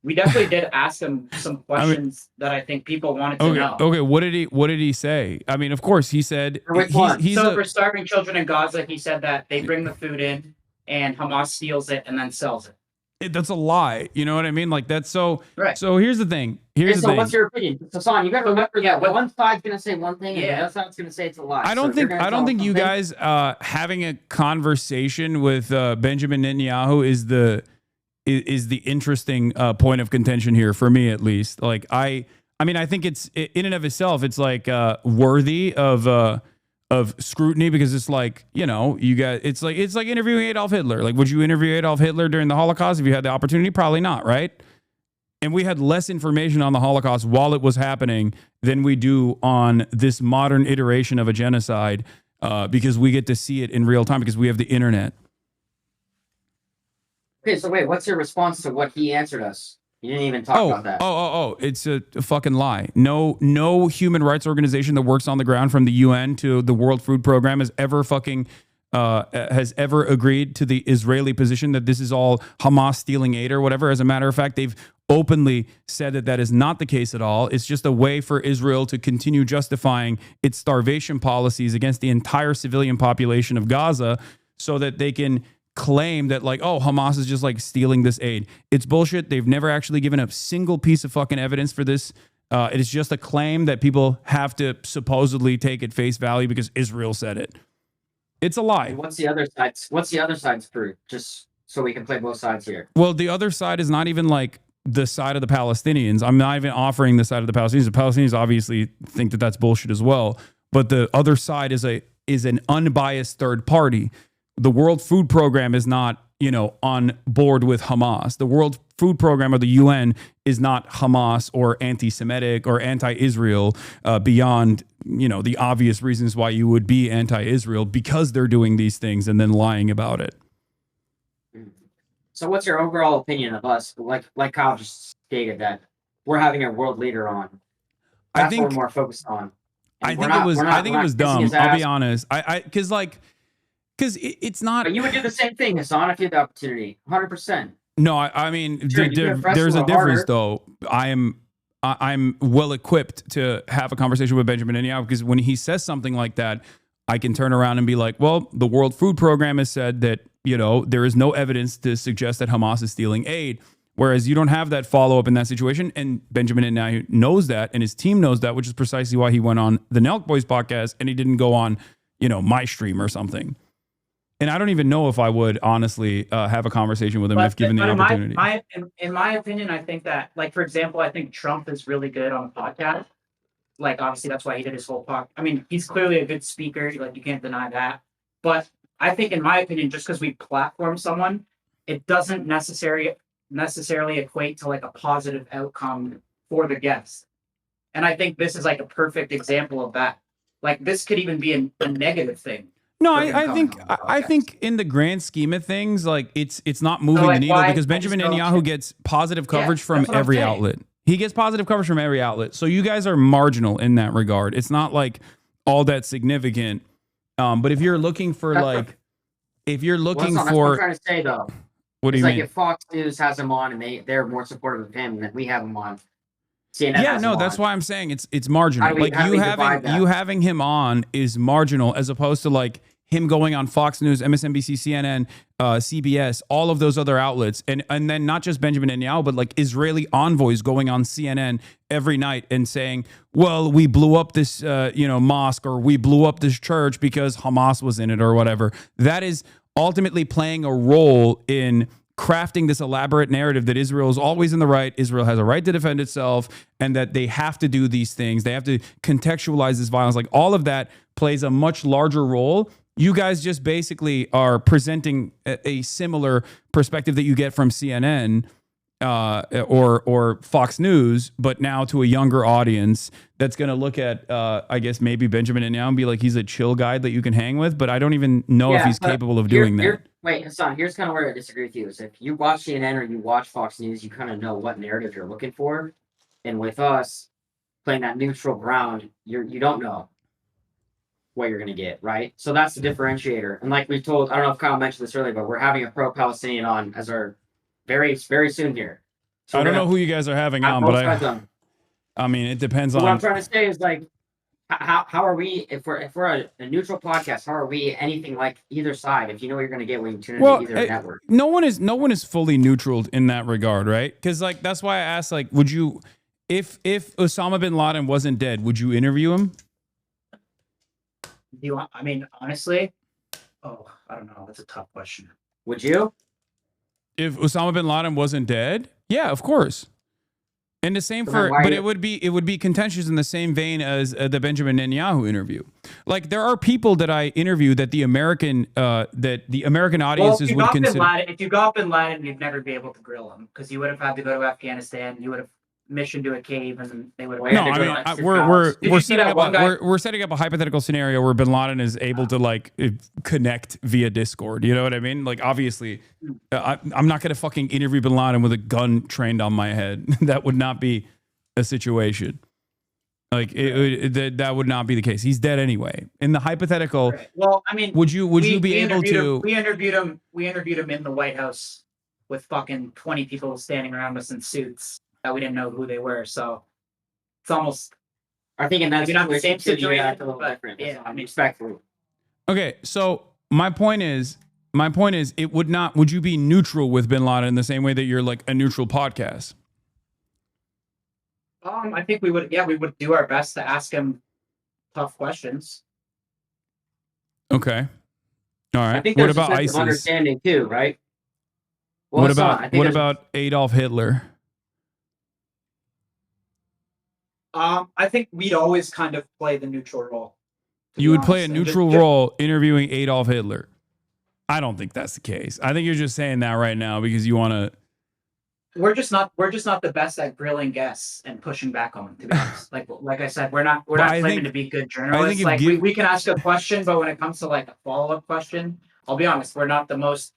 we definitely did ask him some questions that I think people wanted to know. Okay, what did he say? I mean, of course, he said for starving children in Gaza, he said that they bring the food in and Hamas steals it and then sells it. That's a lie. You know what I mean? Like, that's so. Right. So here's the thing. What's your opinion? So, Hasan, you got to remember that one side's going to say one thing, and the other side's going to say it's a lie. I don't think you guys having a conversation with Benjamin Netanyahu is the interesting point of contention here for me, at least. Like, I mean, I think it's in and of itself, it's like worthy of scrutiny, because it's like, you know, you guys, it's like interviewing Adolf Hitler. Like, would you interview Adolf Hitler during the Holocaust if you had the opportunity? Probably not, right? And we had less information on the Holocaust while it was happening than we do on this modern iteration of a genocide, because we get to see it in real time because we have the internet. Okay, so wait, what's your response to what he answered us? You didn't even talk about that. It's a fucking lie. No human rights organization that works on the ground, from the UN to the World Food Program, has ever agreed to the Israeli position that this is all Hamas stealing aid or whatever. As a matter of fact, they've openly said that is not the case at all. It's just a way for Israel to continue justifying its starvation policies against the entire civilian population of Gaza, so that they can claim that, like, oh, Hamas is just like stealing this aid. It's bullshit. They've never actually given a single piece of fucking evidence for this. It is just a claim that people have to supposedly take at face value because Israel said it. It's a lie. And what's the other side's proof? Just so we can play both sides here. Well, the other side is not even like the side of the Palestinians. I'm not even offering the side of the Palestinians. The Palestinians obviously think that that's bullshit as well. But the other side is an unbiased third party. The World Food Program is not, you know, on board with Hamas. The World Food Program or the UN is not Hamas or anti-Semitic or anti-Israel, beyond, you know, the obvious reasons why you would be anti-Israel, because they're doing these things and then lying about it. So what's your overall opinion of us? Like Kyle just stated, that we're having a world leader on. That's what we're more focused on. I think it was dumb. I'll be honest. Because it's not. But you would do the same thing, Hasan, if you had the opportunity. 100%. No, I mean, there's a difference, though. I'm well equipped to have a conversation with Benjamin Netanyahu, because when he says something like that, I can turn around and be like, well, the World Food Program has said that, you know, there is no evidence to suggest that Hamas is stealing aid. Whereas you don't have that follow-up in that situation. And Benjamin Netanyahu knows that, and his team knows that, which is precisely why he went on the Nelk Boys podcast and he didn't go on, you know, my stream or something. And I don't even know if I would honestly have a conversation with him if given the opportunity. In my opinion, I think that, like, for example, I think Trump is really good on the podcast. Like, obviously, that's why he did his whole podcast. I mean, he's clearly a good speaker. Like, you can't deny that. But I think, in my opinion, just because we platform someone, it doesn't necessarily equate to, like, a positive outcome for the guest. And I think this is, like, a perfect example of that. Like, this could even be a negative thing. No, I think in the grand scheme of things, like, it's not moving the needle, because Benjamin Netanyahu gets positive coverage from every outlet. He gets positive coverage from every outlet. So you guys are marginal in that regard. It's not like all that significant. But if you're looking for that's what I'm trying to say, though. What do you mean? Like, if Fox News has him on and they're more supportive of him than we have him on. CNN that's why I'm saying it's marginal. Like, you having him on is marginal, as opposed to, like, him going on Fox News, MSNBC, CNN, CBS, all of those other outlets, and then not just Benjamin Netanyahu, but like Israeli envoys going on CNN every night and saying, "Well, we blew up this mosque, or we blew up this church because Hamas was in it, or whatever." That is ultimately playing a role in crafting this elaborate narrative that Israel is always in the right, Israel has a right to defend itself, and that they have to do these things. They have to contextualize this violence. Like, all of that plays a much larger role. You guys just basically are presenting a similar perspective that you get from CNN, or Fox News, but now to a younger audience that's going to look at, I guess, maybe Benjamin Netanyahu and be like, he's a chill guy that you can hang with, but I don't even know if he's capable of doing that. Wait, Hasan, here's kind of where I disagree with you. Is if you watch CNN or you watch Fox News, you kind of know what narrative you're looking for. And with us playing that neutral ground, you don't know what you're going to get, right? So that's the differentiator. And like we told, I don't know if Kyle mentioned this earlier, but we're having a pro-Palestinian on as our very, very soon here. So I don't know who you guys are having on, but I mean, it depends on. What I'm trying to say is like, how are we, if we're a neutral podcast, how are we anything like either side? If you know what you're going to get when you tune into either network. No one is fully neutral in that regard, right? Because like that's why I asked, like, would you, if Osama bin Laden wasn't dead, would you interview him? Do you want? I mean, honestly, I don't know. That's a tough question. Would you? If Osama bin Laden wasn't dead, yeah, of course. And the same but it would be contentious in the same vein as the Benjamin Netanyahu interview. Like there are people that I interview that the American audiences would consider. If you got bin Laden, you'd never be able to grill him because you would have had to go to Afghanistan. You would have mission to a cave, and they would. No, I mean we're setting up a hypothetical scenario where bin Laden is able to like connect via Discord. You know what I mean? Like obviously, I'm not gonna fucking interview bin Laden with a gun trained on my head. That would not be a situation. Like that would not be the case. He's dead anyway. In the hypothetical, right. Well, I mean, would you be able to? We interviewed him in the White House with fucking 20 people standing around us in suits that we didn't know who they were. So it's almost. I think in that not the same situation, a little different. Yeah, I mean, respectfully. Okay, so my point is, it would not. Would you be neutral with bin Laden in the same way that you're like a neutral podcast? I think we would. Yeah, we would do our best to ask him tough questions. Okay. All right. I think what there's about a sense ISIS? of understanding too, right? Well, what about Adolf Hitler? I think we'd always kind of play the neutral role. You would play a neutral role interviewing Adolf Hitler. I don't think that's the case. I think you're just saying that right now because you want to. We're just not the best at grilling guests and pushing back on them. To be honest, like I said, we're not claiming to be good journalists. Like we can ask a question, but when it comes to like a follow-up question, I'll be honest, we're not the most.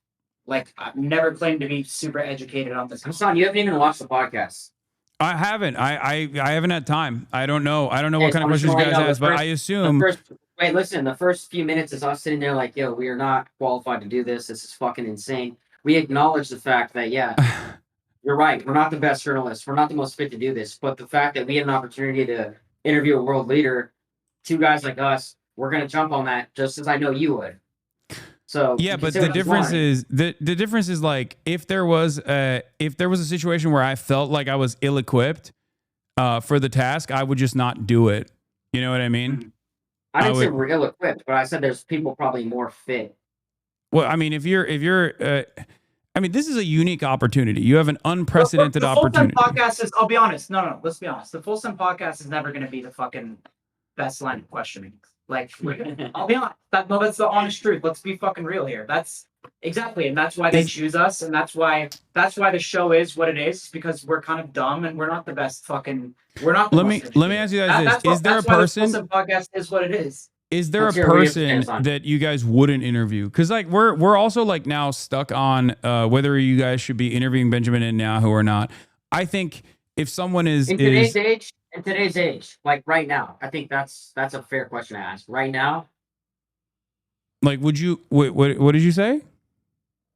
Like I've never claimed to be super educated on this. Hasan, you haven't even watched the podcast. I haven't. I haven't had time. I don't know. I don't know what kind of questions you guys ask, but I assume. Wait, listen. The first few minutes is us sitting there like, yo, we are not qualified to do this. This is fucking insane. We acknowledge the fact that, yeah, you're right. We're not the best journalists. We're not the most fit to do this. But the fact that we had an opportunity to interview a world leader, two guys like us, we're going to jump on that just as I know you would. So yeah, but the difference is the difference is like if there was a situation where I felt like I was ill-equipped for the task, I would just not do it. You know what I mean? I didn't say we're ill-equipped, but I said there's people probably more fit. Well, I mean, if you're I mean, this is a unique opportunity. You have an unprecedented opportunity. The Full Send podcast is. I'll be honest. No. Let's be honest. The Full Send podcast is never going to be the fucking best line of questioning. Like, I'll be honest. That's the honest truth. Let's be fucking real here. That's exactly, and that's why they choose us, and that's why the show is what it is, because we're kind of dumb and we're not the best fucking. We're not. Let me ask you guys this: is there a person? The podcast is what it is. Is there a person that you guys wouldn't interview? Because like we're also like now stuck on whether you guys should be interviewing Benjamin Netanyahu or not. I think if someone is in today's age, like right now, I think that's a fair question to ask. Right now, like, would you? What did you say?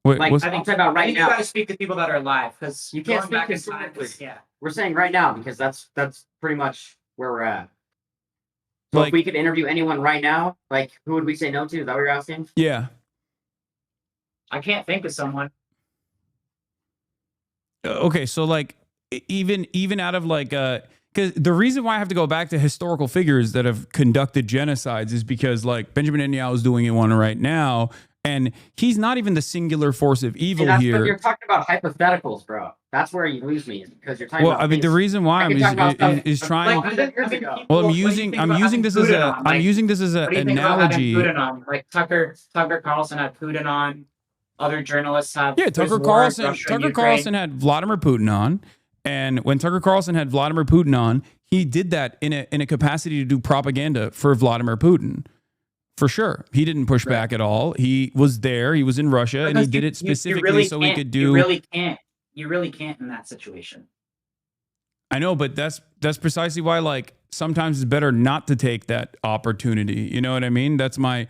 I think about right now. You guys speak to people that are alive because you can't speak historically. Yeah, we're saying right now because that's pretty much where we're at. So like, if we could interview anyone right now, like who would we say no to? Is that what you're asking? Yeah. I can't think of someone. Okay, so like even out of like because the reason why I have to go back to historical figures that have conducted genocides is because like Benjamin Netanyahu is doing one right now, and he's not even the singular force of evil here. But you're talking about hypotheticals, bro. That's where you lose me, because you're talking. Well, I mean, the reason why is trying. Well, I'm using this as an analogy. Like Tucker Carlson had Putin on. other journalists have. Yeah, there's Tucker war in Carlson. Russia and Tucker Ukraine. Carlson had Vladimir Putin on, and when Tucker Carlson had Vladimir Putin on, he did that in a capacity to do propaganda for Vladimir Putin. For sure, he didn't push back at all. He was there. He was in Russia, and he did it specifically so he could do. You really can't. You really can't in that situation. I know, but that's precisely why, like, sometimes it's better not to take that opportunity. You know what I mean? That's my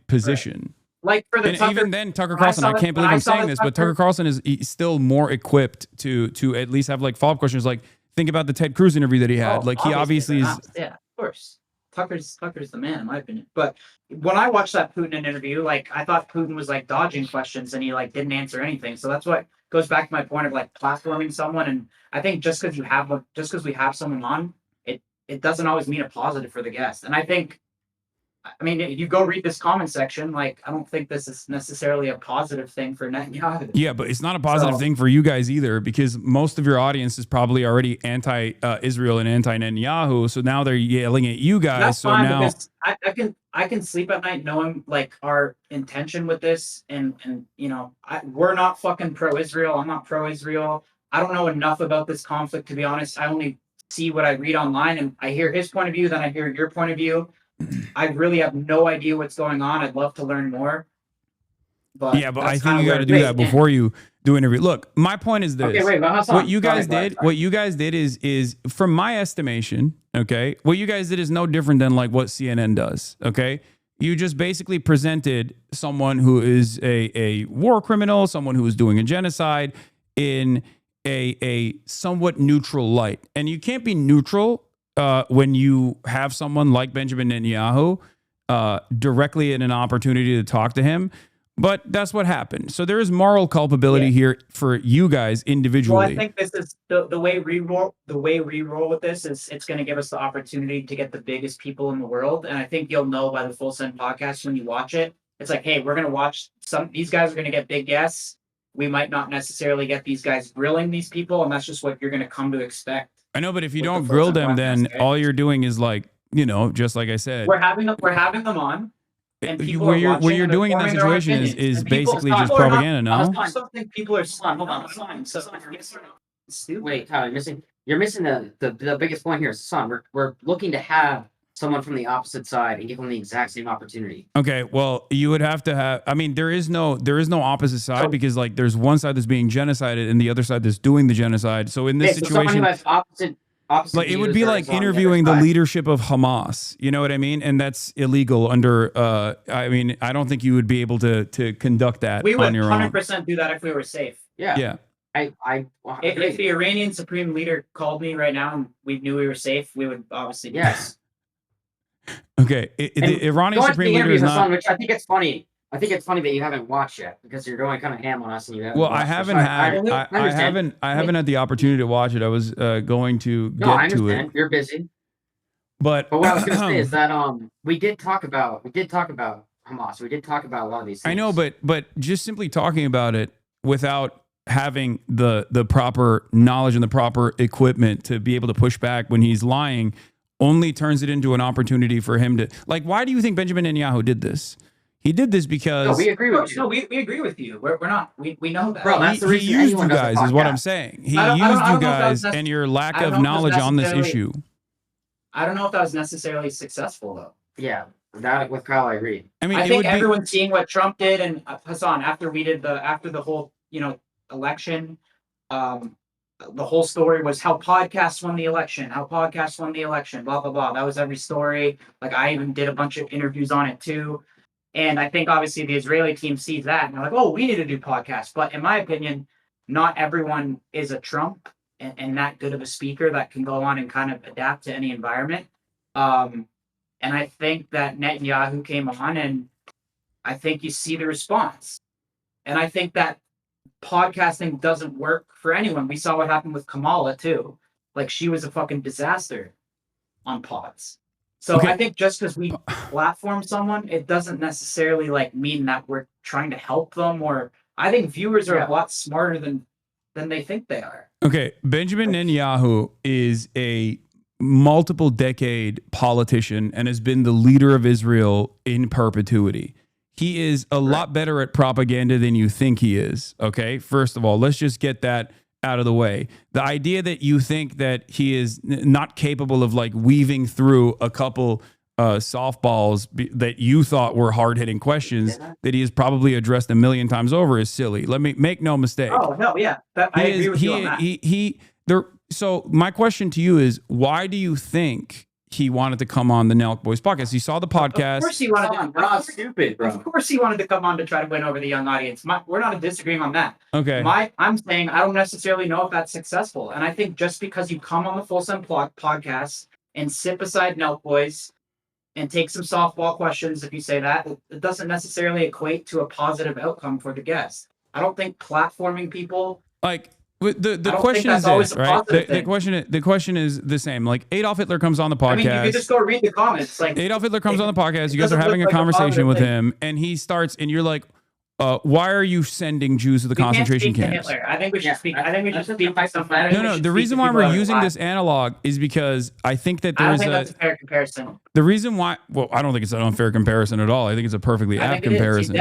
position. Like for the And Tucker, even then, Tucker when I Carlson, saw I the- can't when believe I I'm saw saying the this, but Tucker Carlson is still more equipped to at least have like follow-up questions. Like, think about the Ted Cruz interview that he had. Oh, Like, he obviously is. Yeah, of course. Tucker's the man, in my opinion. But when I watched that Putin interview, like I thought Putin was like dodging questions and he like didn't answer anything. So that's what goes back to my point of like platforming someone. And I think just because we have someone on, it doesn't always mean a positive for the guest. And I think, I mean, if you go read this comment section, like I don't think this is necessarily a positive thing for Netanyahu. Yeah, but it's not a positive thing for you guys either, because most of your audience is probably already anti-Israel and anti-Netanyahu. So now they're yelling at you guys. That's so fine, now because I can sleep at night knowing like our intention with this, and you know we're not fucking pro-Israel. I'm not pro-Israel. I don't know enough about this conflict, to be honest. I only see what I read online, and I hear his point of view, then I hear your point of view. I really have no idea what's going on. I'd love to learn more. But yeah, but I think you got to do that before you do an interview. Look, my point is this. Okay, wait, but Hasan, what you guys did is from my estimation, okay, what you guys did is no different than like what CNN does, okay? You just basically presented someone who is a war criminal, someone who is doing a genocide in a somewhat neutral light. And you can't be neutral when you have someone like Benjamin Netanyahu directly in an opportunity to talk to him. But that's what happened. So there is moral culpability here for you guys individually. Well, I think this is the way we roll. The way we roll with this is it's going to give us the opportunity to get the biggest people in the world. And I think you'll know by the Full Send podcast when you watch it. It's like, hey, we're going to watch these guys are going to get big guests. We might not necessarily get these guys grilling these people, and that's just what you're going to come to expect. I know, but if you don't grill them, then all you're doing is like, you know, just like I said, we're having them on. And what you're doing in that situation is basically just propaganda, no? I still think people are hold on. Wait, Tyler, you're missing the biggest point here, Hasan. We're looking to have someone from the opposite side and give them the exact same opportunity. Okay, well, you would have to have. I mean, there is no opposite side, because like there's one side that's being genocided and the other side that's doing the genocide. So in this situation, like it would be like interviewing the leadership of Hamas. You know what I mean? And that's illegal under. I mean, I don't think you would be able to conduct that on your own. We would 100% do that if we were safe. Yeah. Yeah. If the Iranian supreme leader called me right now and we knew we were safe, we would obviously do that. Okay, the Iranian supreme leader is not. Which I think it's funny. I think it's funny that you haven't watched yet because you're going kind of ham on us and you haven't. Well, I haven't I haven't had the opportunity to watch it. I was going to get I to understand. it. You're busy. But what I was going to say is that we did talk about Hamas. We did talk about a lot of these things. I know, but just simply talking about it without having the proper knowledge and the proper equipment to be able to push back when he's lying only turns it into an opportunity for him to, like, why do you think Benjamin Netanyahu did this? He did this because... No, we agree with you. No, we agree with you. We're not. We know that. Bro, that's the reason he used you guys, is what I'm saying. He used you guys and your lack of knowledge on this issue. I don't know if that was necessarily successful, though. Yeah, that with Kyle, I agree. I mean, I think everyone's seeing what Trump did, and Hasan, after the whole, election, the whole story was how podcasts won the election, blah, blah, blah. That was every story. Like, I even did a bunch of interviews on it, too. And I think, obviously, the Israeli team sees that, and they're like, oh, we need to do podcasts. But in my opinion, not everyone is a Trump and that good of a speaker that can go on and kind of adapt to any environment. And I think that Netanyahu came on, and I think you see the response. And I think that podcasting doesn't work for anyone. We saw what happened with Kamala, too. Like, she was a fucking disaster on pods. So I think just because we platform someone, it doesn't necessarily mean that we're trying to help them. Or I think viewers are a lot smarter than they think they are. Okay, Benjamin Netanyahu is a multiple decade politician and has been the leader of Israel in perpetuity. he is a lot better at propaganda than you think he is. Okay. First of all, let's just get that out of the way. The idea that you think that he is not capable of like weaving through a couple softballs that you thought were hard-hitting questions that he has probably addressed a million times over is silly. Let me make no mistake. Oh no, yeah, I agree with you on that. So my question to you is, why do you think he wanted to come on the Nelk Boys podcast? He saw the podcast. Of course he wanted to. We're not stupid, bro. Of course he wanted to come on to try to win over the young audience. We're not disagreeing on that. Okay. I'm saying I don't necessarily know if that's successful. And I think just because you come on the Full Sun podcast and sit beside Nelk Boys and take some softball questions, if you say that, it doesn't necessarily equate to a positive outcome for the guest. I don't think platforming people like the question is this, right? The question is the same. Like Adolf Hitler comes on the podcast. I mean, you can just go read the comments. Like Adolf Hitler comes on the podcast. You guys are having a conversation with him, and he starts, and you're like, why are you sending Jews to the concentration camps? I think we should speak. I think we should speak by something. No. The reason why we're using this analog is because I think that there's that's a fair comparison. The reason why, well, I don't think it's an unfair comparison at all. I think it's a perfectly apt comparison.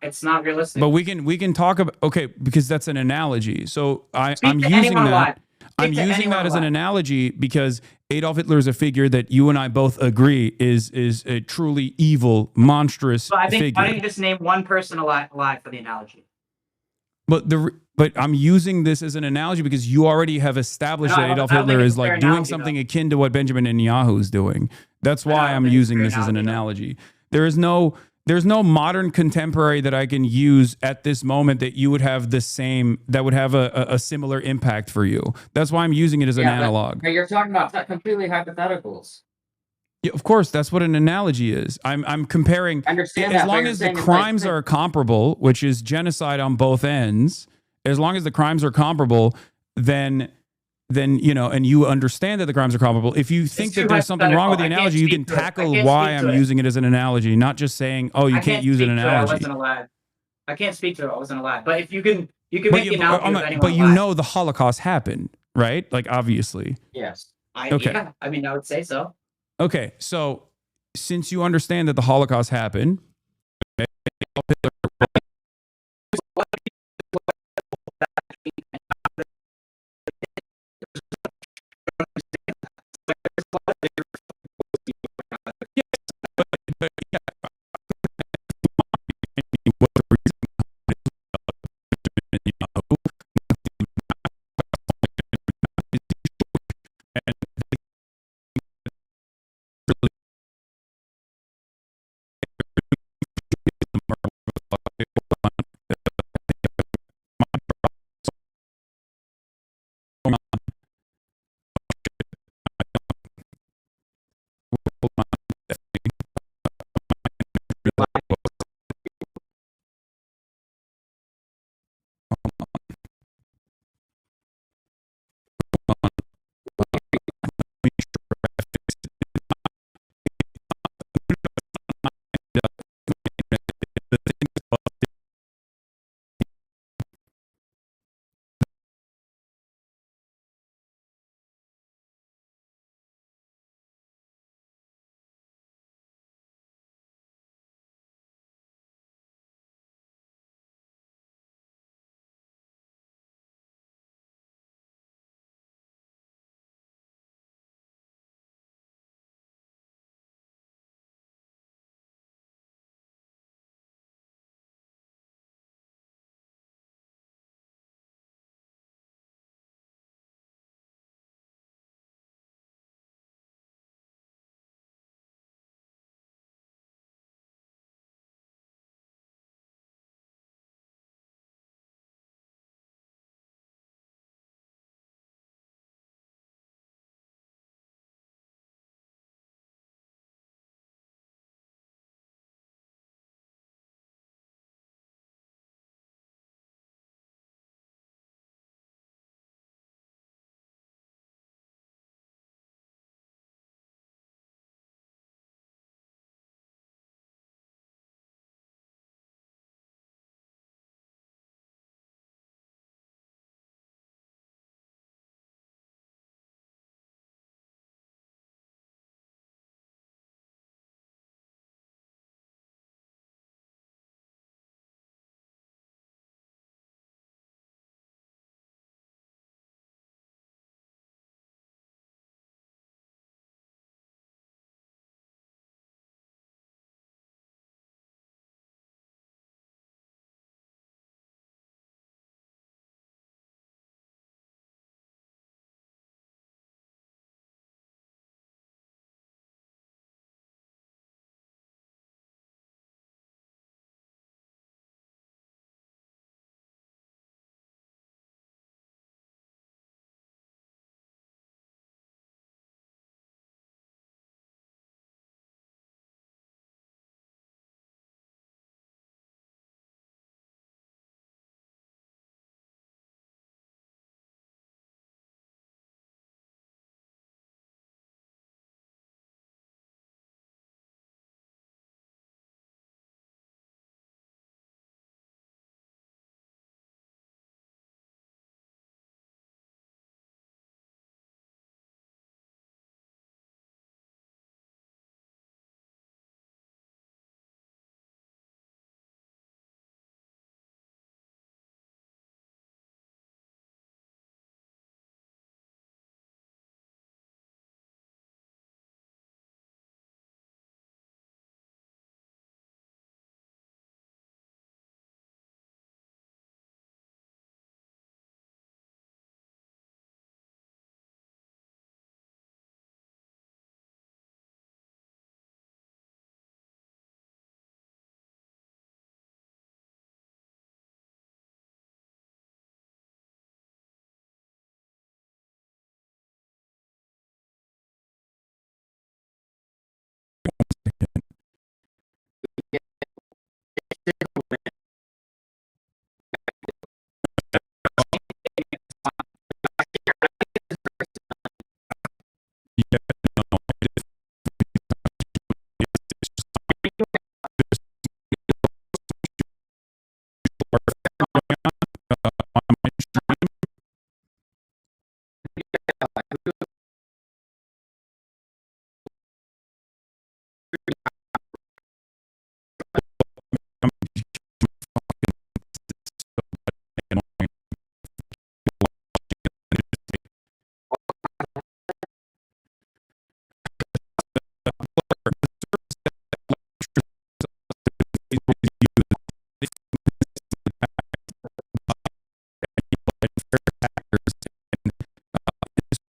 It's not realistic. But we can talk about, okay, because that's an analogy. So I'm using that. I'm using that as an analogy because Adolf Hitler is a figure that you and I both agree is a truly evil, monstrous figure. Why don't you just name one person alive for the analogy? But I'm using this as an analogy because you already have established that Adolf Hitler is like doing something akin to what Benjamin Netanyahu is doing. That's why I'm using this as an analogy. There's no modern contemporary that I can use at this moment that you would have the same, that would have a similar impact for you. That's why I'm using it as an analog. But you're talking about completely hypotheticals. Yeah, of course, that's what an analogy is. I'm comparing. As long as the crimes are comparable, which is genocide on both ends, as long as the crimes are comparable, then you know, and you understand that the crimes are comparable. If you think that there's something wrong with the analogy, you can tackle why I'm using it as an analogy, not just saying, oh, you can't use an analogy. I wasn't allowed. I can't speak to it. I wasn't allowed. But if you can make the analogy. But you know the Holocaust happened, right? Like obviously. Yes. Yeah, I mean, I would say so. Okay, so since you understand that the Holocaust happened,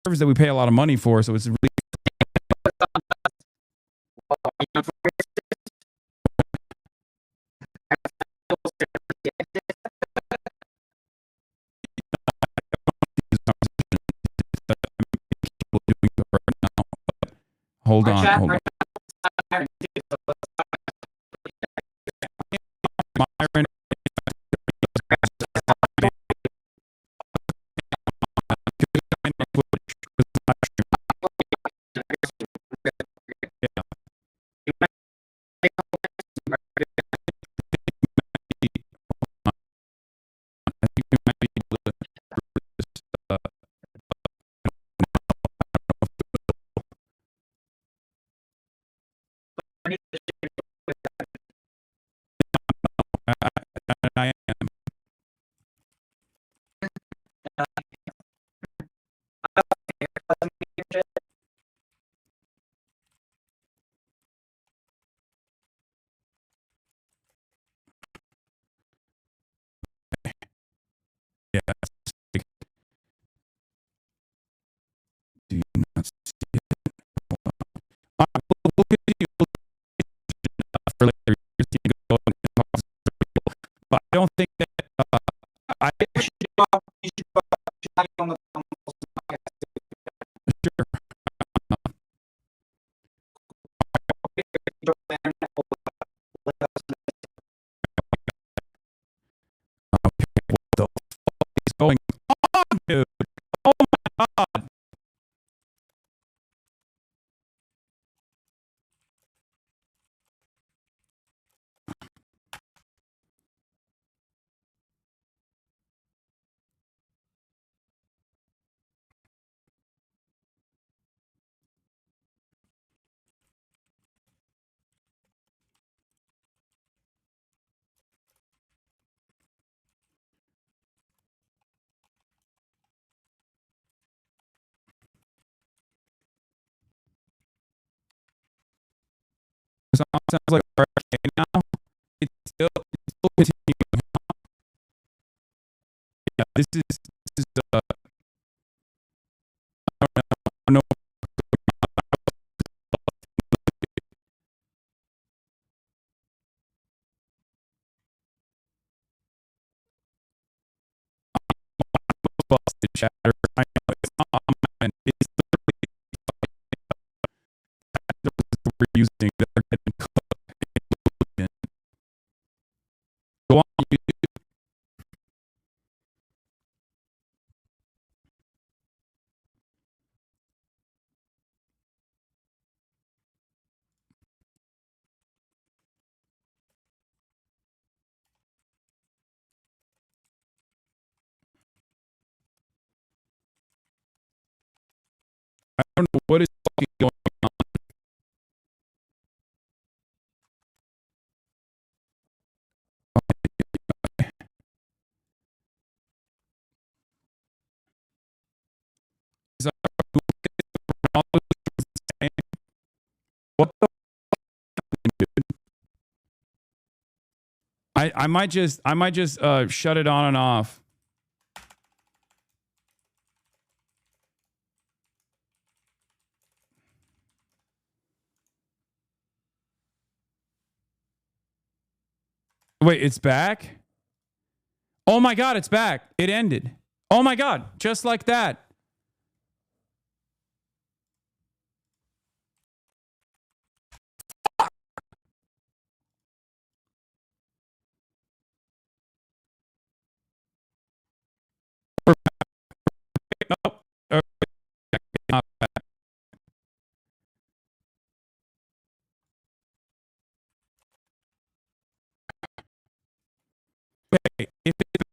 service that we pay a lot of money for, so it's really hold on. I am. Yeah. Do you not see it? We'll continue for later. But I don't think that I should on the sure. Okay, what the fuck is going on, dude? Oh my god. Sounds like okay now. It's still continuing. Yeah, this is I don't know. Busted chatter. I know it's not and it's literally we're using that are getting cooked. Go on YouTube. I don't know what is fucking going on. Is that what the dude? I might just shut it on and off. Wait, it's back? Oh my god, it's back. It ended. Oh my god, just like that. Nope. Not back. Wait, if it's